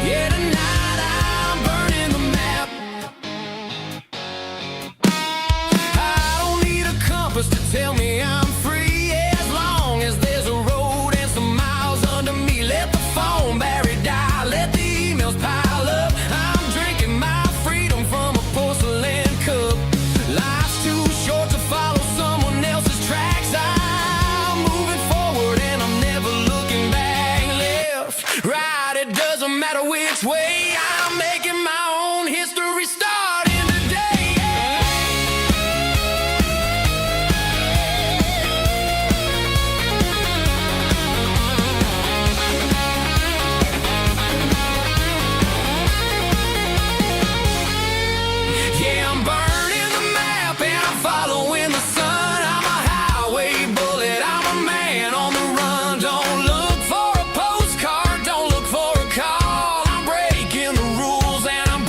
Yeah, tonight I'm burning the map. I don't need a compass to tell me I'm free. As long as there's a road and some miles under me. Let the phone battery die, let the emails pile up. I'm drinking my freedom from a porcelain cup. Life's too short to follow someone else's tracks. I'm moving forward and I'm never looking back. Left, right, it doesn't matter which way. I'm making my own history starting today. Yeah, I'm burning the map and I'm following the sun. I'm a highway bullet, I'm a man on the run. Don't look for a postcard, don't look for a call. I'm breaking the rules and I'm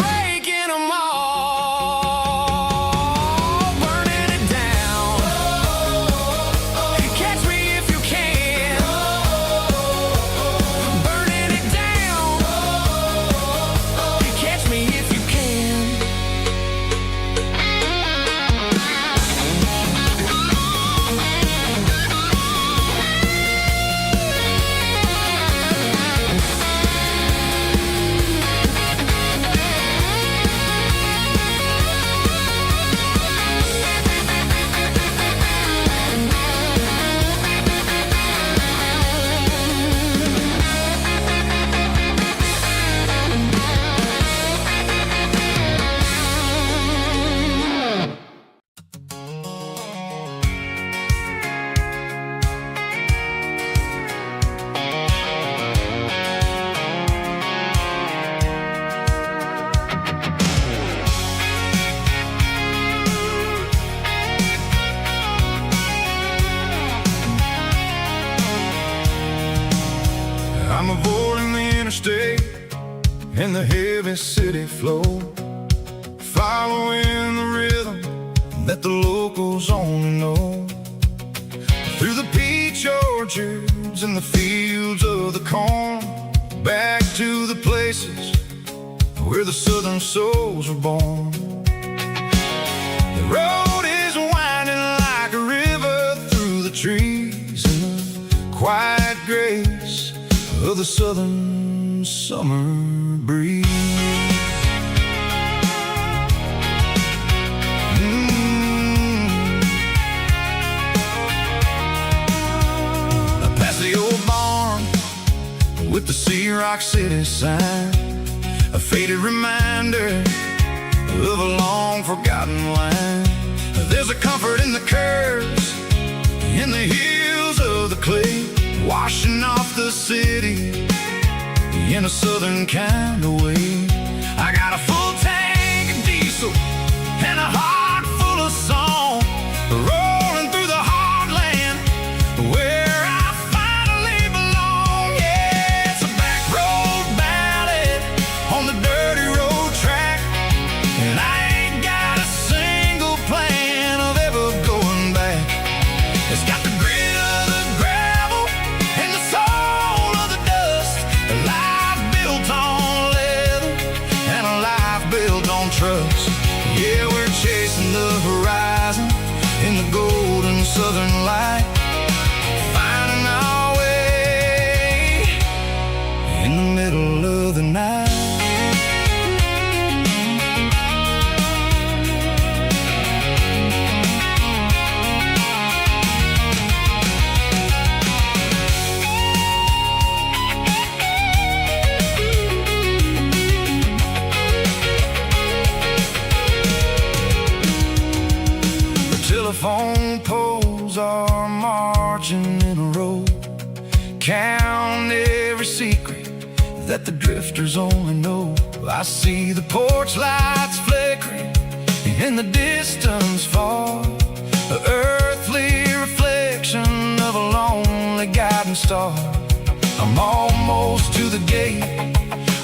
I'm avoiding the interstate and the heavy city flow, following the rhythm that the locals only know. Through the peach orchards and the fields of the corn, back to the places where the southern souls were born. The road is winding like a river through the trees in the quiet grace of the southern summer breeze. Past the old barn with the Sea Rock City sign, a faded reminder of a long forgotten line. There's a comfort in the curves, in the hills of the clay, washing off the city in a southern kind of way. I got a full tank of diesel and a heart full of song, rolling through the heartland where I finally belong. Yeah, it's a back road ballad on the dirty road track, and I ain't got a single plan of ever going back. It's got the grit of the gravel and the soul of the dust, a life built on leather and a life built on trust. Yeah, we're chasing the horizon in the golden southern light, finding our way in the middle of the night. Telephone poles are marching in a row, count every secret that the drifters only know. I see the porch lights flickering in the distance far, an earthly reflection of a lonely guiding star. I'm almost to the gate,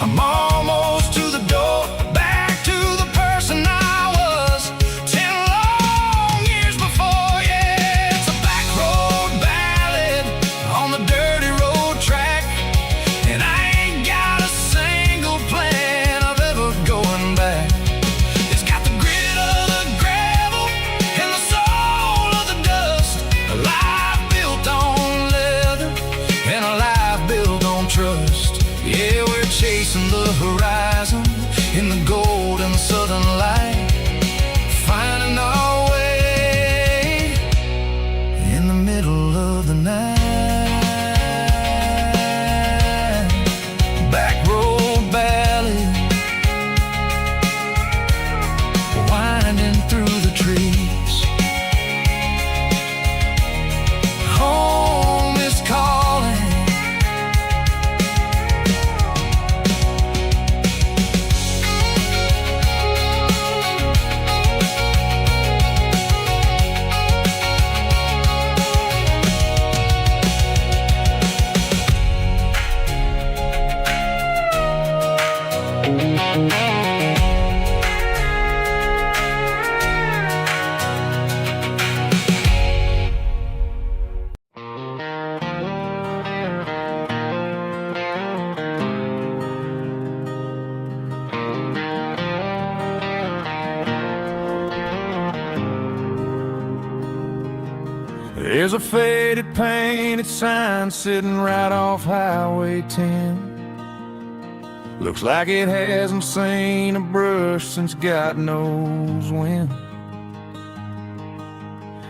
I'm almost to the door, back to the person I was 10 long years before. Yeah, it's a back road ballad on the dirty road track, and I ain't got a single plan of ever going back. It's got the grit of the gravel and the soul of the dust, a life built on leather and a life built on trust. Yeah, we're chasing the horizon in the golden southern light, finding our way in the middle of the night. Back road ballad, winding through the trees. Home is calling. There's a faded painted sign sitting right off Highway 10. Looks like it hasn't seen a brush since God knows when.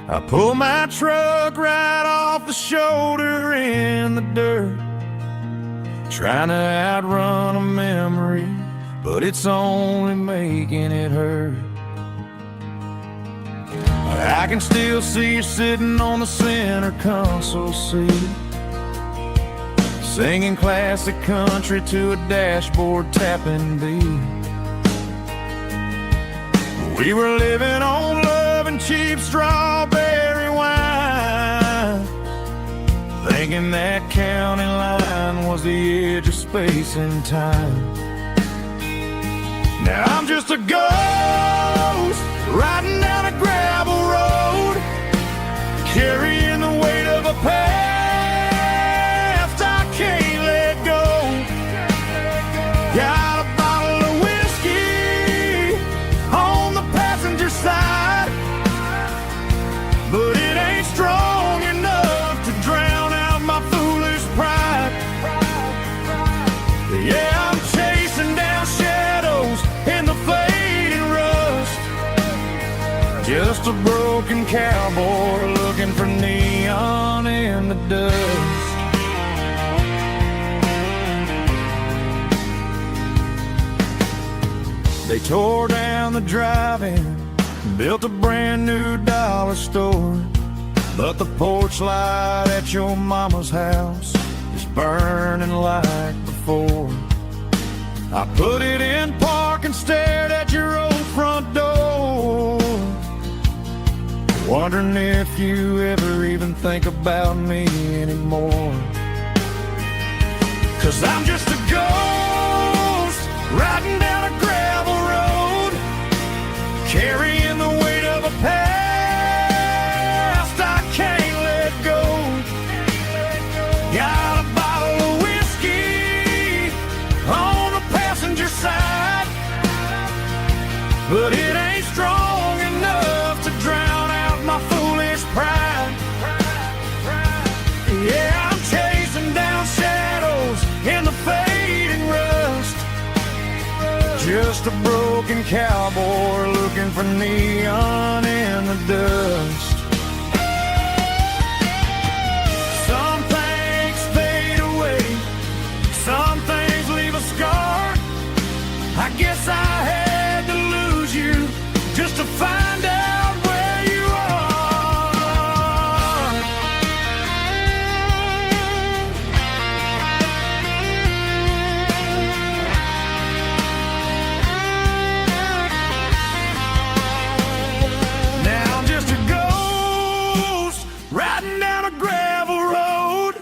I pull my truck right off the shoulder in the dirt, trying to outrun a memory, but it's only making it hurt. I can still see you sitting on the center console seat, singing classic country to a dashboard tapping beat. We were living on love and cheap strawberry wine, thinking that county line was the edge of space and time. Now I'm just a ghost riding down a gravel road, carrying the weight of a past I can't let go. Got a bottle of whiskey on the passenger side, but it ain't strong enough to drown out my foolish pride. Yeah, I'm chasing down shadows in the fading rust, just a broken cowboy looking for neon in the dust. They tore down the drive-in, built a brand new dollar store, but the porch light at your mama's house is burning like before. I put it in park and stared at your old front door, wondering if you ever even think about me anymore. 'Cause I'm just a ghost riding down a gravel road, carrying the weight of a past I can't let go. Got a bottle of whiskey on the passenger side, but it ain't strong enough to drown out my foolish pride. Yeah, I'm chasing down shadows in the fading rust, just a broken cowboy looking for neon in the dust. Some things fade away, some things leave a scar. I guess I had to lose you just to find out where you are. Now I'm just a ghost riding down a gravel road,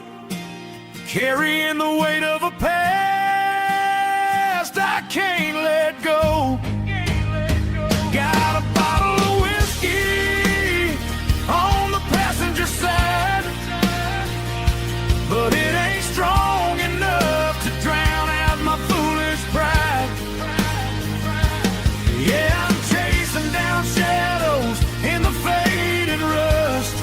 carrying the weight of a past I can't let go. Got a bottle of whiskey on the passenger side, but it ain't strong enough to drown out my foolish pride. Yeah, I'm chasing down shadows in the fading rust,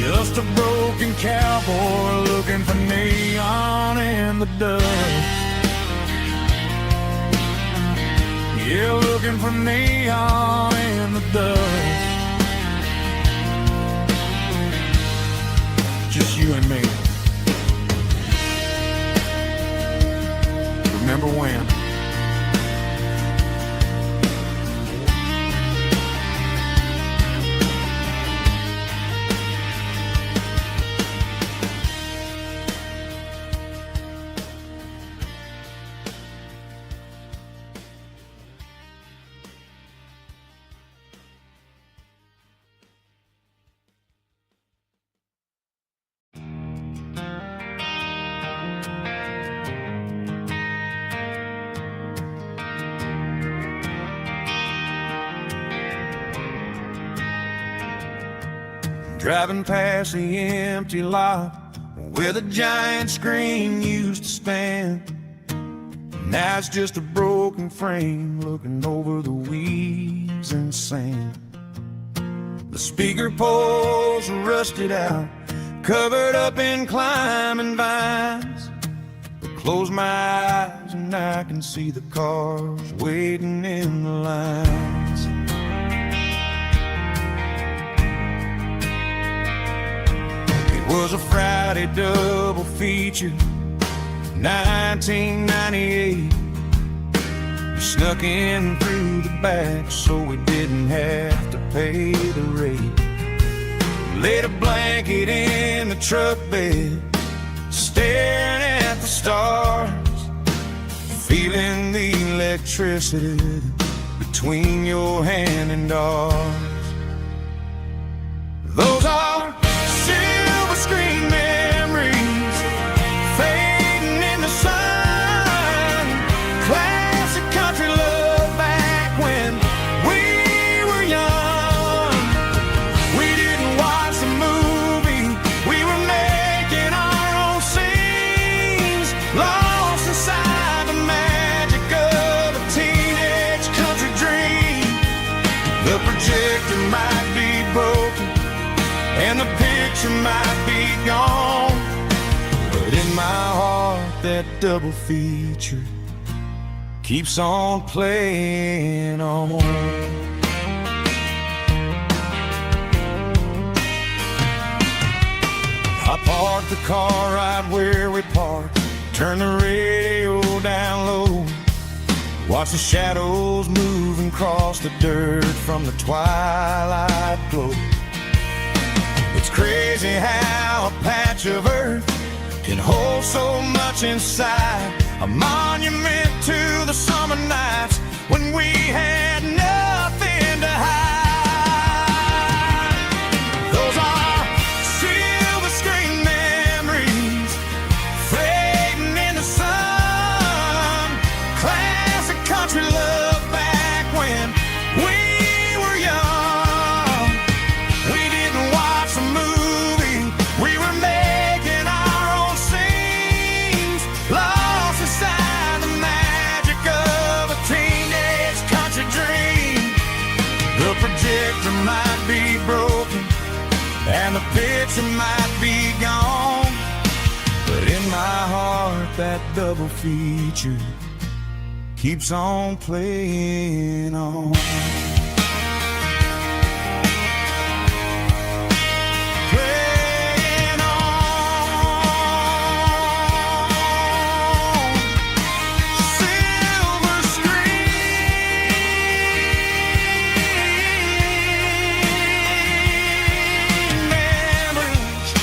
just a broken cowboy looking for neon in the dust. Yeah, looking for neon in the dust. Just you and me. Remember when? Driving past the empty lot where the giant screen used to stand. Now it's just a broken frame looking over the weeds and sand. The speaker poles are rusted out, covered up in climbing vines. But close my eyes and I can see the cars waiting in the lines. It was a Friday double feature, 1998. We snuck in through the back so we didn't have to pay the rate. Laid a blanket in the truck bed, staring at the stars, feeling the electricity between your hand and ours. Those are silver screen memories picture might be gone, but in my heart that double feature keeps on playing on. I parked the car right where we parked, turn the radio down low, watch the shadows moving across the dirt from the twilight glow. It's crazy how a patch of earth can hold so much inside, a monument to the summer nights when we had nothing to hide. Those are silver screen memories fading in the sun, classic country love back when we were young. We didn't watch a movie, we were making our own scenes, lost inside the magic of a teenage country dream. The projector might be broken and the picture might be gone, but in my heart that double feature keeps on playing on. Playing on. Silver screen memories.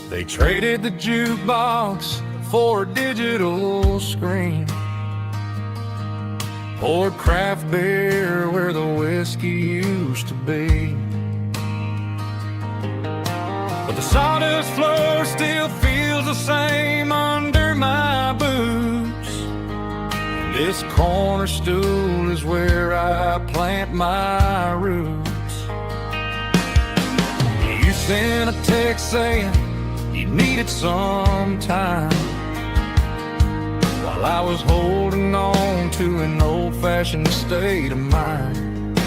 They traded the jukebox for a digital screen, poured craft beer where the whiskey used to be. But the sawdust floor still feels the same under my boots. This corner stool is where I plant my roots. You sent a text saying you needed some time, while I was holding on to an old-fashioned state of mind.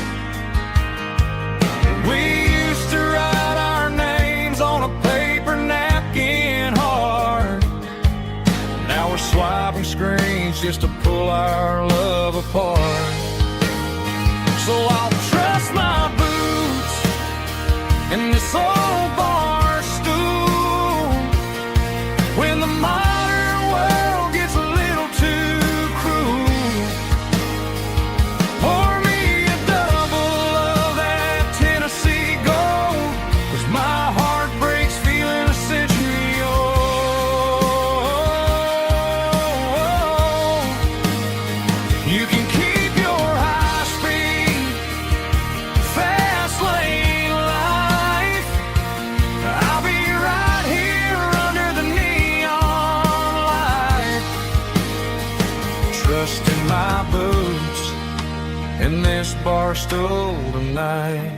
We used to write our names on a paper napkin hard. Now we're swiping screens just to pull our love apart. So I'll trust my boots in this old bar stool when the modern world gets a little too cruel. Pour me a double of that Tennessee Gold, 'cause my heart breaks feeling a century old. You can keep your high-speed fast lane life. I'll be right here under the neon light, trusting my boots in this bar stool tonight.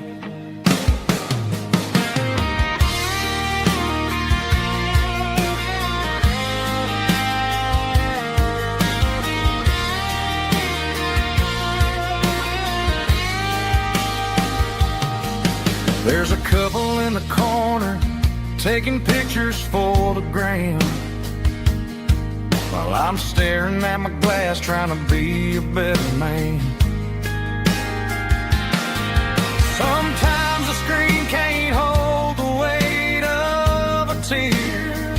There's a couple in the corner taking pictures for the gram, while I'm staring at my glass trying to be a better man. Sometimes the screen can't hold the weight of a tear,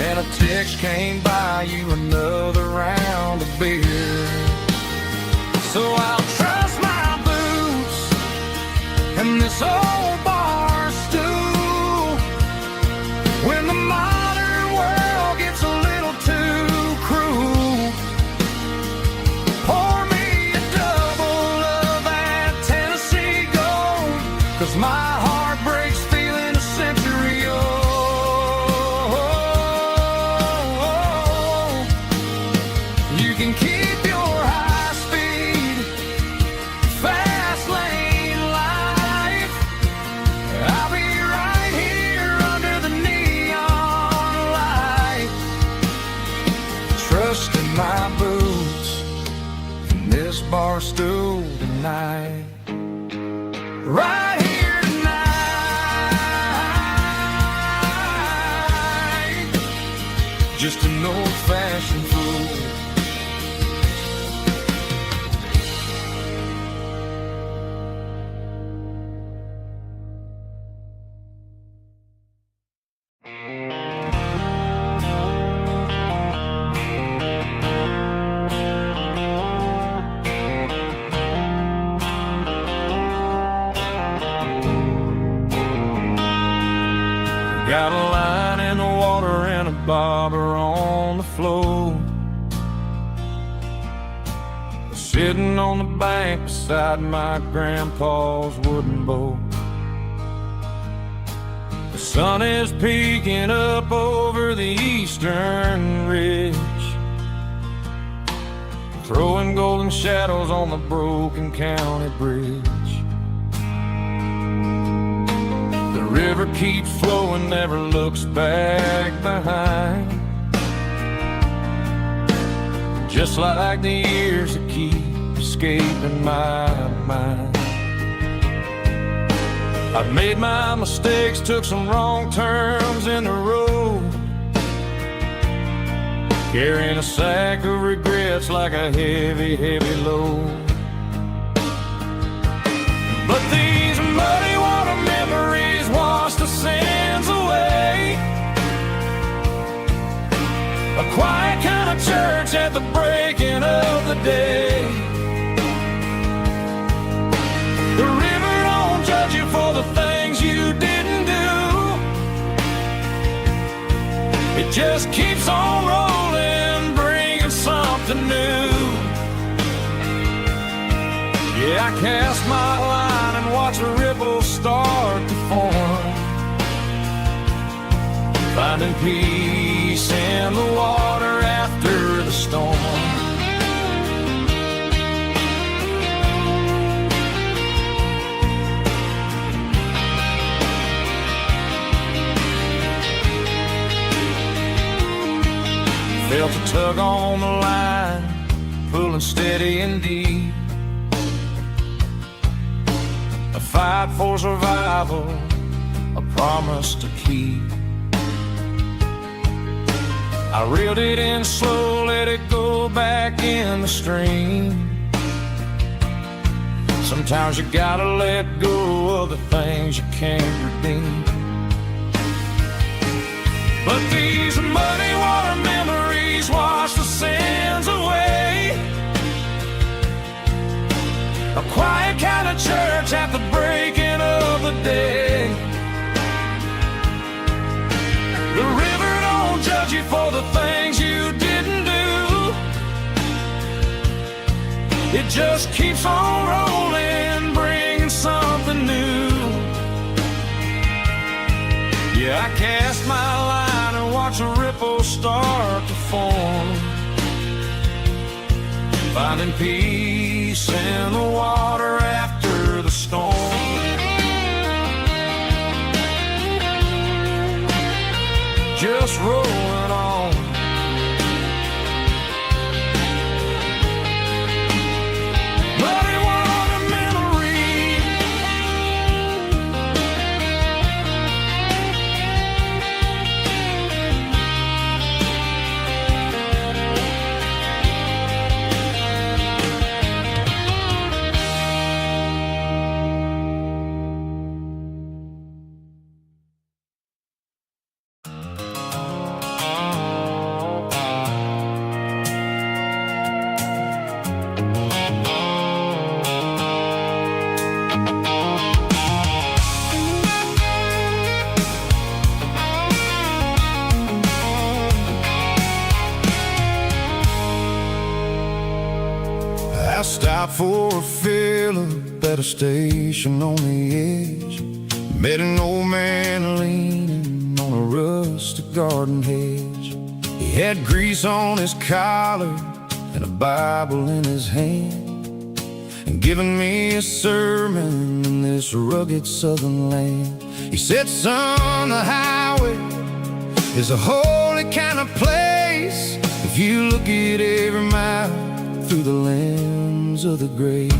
and a text can't buy you another round of beer. So I'll trust my boots and this old bar stool when the modern world gets a little too cruel. Pour me a double of that Tennessee Gold, 'cause my heart breaks feeling a century old. Got a line in the water and a bobber on the floor, sitting on the bank beside my grandpa's wooden boat. The sun is peeking up over the eastern ridge, throwing golden shadows on the broken county bridge. The river keeps flowing, never looks back behind, just like the years that keep escaping my mind. I've made my mistakes, took some wrong turns in the road, carrying a sack of regrets like a heavy, heavy load. But these muddy water memories wash the sins away. A quiet kind of church at the breaking of the day. The river don't judge you for the things you didn't do. It just keeps on rolling, bringing something new. Yeah, I cast my line and watch a ripple start to form, finding peace in the water after the storm. Felt a tug on the line, pulling steady and deep. A fight for survival, a promise to keep. I reeled it in slow, let it go back in the stream. Sometimes you gotta let go of the things you can't redeem. But these muddy water memories wash the sins away. A quiet kind of church at the breaking of the day. The river don't judge you for the things you didn't do. It just keeps on rolling, bringing something new. Yeah, I cast my line and watch a ripple start to form, finding peace in the water after the storm. Just rolling on. Muddy water memory. I stopped for a fill-up at a station on the edge. Met an old man leaning on a rusted garden hedge. He had grease on his collar and a Bible in his hand, and giving me a sermon in this rugged southern land. He said, son, the highway is a holy kind of place if you look at every mile through the lens of the grace.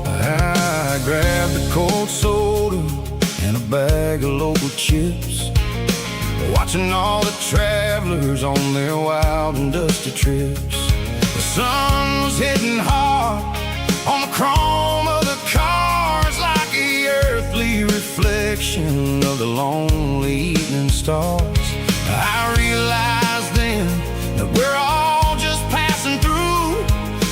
I grabbed a cold soda and a bag of local chips, watching all the travelers on their wild and dusty trips. The sun was hitting hard on the chrome of the cars, like the earthly reflection of the lonely evening stars. I realized then that we're all just passing through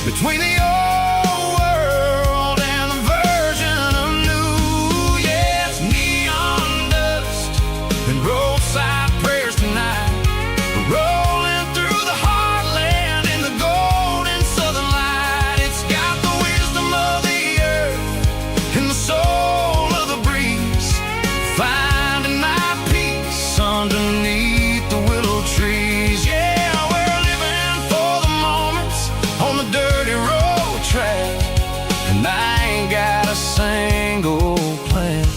between the old world and the version of new. Yeah. dirty road track, and I ain't got a single plan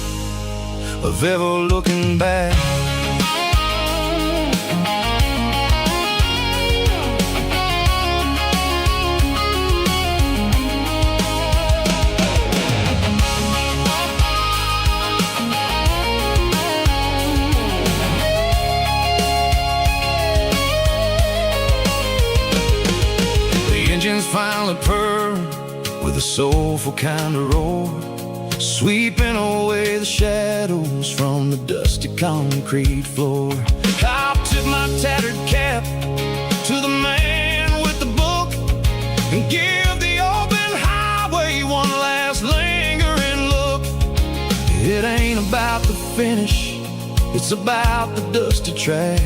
of ever looking back. Finally purr with a soulful kind of roar, sweeping away the shadows from the dusty concrete floor. I'll tip my tattered cap to the man with the book and give the open highway one last lingering look. It ain't about the finish, it's about the dusty track,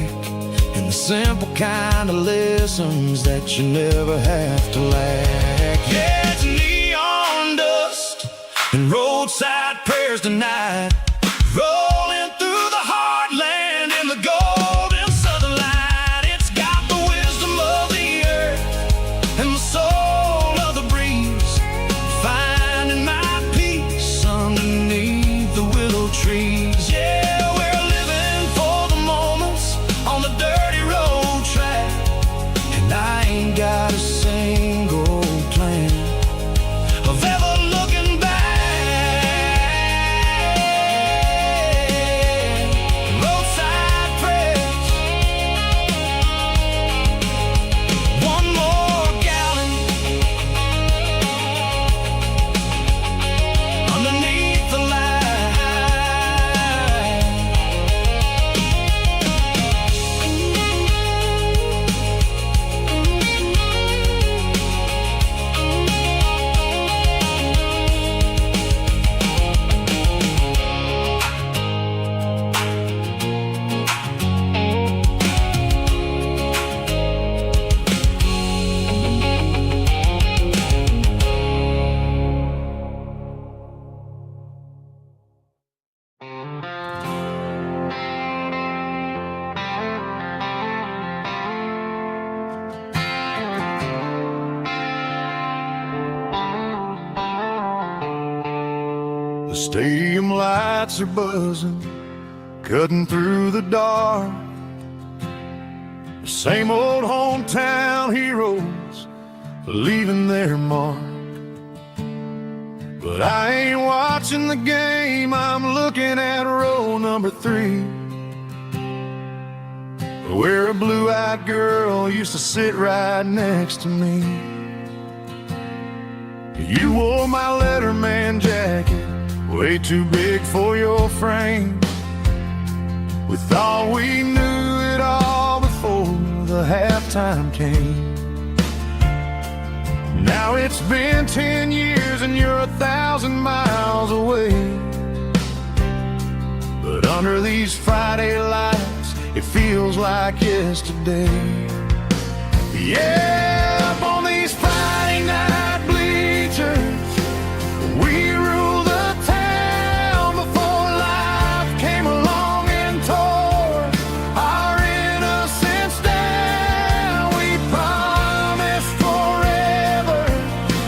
and the simple kind of lessons that you never have to lack. Yeah, it's neon dust and roadside prayers tonight, rolling through the heartland in the golden southern light. It's got the wisdom of the earth and the soul of the breeze, finding my peace underneath the willow trees. Yeah, we're living for the moments on the dirty road track, and I ain't got a single plan of ever looking back. Roadside prayers, one more gallon underneath the light. The stadium lights are buzzing, cutting through the dark. The same old hometown heroes leaving their mark. But I ain't watching the game, I'm looking at row number 3, where a blue-eyed girl used to sit right next to me. You wore my Letterman jacket, way too big for your frame. We thought we knew it all before the halftime came. Now it's been 10 years and you're 1,000 miles away. But under these Friday lights, it feels like yesterday. Yeah, up on these Friday night bleachers, we rule the town before life came along and tore our innocence down. We promised forever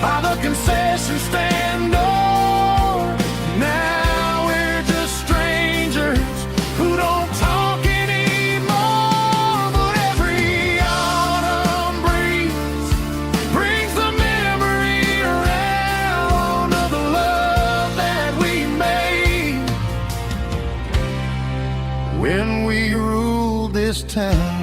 by the concession stand door. Now we're just strangers who don't talk anymore. But every autumn breeze brings the memory around of the love that we made when we ruled this town.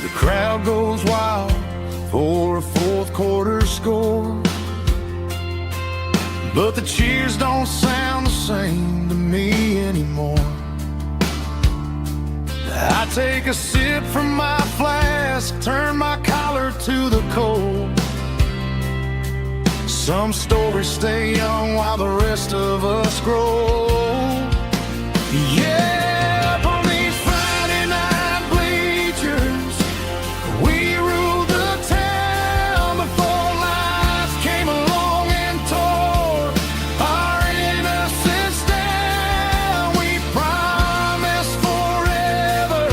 The crowd goes wild for a fourth quarter score, but the cheers don't sound the same to me anymore. I take a sip from my flask, turn my collar to the cold. Some stories stay young while the rest of us grow. Yeah, up on these Friday night bleachers, we ruled the town before life came along and tore our innocence down. We promised forever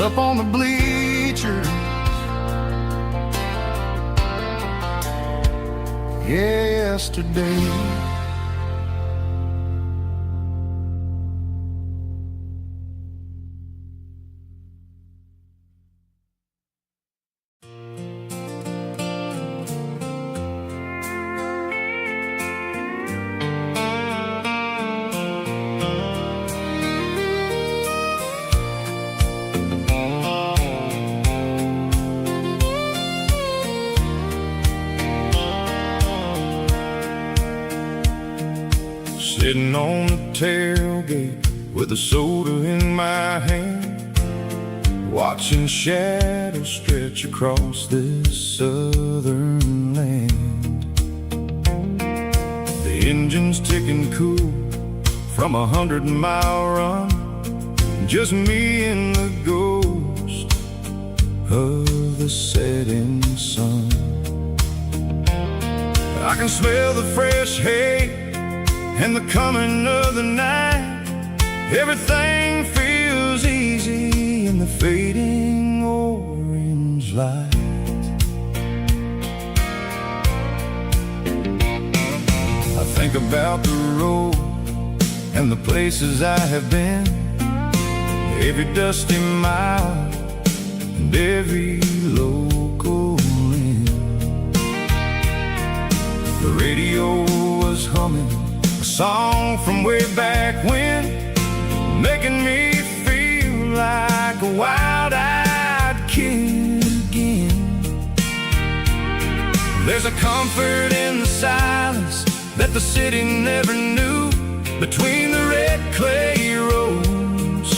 up on the bleachers. Yesterday. Sitting on the tailgate with a soda in my hand, watching shadows stretch across this southern land. The engine's ticking cool from 100-mile run, just me and the ghost of the setting sun. I can smell the fresh hay and the coming of the night. Everything feels easy in the fading orange light. I think about the road and the places I have been, every dusty mile and every local inn. The radio was humming a song from way back when, making me feel like a wild-eyed kid again. There's a comfort in the silence that the city never knew, between the red clay roads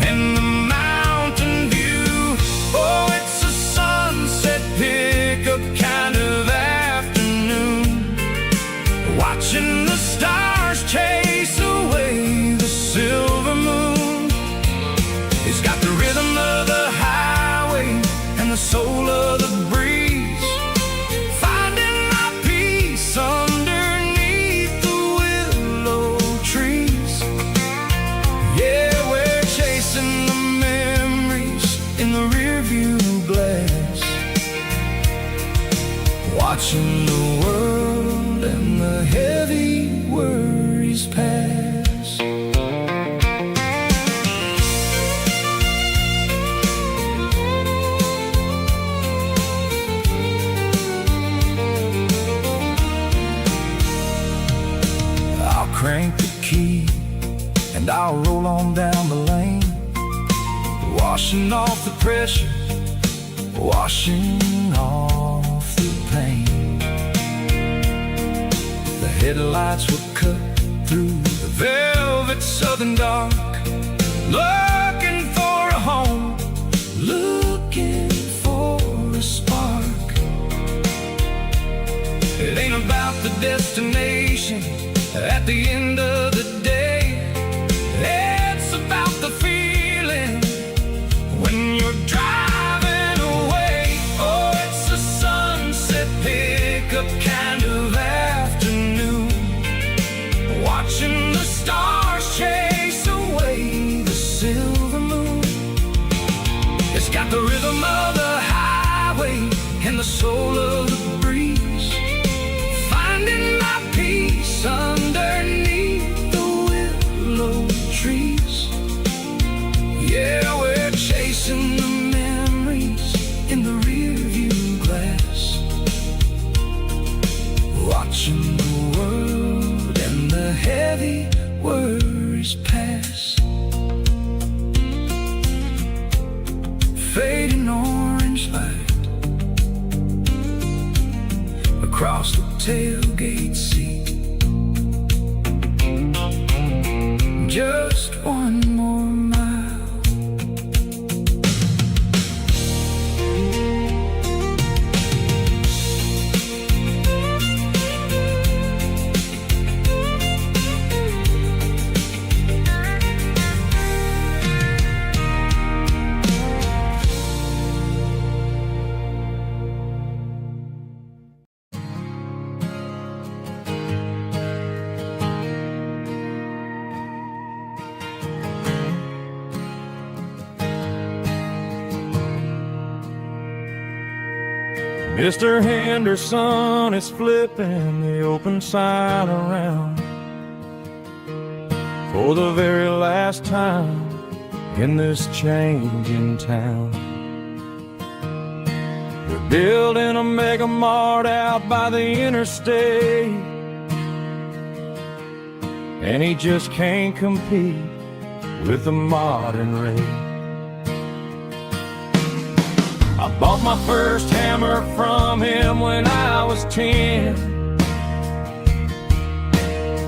and the mountain view. Oh, it's a sunset pickup kind of afternoon, watching the stars chase away the silver moon. It's got the rhythm of the highway and the soul of the breeze, finding my peace underneath the willow trees. Yeah, we're chasing the memories in the rearview glass, watching the world and the heavy worries pass. I'll crank the key and I'll roll on down the lane, washing off the pressure, washing off the pain. The headlights will cut through the velvet southern dark, looking for a home, looking for a spark. It ain't about the destination at the end of the day, it's about the feeling when you're driving away. Oh, it's a sunset pickup kind of afternoon, watching the stars chase away the silver moon. It's got the rhythm of the highway and the soul of the breeze, finding my peace underneath the willow trees. Yeah, we're chasing the memories in the rearview glass, watching the world and the heavy worries pass. Fading orange light across the tailgate seat. Just one more mile. Mr. Henderson is flipping the open sign around for the very last time in this changing town. They're building a mega mart out by the interstate, and he just can't compete with the modern rate. I bought my first hammer from him when I was 10.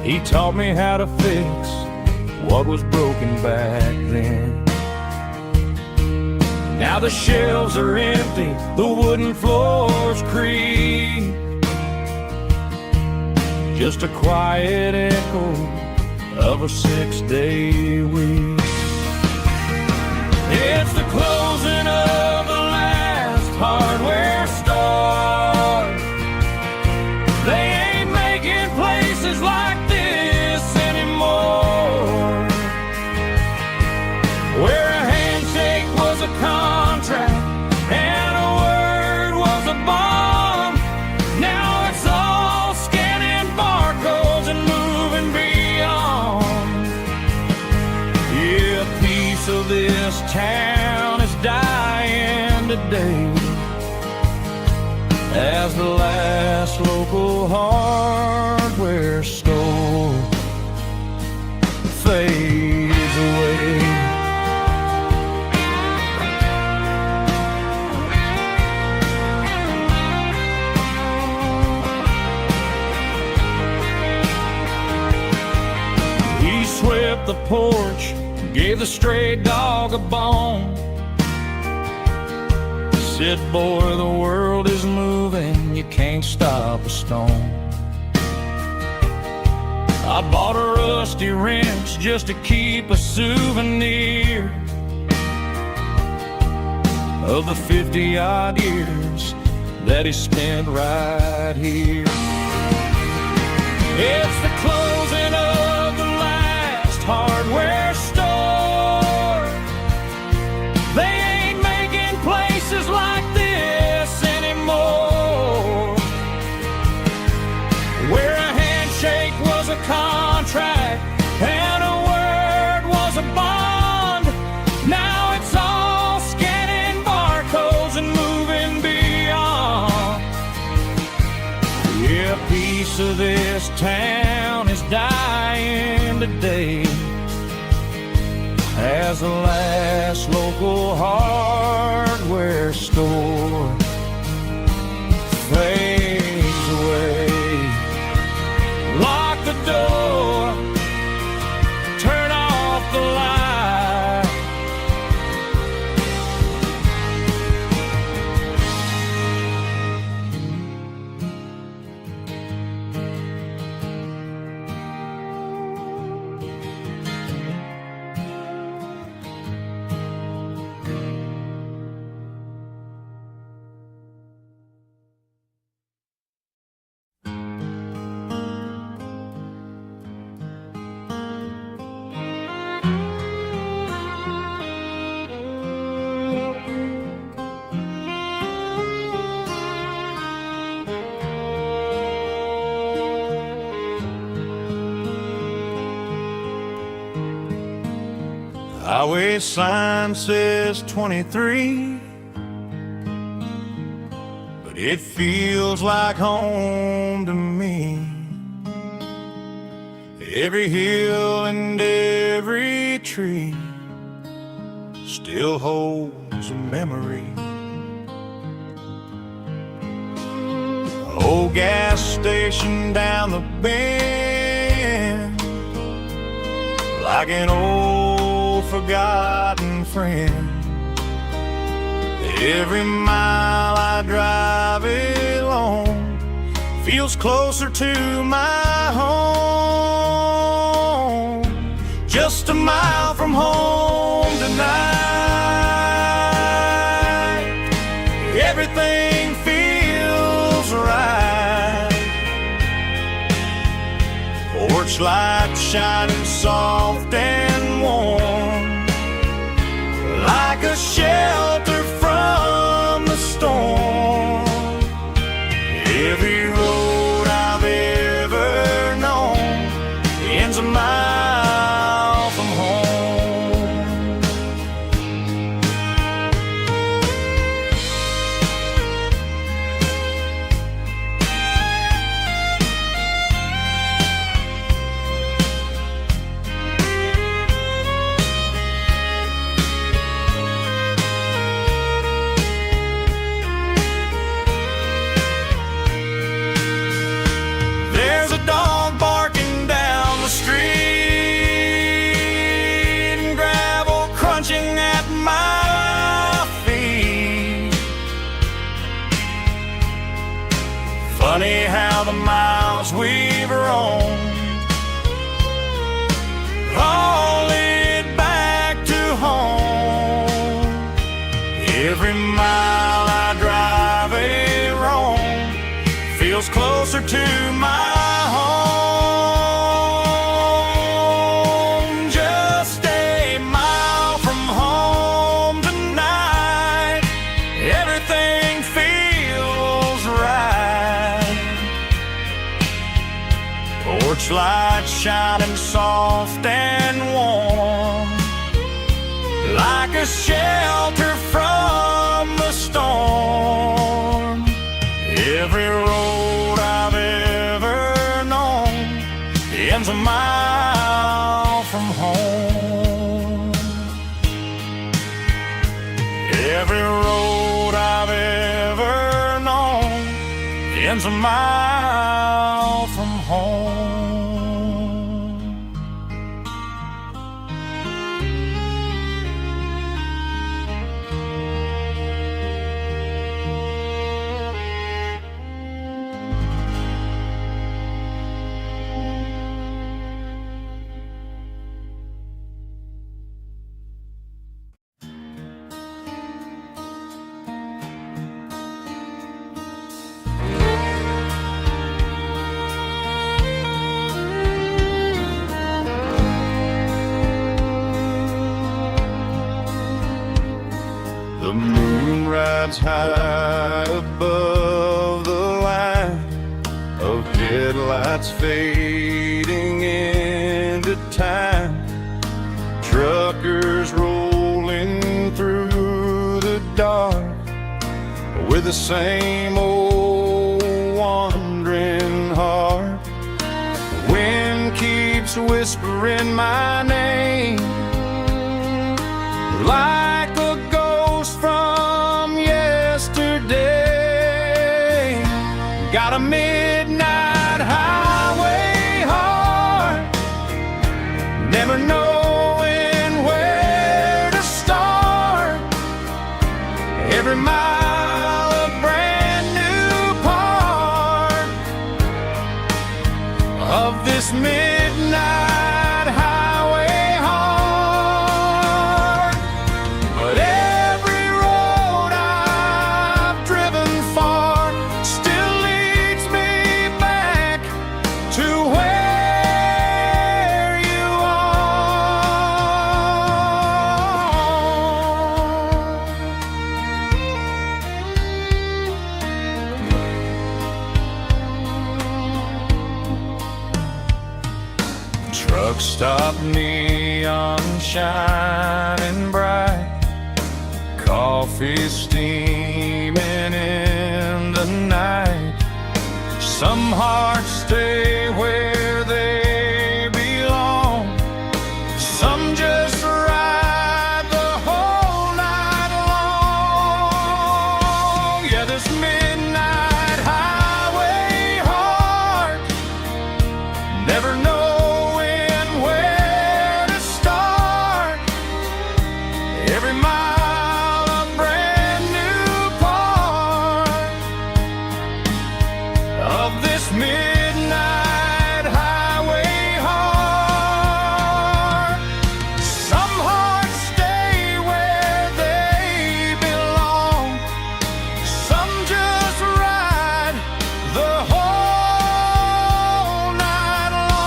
He taught me how to fix what was broken back then. Now the shelves are empty, the wooden floors creak, just a quiet echo of a 6-day week. It's the closing of the last hardware store. They ain't making places like this anymore, where a handshake was a contract and a word was a bond. Now it's all scanning barcodes and moving beyond. Yeah, a piece of this town is dying today as the last local hardware store fades away. He swept the porch, gave the stray dog a bone, said, boy, the world is moving, you can't stop a stone. I bought a rusty wrench just to keep a souvenir of the 50-odd years that he spent right here. It's the closing of the last hardware store. They ain't making places like this anymore, where a handshake was a contract and a word was a bond. Now it's all scanning barcodes and moving beyond. Yeah, a piece of this town is dying today as the last local hardware store fades away. Lock the door, turn off the light. Highway sign says 23, but it feels like home to me. Every hill and every tree still holds a memory. Old gas station down the bend, like an old forgotten friend. Every mile I drive it along feels closer to my home. Just a mile from home tonight, everything feels right. Porch light shining soft and warm, like a shelter from the storm. Every mile I drive a roam feels closer to my home. Just a mile from home tonight, everything feels right. Porch light shining soft and warm, like a shelter from the storm. Every road I've ever known ends a mile from home. Every road I've ever known ends a mile from home. The moon rides high above the line of headlights fading into time. Truckers rolling through the dark with the same old wandering heart. The wind keeps whispering my name like a ghost from yesterday. Got a midnight highway heart, never knowing where to start. Every mile a brand new part of this midnight highway heart. But every road I've driven far still leads me back to where you are. Truck stop, neon shining bright, coffee steaming in the night. Some hearts stay where they belong, some just ride the whole night long. Yeah, this midnight highway heart, never knowing where to start. Every mile a brand new part of this midnight highway heart. Some hearts stay where they belong, some just ride the whole night long.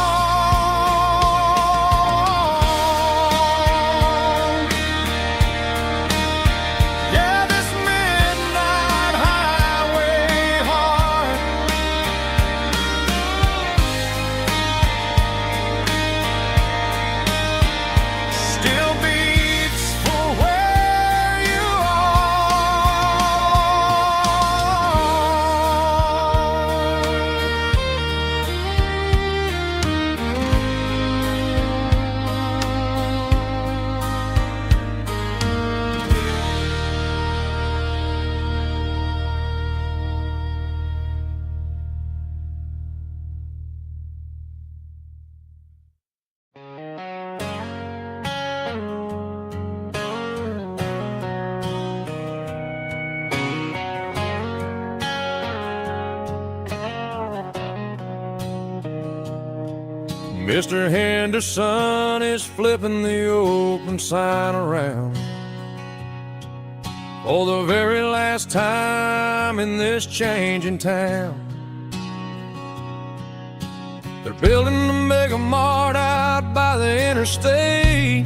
Yeah, this midnight highway heart still beats for where you Mr. Henderson is flipping the open sign around. for the very last time in this changing town. They're building a mega mart out by the interstate,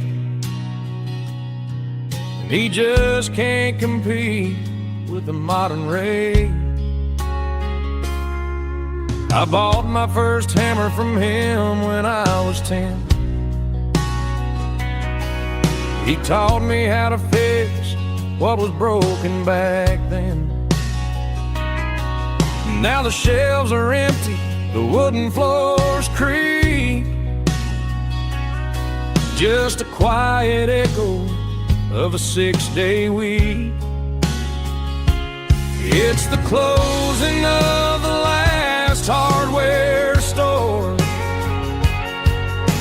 and he just can't compete with the modern rate. I bought my first hammer from him when I was 10. He taught me how to fix what was broken back then. Now the shelves are empty, the wooden floors creak, just a quiet echo of a 6-day week. It's the closing of the last hardware store.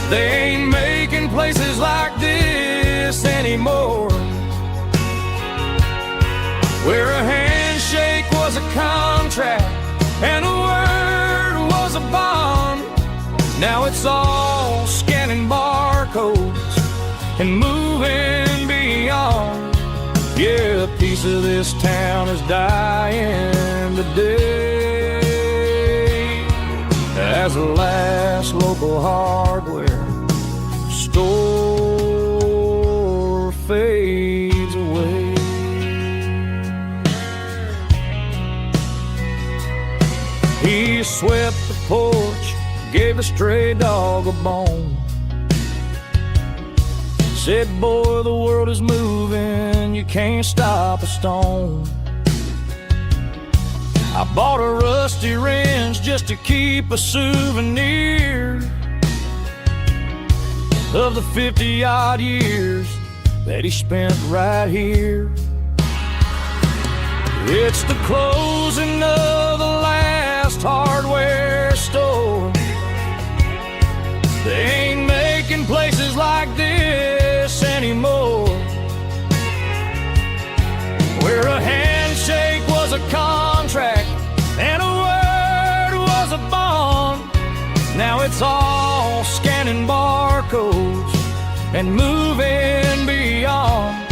They ain't making places like this anymore, where a handshake was a contract and a word was a bond. Now it's all scanning barcodes and moving beyond. Yeah, a piece of this town is dying today as the last local hardware store fades away. He swept the porch, gave a stray dog a bone, said, boy, the world is moving, you can't stop a stone. I bought a rusty wrench just to keep a souvenir of the 50-odd years that he spent right here. It's the closing of the last hardware store. They ain't making places like this anymore, where a handshake was a contract and a word was a bond. Now it's all scanning barcodes and moving beyond.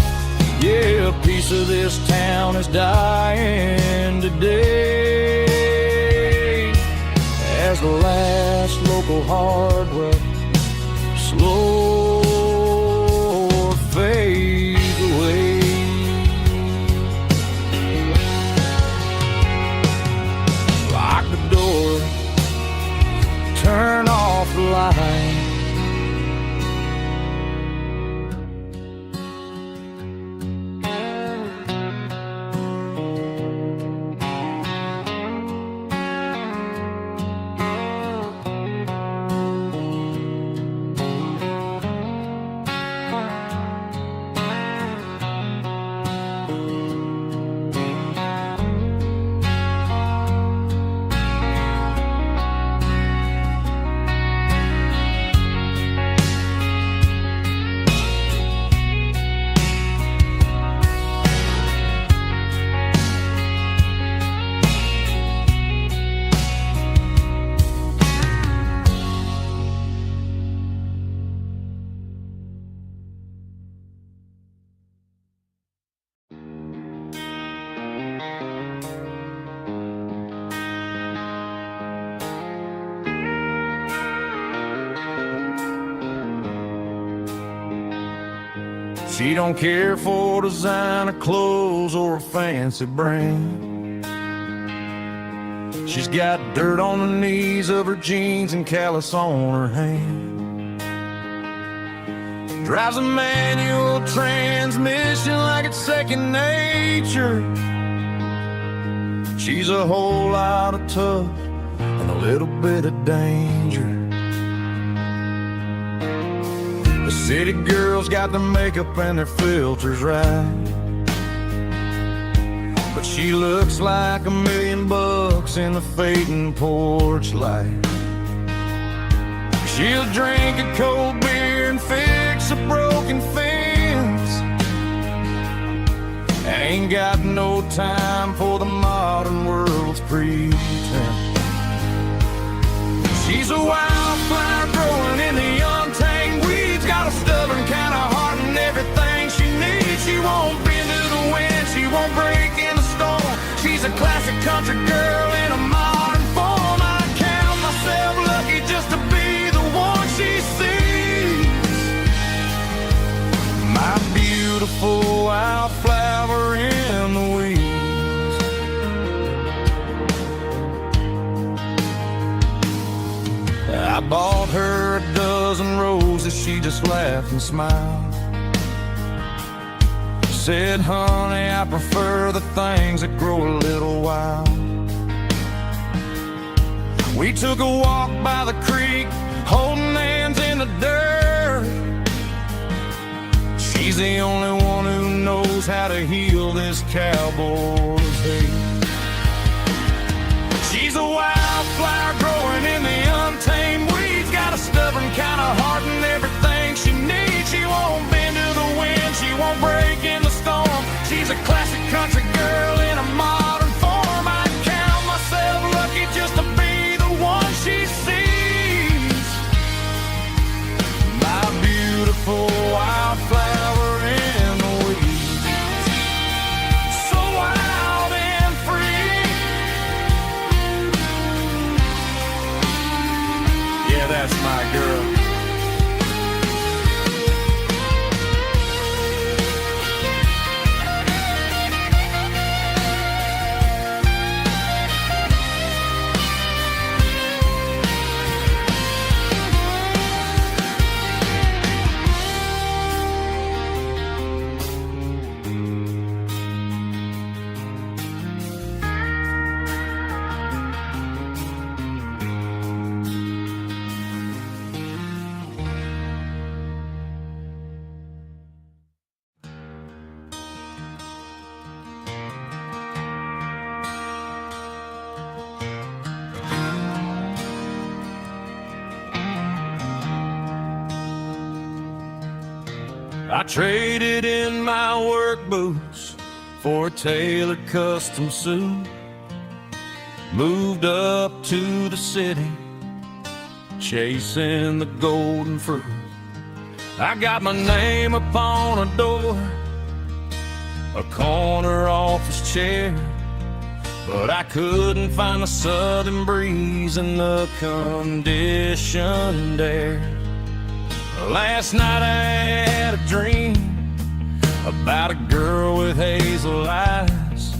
Yeah, a piece of this town is dying today as the last local hardware slow fades away. Lock the door, turn off the light. She don't care for designer clothes or a fancy brand. She's got dirt on the knees of her jeans and callus on her hand. Drives a manual transmission like it's second nature. She's a whole lot of tough and a little bit of danger. The city girls got their makeup and their filters right, but she looks like $1 million in the fading porch light. She'll drink a cold beer and fix a broken fence. Ain't got no time for the modern world's pretense. She's a wildflower growing in the untamed weeds. Got a stubborn kind of heart and everything she needs. She won't bend to the wind, she won't won't break in the storm. She's a classic country girl in a modern form. I count myself lucky just to be the one she sees. My beautiful wildflower in the weeds. I bought her a dozen roses, she just laughed and smiled. Said, honey, I prefer the things that grow a little wild. We took a walk by the creek, holding hands in the dirt. She's the only one who knows how to heal this cowboy's hate. She's a wildflower growing in the untamed weeds. Got a stubborn kind of heart and everything she needs. She won't bend to the wind, she won't break in the storm. She's a classic country girl in a modern form. I count myself lucky just to be the one she sees. My beautiful wildflower in the weeds. So wild and free. Yeah, that's my girl. I traded in my work boots for a tailored custom suit. Moved up to the city, chasing the golden fruit. I got my name upon a door, a corner office chair, but I couldn't find the southern breeze in the conditioned air. Last night I had a dream about a girl with hazel eyes.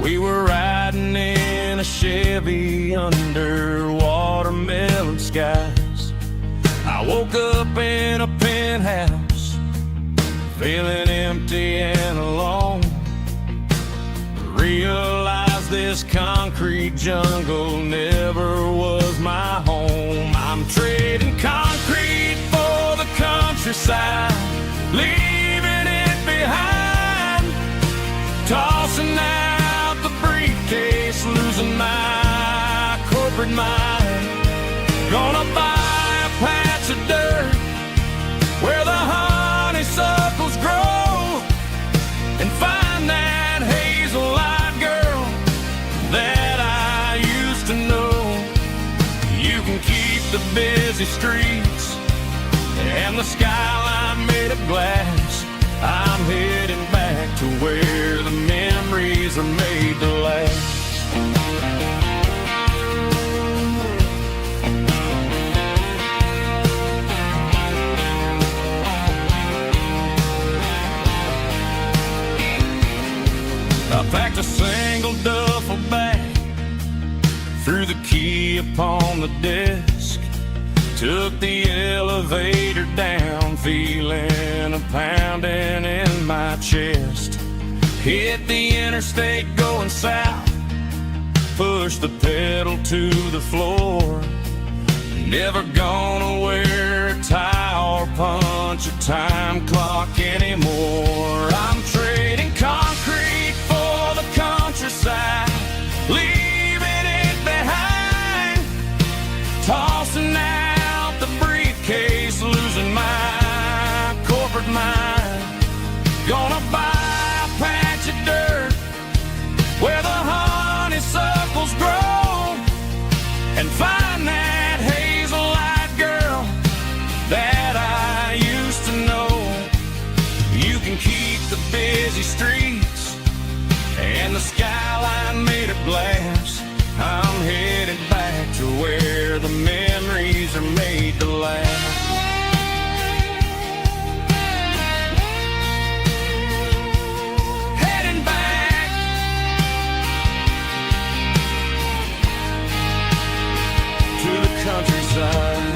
We were riding in a Chevy under watermelon skies. I woke up in a penthouse, feeling empty and alone. Realized this concrete jungle never was my home. I'm trading concrete for the countryside, leaving it behind. Tossing out the briefcase, losing my corporate mind. Gonna buy a patch of dirt where the honeysuckles grow, and find that hazel-eyed girl that I used to know. You can keep the busy streets and the skyline made of glass. I'm heading back to where the memories are made to last. I packed a single duffel bag, threw the key upon the desk, took the elevator down, feeling a pounding in my chest. Hit the interstate going south, pushed the pedal to the floor. Never gonna wear a tie or punch a time clock anymore. I'm trading concrete for the countryside, leaving it behind. Tossing out the briefcase, losing my corporate mind. Gonna buy a patch of dirt where the honeysuckles grow, and find that hazel-eyed girl that I used to know. You can keep the busy streets the skyline made it blast. I'm headed back to where the memories are made to last. Heading back to the countryside.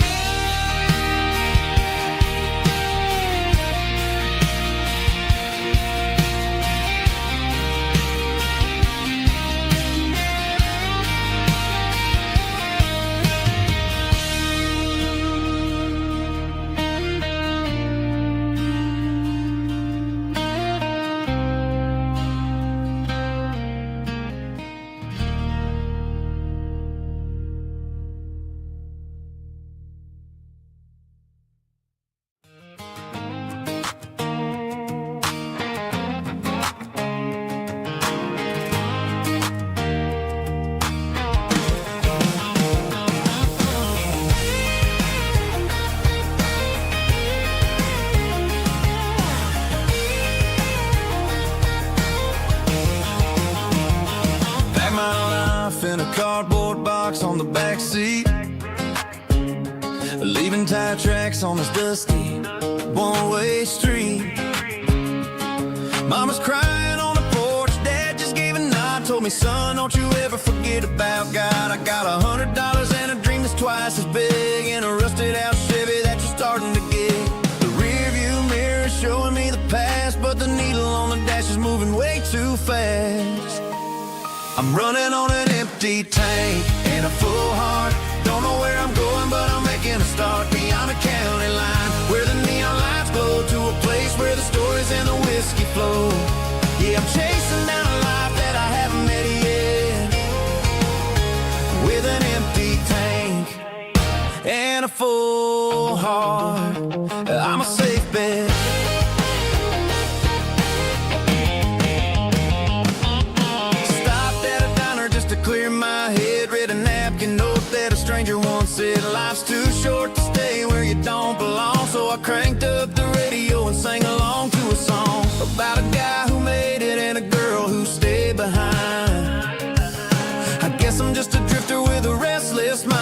In a cardboard box on the back seat, leaving tire tracks on this dusty one-way street. Mama's crying on the porch, Dad just gave a nod, told me, son, don't you ever forget about God. I got $100 and a dream that's twice as big, and a rusted out Chevy that you're starting to get. The rear view mirror is showing me the past, but the needle on the dash is moving way too fast. I'm running on an empty tank and a full heart. Don't know where I'm going, but I'm making a start beyond the county line, where the neon lights glow, to a place where the stories and the whiskey flow. Yeah, I'm chasing down a life that I haven't met yet, with an empty tank and a full heart. I'm a safe bet. Clear my head, read a napkin note that a stranger once said, life's too short to stay where you don't belong. So I cranked up the radio and sang along to a song about a guy who made it and a girl who stayed behind. I guess I'm just a drifter with a restless mind.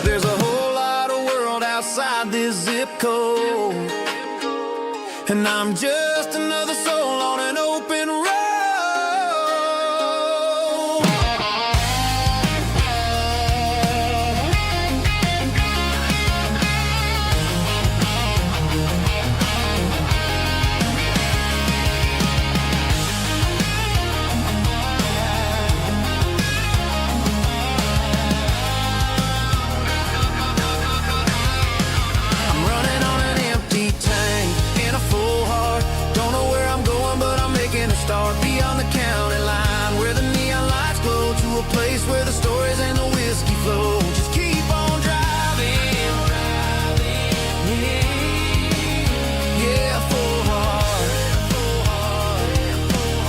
There's a whole lot of world outside this zip code, and I'm just another soul on an open road. Start beyond the county line, where the neon lights glow, to a place where the stories and the whiskey flow. Just keep on driving, yeah, full heart, full heart, full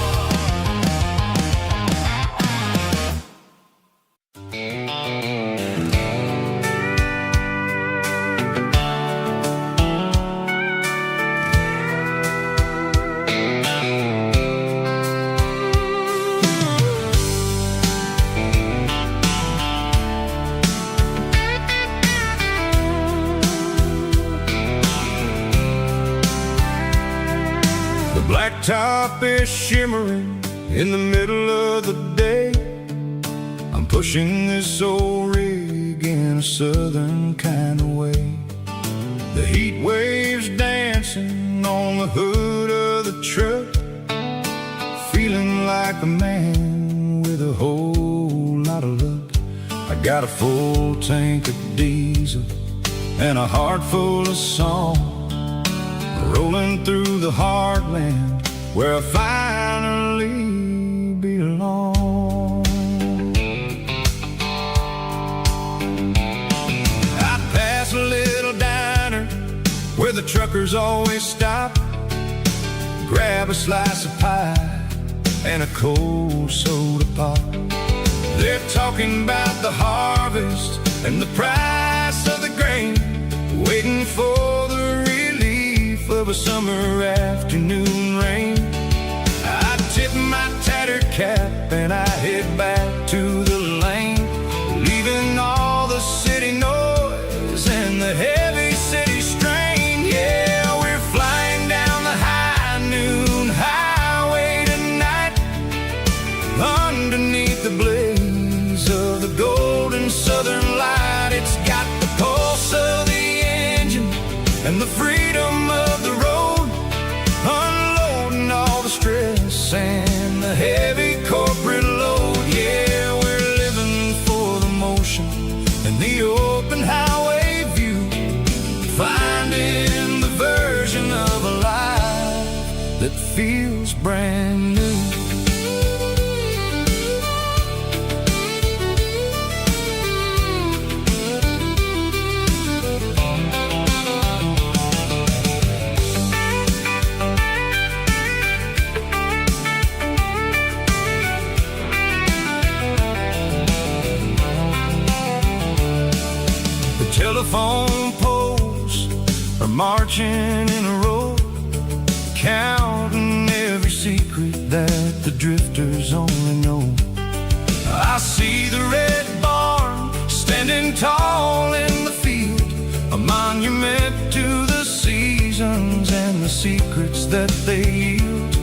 Blacktop is shimmering in the middle of the day. I'm pushing this old rig in a southern kind of way. The heat waves dancing on the hood of the truck, feeling like a man with a whole lot of luck. I got a full tank of diesel and a heart full of song, rolling through the heartland where I finally belong. I pass a little diner where the truckers always stop, grab a slice of pie and a cold soda pop. They're talking about the harvest and the price of the grain, waiting for the relief of a summer afternoon rain. stress and the heavy corporate load. Yeah, we're living for the motion and the open highway view, finding the version of a life that feels brand new. Telephone poles are marching in a row, counting every secret that the drifters only know. I see the red barn standing tall in the field, a monument to the seasons and the secrets that they yield.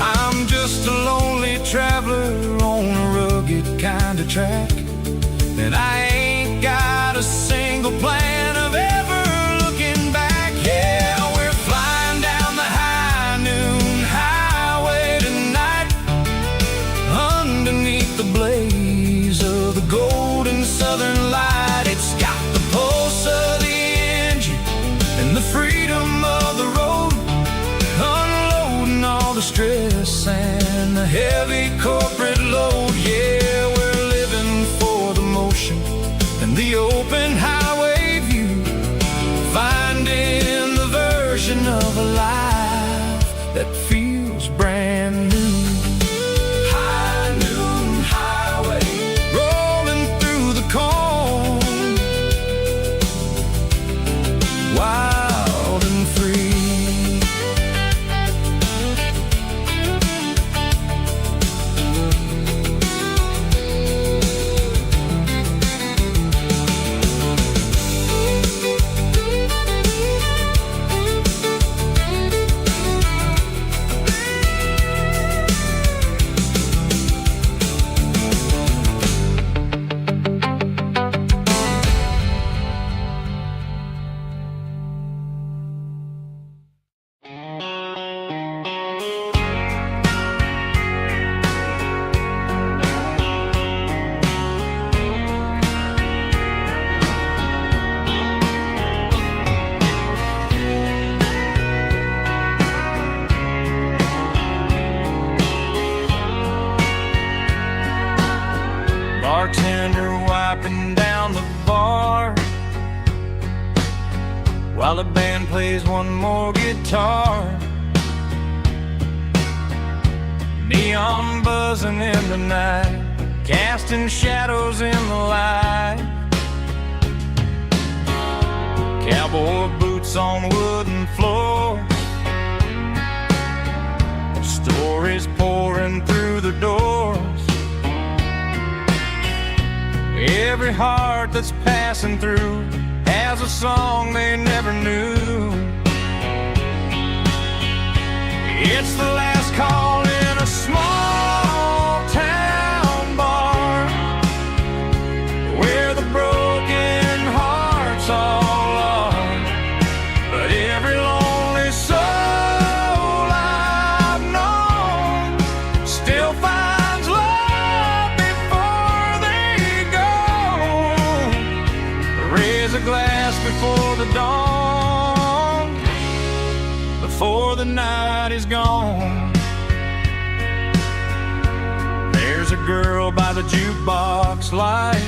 I'm just a lonely traveler on a rugged kind of track, and I ain't got a single plan of ever looking back. Yeah, we're flying down the high noon highway tonight, underneath the blaze of the golden southern light. It's got the pulse of the engine and the freedom of the road, unloading all the stress and the heavy corporate load. Yeah, we're living for the motion and the open highway view, finding the version of a life that feels brand new. High noon highway, rolling through the corn, wild and free. Bartender wiping down the bar while the band plays one more guitar. Neon buzzing in the night, casting shadows in the light. Cowboy boots on wooden floors, stories pouring through the doors. Every heart that's passing through has a song they never knew. It's the last call in a small town bar, where the broken hearts all are. But every lonely soul I've known still finds love before they go. Raise a glass before the dawn, before the night is gone. There's a girl by the jukebox light,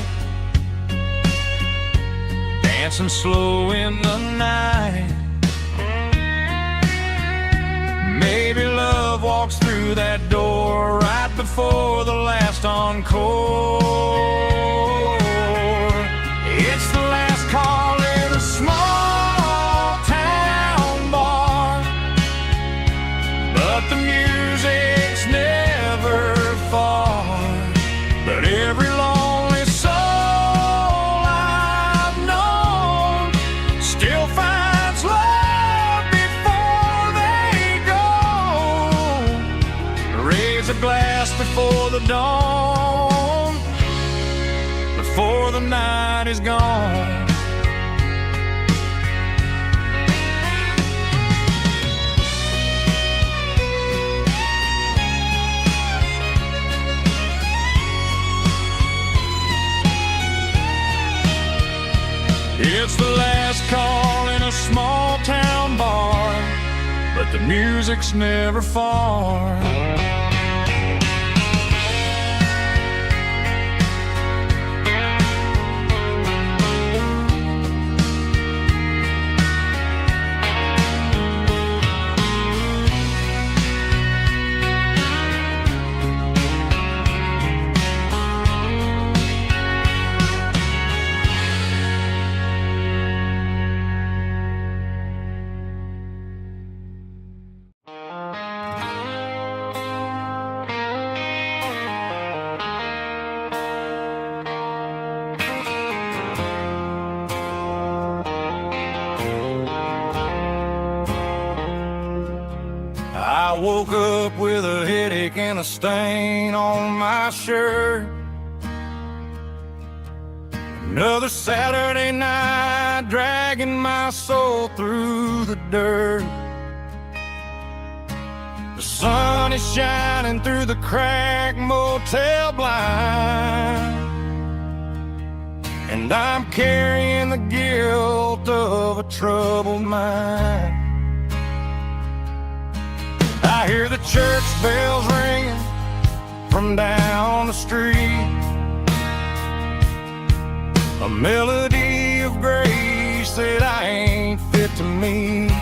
dancing slow in the night. Maybe love walks through that door right before the last encore. It's the last call in a small town bar, but the music's never far. But every lonely soul I've known still finds love before they go. Raise a glass before the dawn, before the night is gone. the music's never far. I woke up with a headache and a stain on my shirt. Another Saturday night, dragging my soul through the dirt. The sun is shining through the cracked motel blind, and I'm carrying the guilt of a troubled mind. I hear the church bells ringing from down the street, a melody of grace that I ain't fit to meet.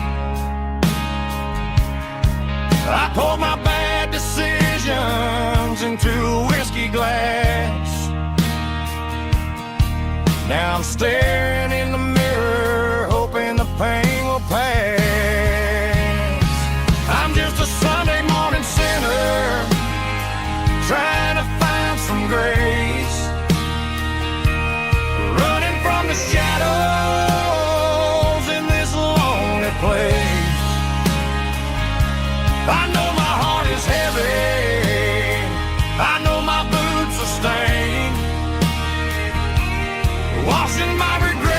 I poured my bad decisions into a whiskey glass. Now I'm staring in the mirror, hoping the pain will pass. I'm just a Sunday morning sinner, trying to find some grace, running from the shadows in this lonely place. I know my heart is heavy, I know my boots are stained, washing my regrets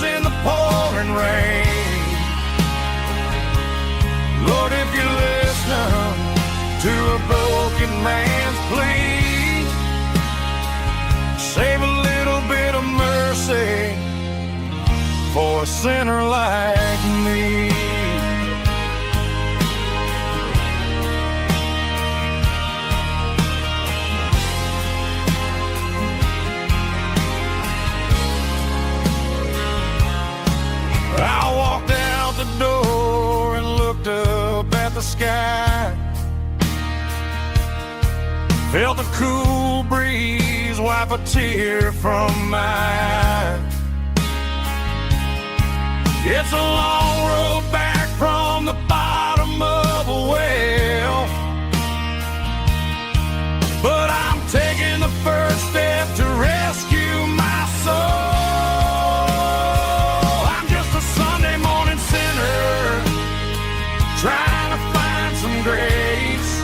in the pouring rain. Lord, if you listen to a broken man's plea, save a little bit of mercy for a sinner like me. I walked out the door and looked up at the sky, felt the cool breeze wipe a tear from my eye. It's a long road back from the bottom of a well, but I'm taking the first step to rescue my soul. I'm just a Sunday morning sinner, trying to find some grace,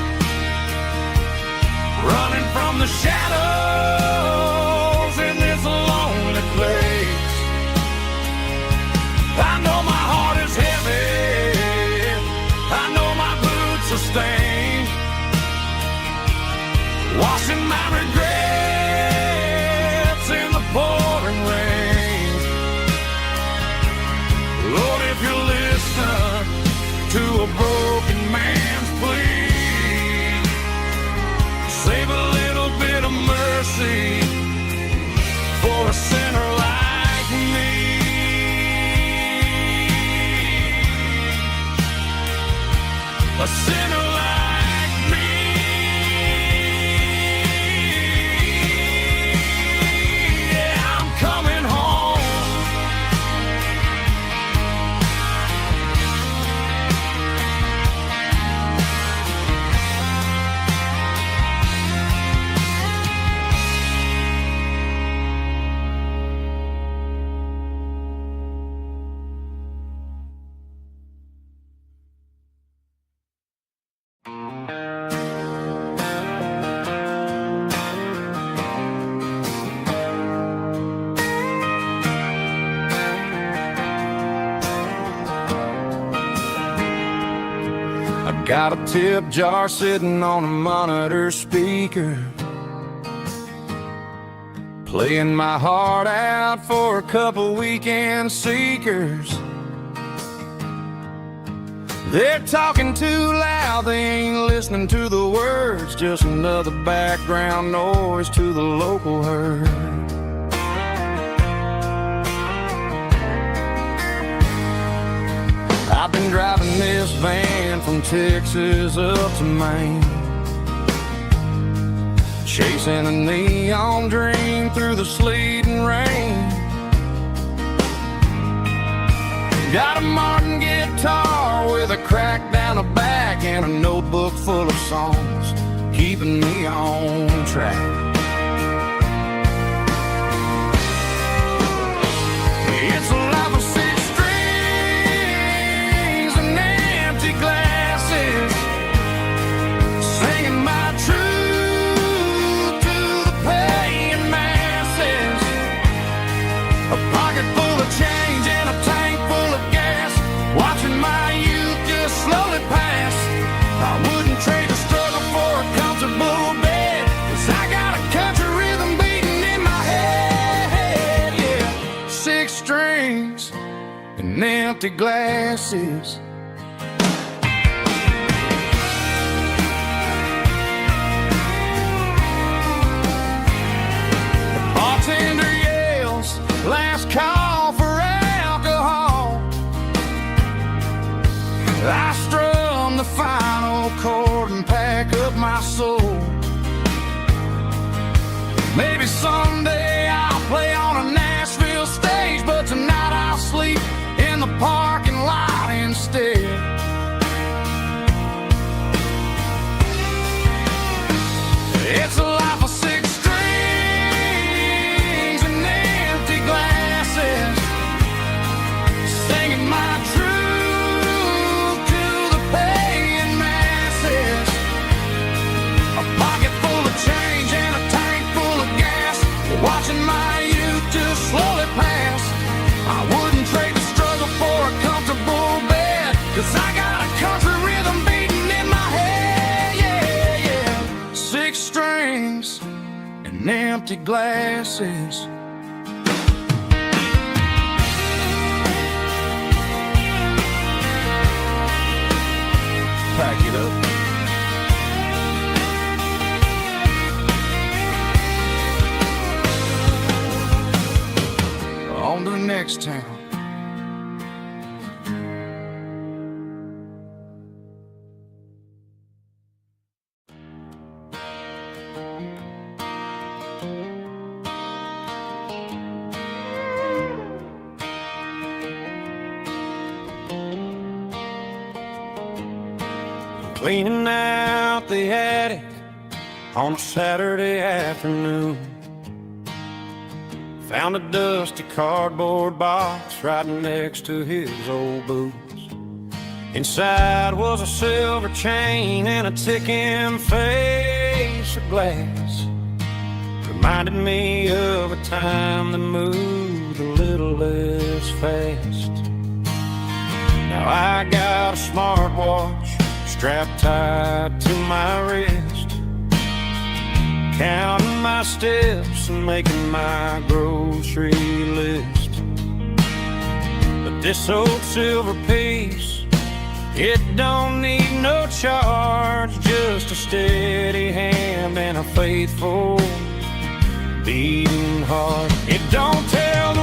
running from the shadows in this lonely place. I know my heart is heavy, I know my boots are stained, washing my regrets in the pouring rain. Lord, if you listen to a broken man's plea, save a little bit of mercy for a sinner like me. A sinner like me. Yeah, I'm coming home. Got a tip jar sitting on a monitor speaker, playing my heart out for a couple weekend seekers. They're talking too loud, they ain't listening to the words, just another background noise to the local herd. I've been driving this van from Texas up to Maine, chasing a neon dream through the sleet and rain. Got a Martin guitar with a crack down the back and a notebook full of songs, keeping me on track. It's a life of 6 strings and empty glasses, singing my truth to the paying masses. A pocket full of change and a tank full of gas, watching my youth just slowly pass. I wouldn't trade the struggle for a comfortable bed, 'cause I got a country rhythm beating in my head. Yeah, 6 strings and empty glasses. The bartender yells, last call for alcohol. I strum the final chord and pack up my soul. Maybe someday I'll play on a Nashville stage, but tonight I'll sleep in the parking lot instead. It's a life of 6 strings and empty glasses, singing my truth to the paying masses. A pocket full of change and a tank full of gas, watching my youth just slowly pass. I wouldn't trade the struggle for a comfortable bed, 'cause I got a country rhythm beating in my head. Yeah, yeah. 6 strings and empty glasses. Pack it up. On to the next town. Cleaning out the attic on a Saturday afternoon, found a dusty cardboard box right next to his old boots. Inside was a silver chain and a ticking face of glass, reminded me of a time that moved a little less fast. Now I got a smartwatch strapped tight to my wrist, counting my steps and making my grocery list. But this old silver piece, it don't need no charge, just a steady hand and a faithful beating heart. It don't tell